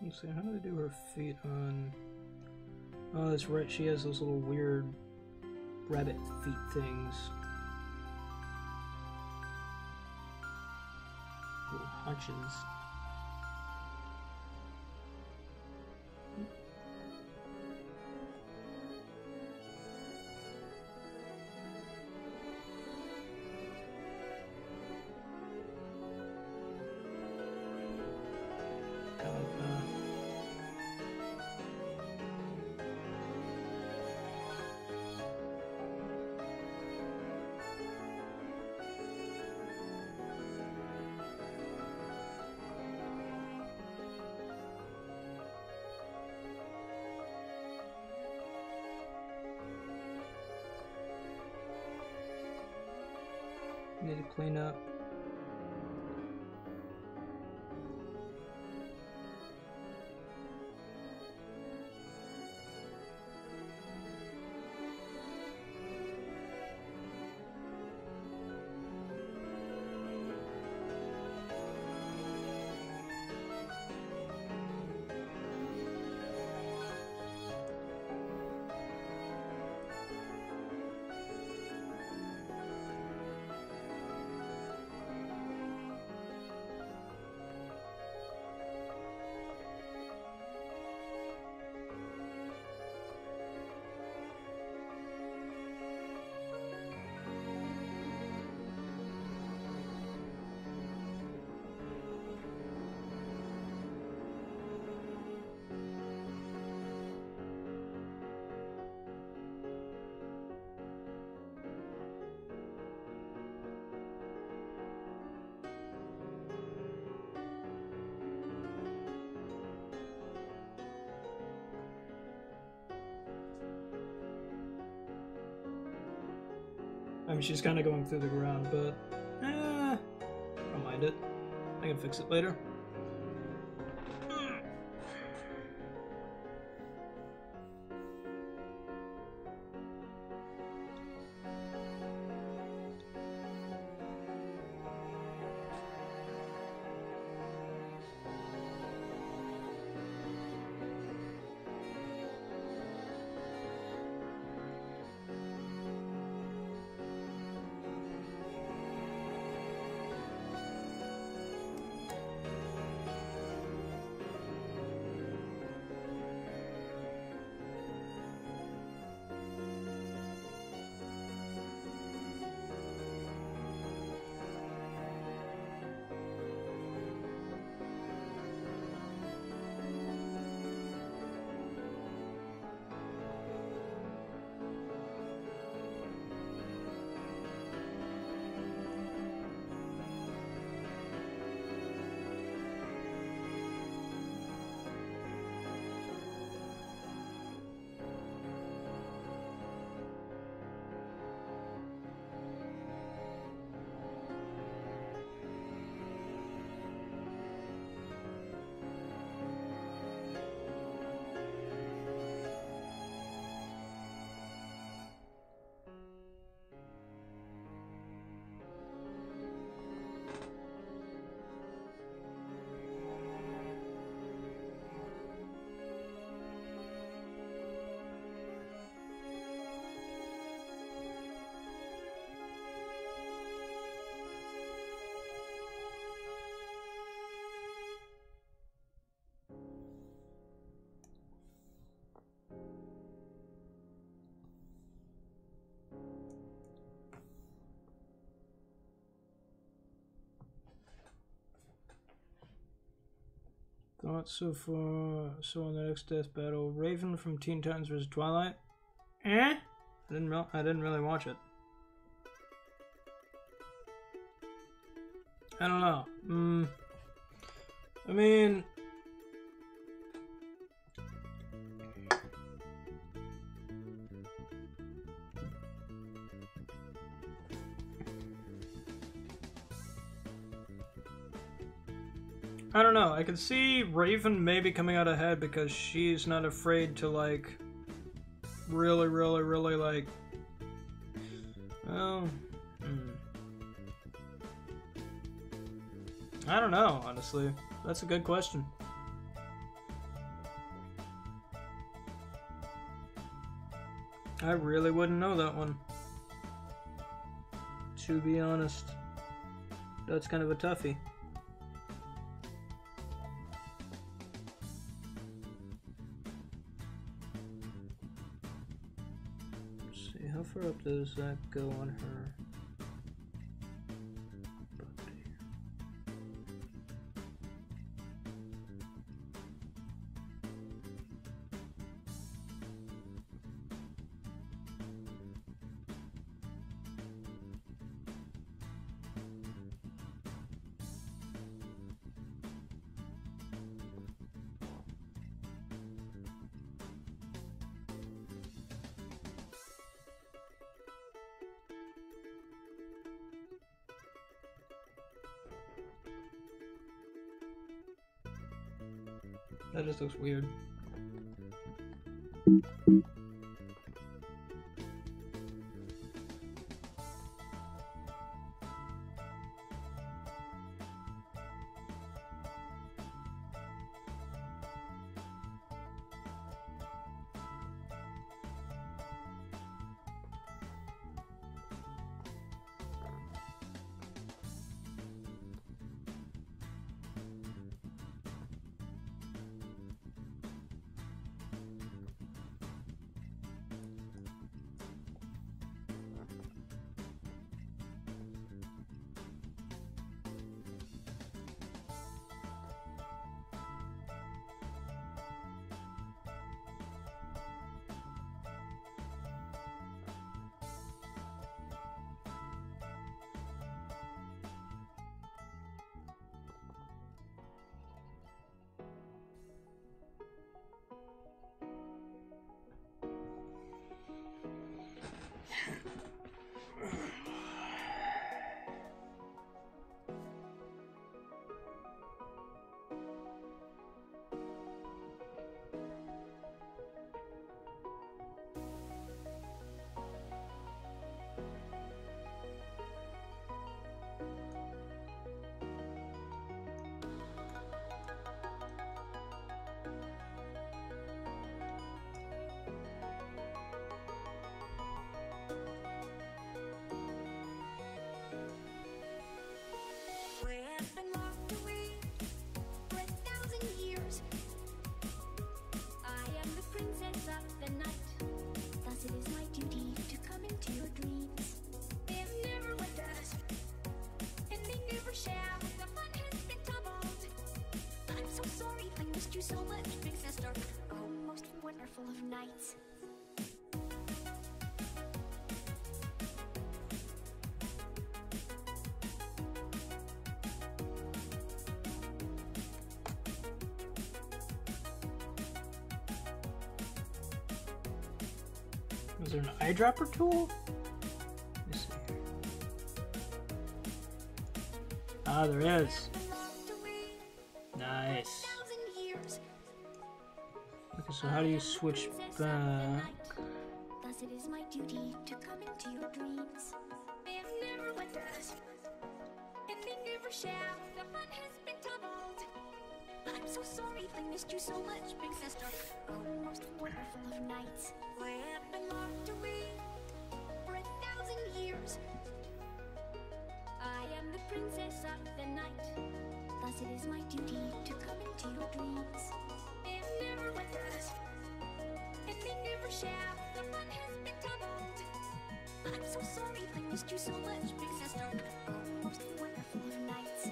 Let's see, how do I do her feet on... Oh, that's right, she has those little weird rabbit feet things. Little hunches. Need to clean up. I mean, she's kind of going through the ground, but I don't mind it. I can fix it later. Thoughts so far? So on the next death battle, Raven from Teen Titans vs. Twilight. I didn't really watch it. I don't know. I mean, I don't know. I can see Raven maybe coming out ahead because she's not afraid to, like, really like, well, I don't know, honestly. That's a good question. I really wouldn't know that one, to be honest. That's kind of a toughie. Let's see, how far up does that go on her? That just looks weird. I've been locked away for 1,000 years. I am the princess of the night. Thus it is my duty to come into your dreams. They have never with us, and they never shall. The fun has been doubled. I'm so sorry I missed you so much, big sister. Oh, most wonderful of nights. Is there an eyedropper tool? Let me see here. Ah, there is. Nice. Okay, so how do you switch back? Thus it is my duty to come into your dreams. They have never with us, and they never shall. The fun has been doubled. I'm so sorry I missed you so much, big sister. Oh, most wonderful of nights. I have been locked away for 1,000 years. I am the princess of the night. Thus it is my duty to come into your dreams. They have never with us, and they never shall. The fun has been doubled. I'm so sorry I missed you so much, big sister. Oh, most wonderful of nights.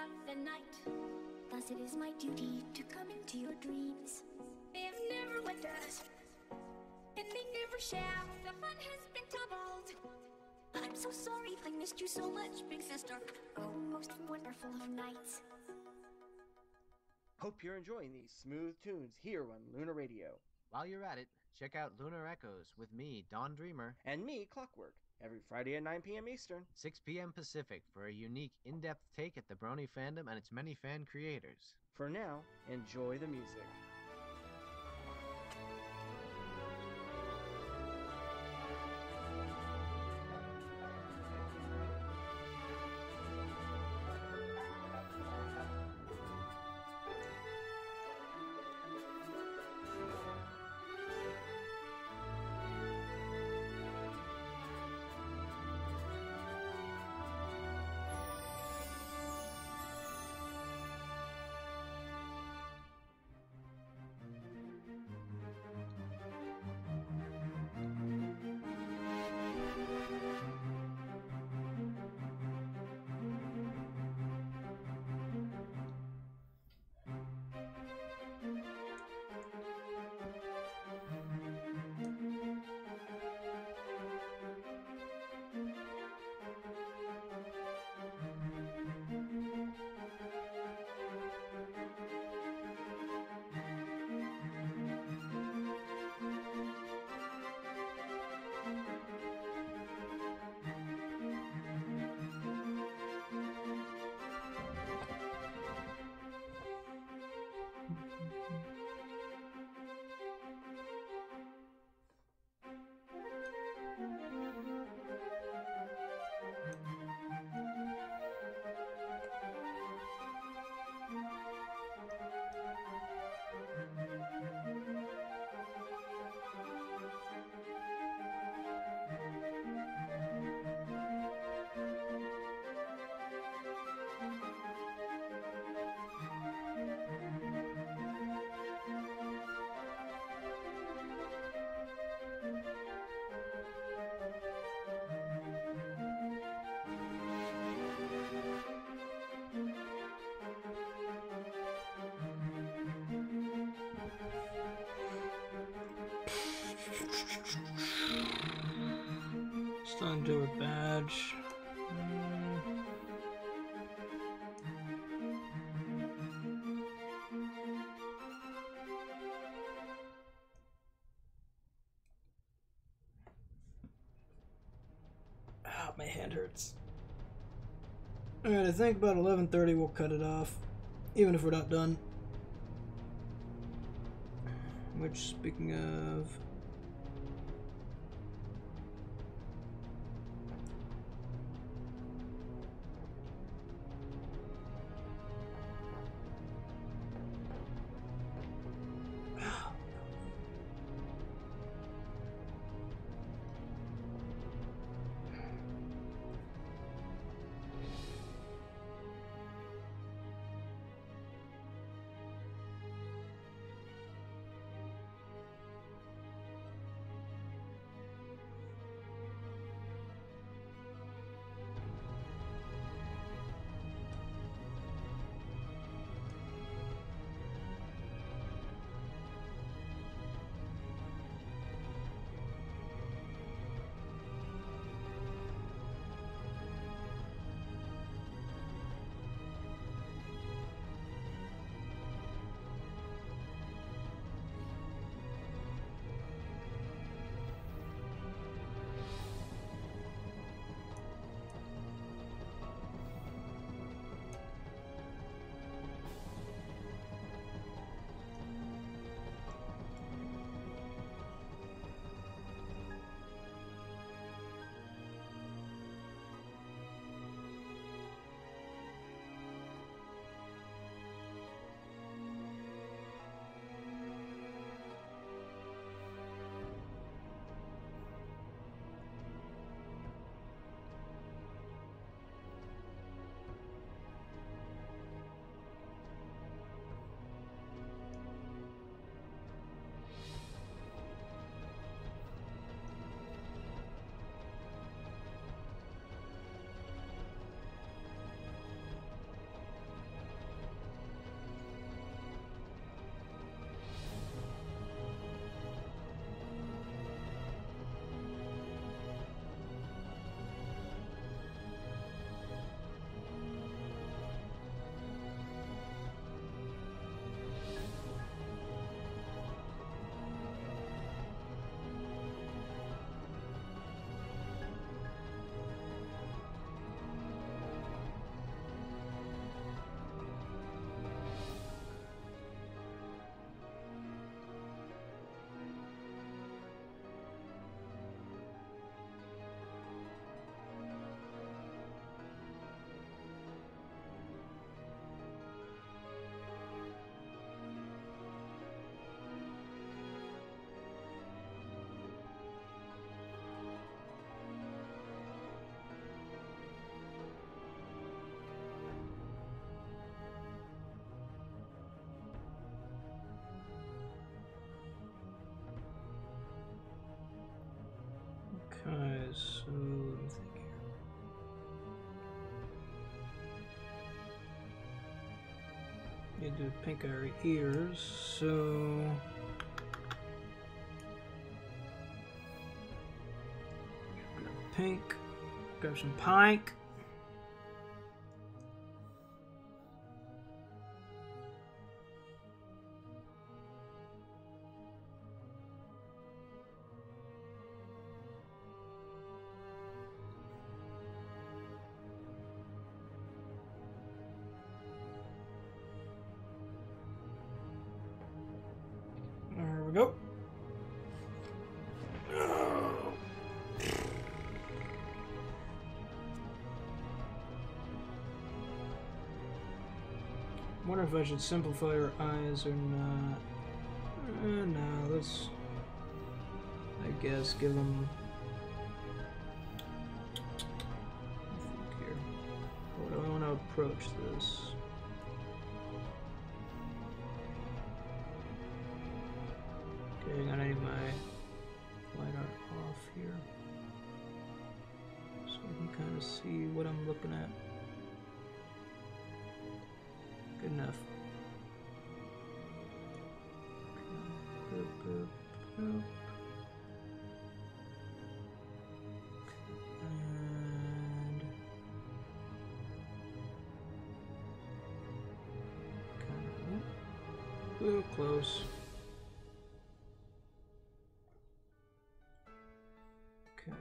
of the night. Thus it is my duty to come into your dreams. They have never left us, and they never shall. The fun has been doubled. I'm so sorry I missed you so much, big sister. Oh, most wonderful of nights. Hope you're enjoying these smooth tunes here on Lunar Radio. While you're at it, check out Lunar Echoes with me, Dawn Dreamer, And me, Clockwork, every Friday at 9 p.m. Eastern. 6 p.m. Pacific, for a unique, in-depth take at the Brony fandom and its many fan creators. For now, enjoy the music. Just undo a badge. Ah, my hand hurts. Alright, I think about 11:30 we'll cut it off, even if we're not done. Which, speaking of... Okay, so let me think here. You do pink eye ears, so grab pink, grab some pink. There we go. Wonder if I should simplify her eyes or not. No, let's, I guess, give them. Here. How do I want to approach this? Okay, I need my light art off here, so we can kind of see what I'm looking at. Good enough. Okay. Boop, boop, boop. And kind of a little close. Okay.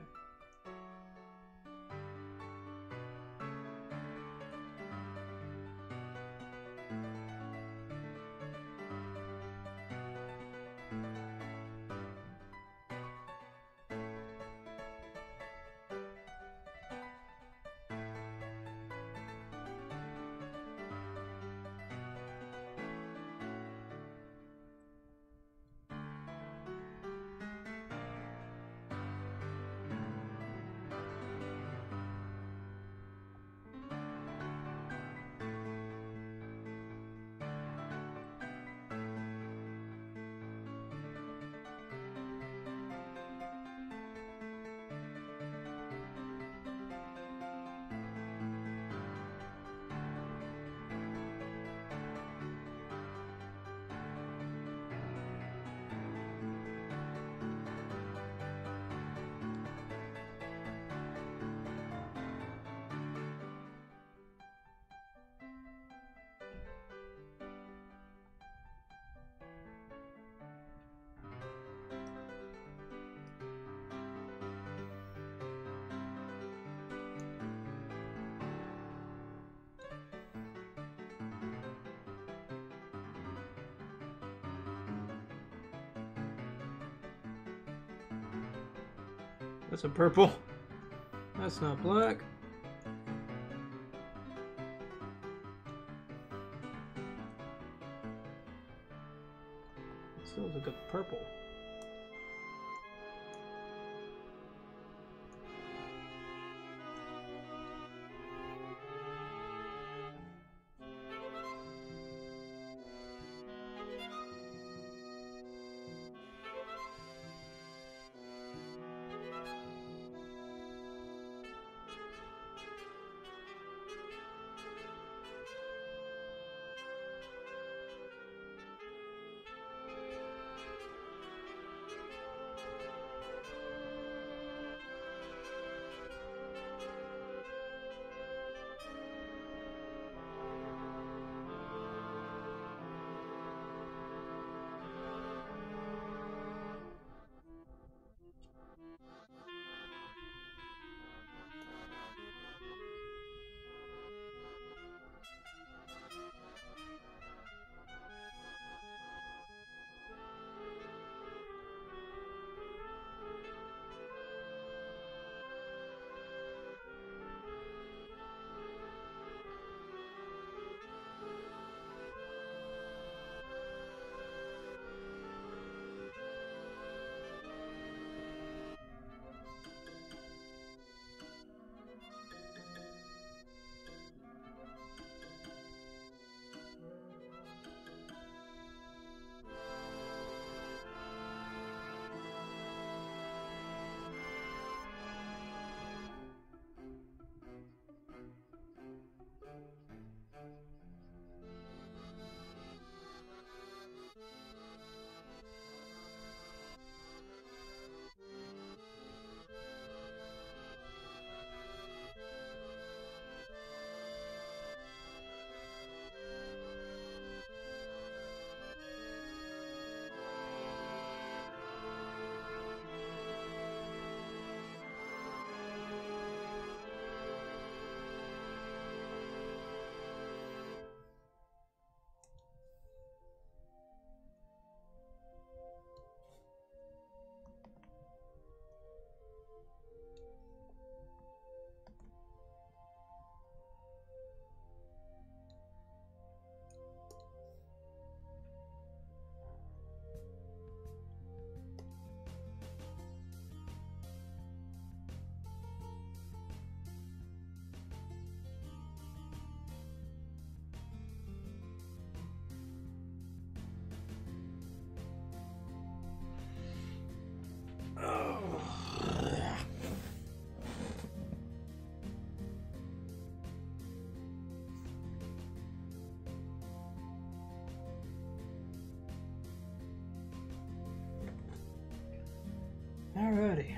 That's a purple. That's not black. It still looks like a purple. Alrighty.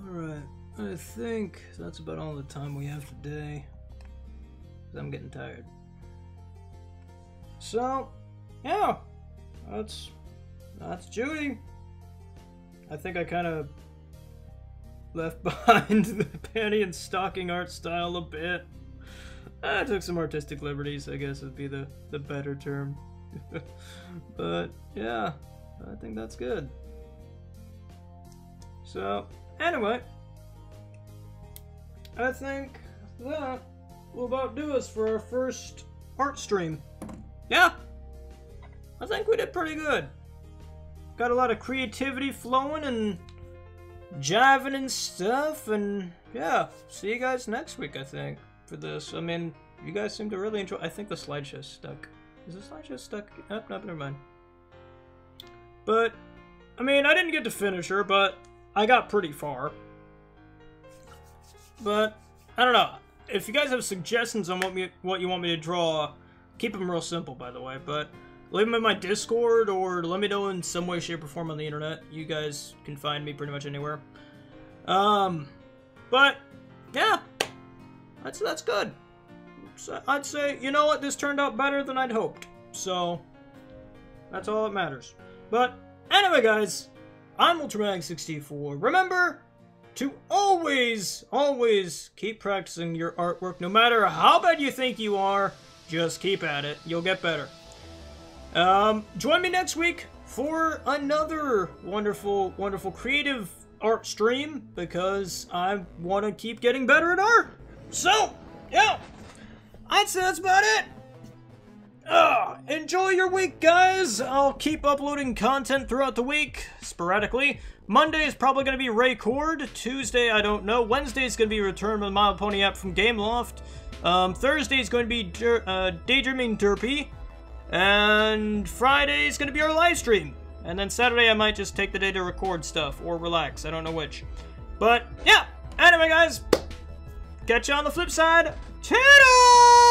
Alright, I think that's about all the time we have today. 'Cause I'm getting tired. So, yeah, that's Judy. I think I kind of left behind the panty and stocking art style a bit. I took some artistic liberties, I guess would be the better term. But, yeah, I think that's good. So, anyway, I think that will about do us for our first art stream. Yeah, I think we did pretty good. Got a lot of creativity flowing and jiving and stuff, and yeah, see you guys next week, I think, for this. I mean, you guys seem to really enjoy. I think the slideshow's stuck. Is the slideshow stuck? Oh, no, never mind. But, I mean, I didn't get to finish her, but I got pretty far. But, I don't know. If you guys have suggestions on what you want me to draw, keep them real simple, by the way, but leave them in my Discord or let me know in some way, shape, or form on the internet. You guys can find me pretty much anywhere. But, yeah, that's good. So I'd say, you know what, this turned out better than I'd hoped. So, that's all that matters. But, anyway, guys, I'm Ultramag64. Remember to always keep practicing your artwork. No matter how bad you think you are, just keep at it. You'll get better. Join me next week for another wonderful creative art stream, because I want to keep getting better at art. So, yeah, I'd say that's about it. Enjoy your week, guys. I'll keep uploading content throughout the week, sporadically. Monday is probably going to be Raycord. Tuesday, I don't know. Wednesday is going to be Return of the My Pony app from Gameloft. Thursday is going to be Daydreaming Derpy. And Friday is going to be our live stream. And then Saturday, I might just take the day to record stuff or relax. I don't know which. But, yeah. Anyway, guys. Catch you on the flip side. Toodles!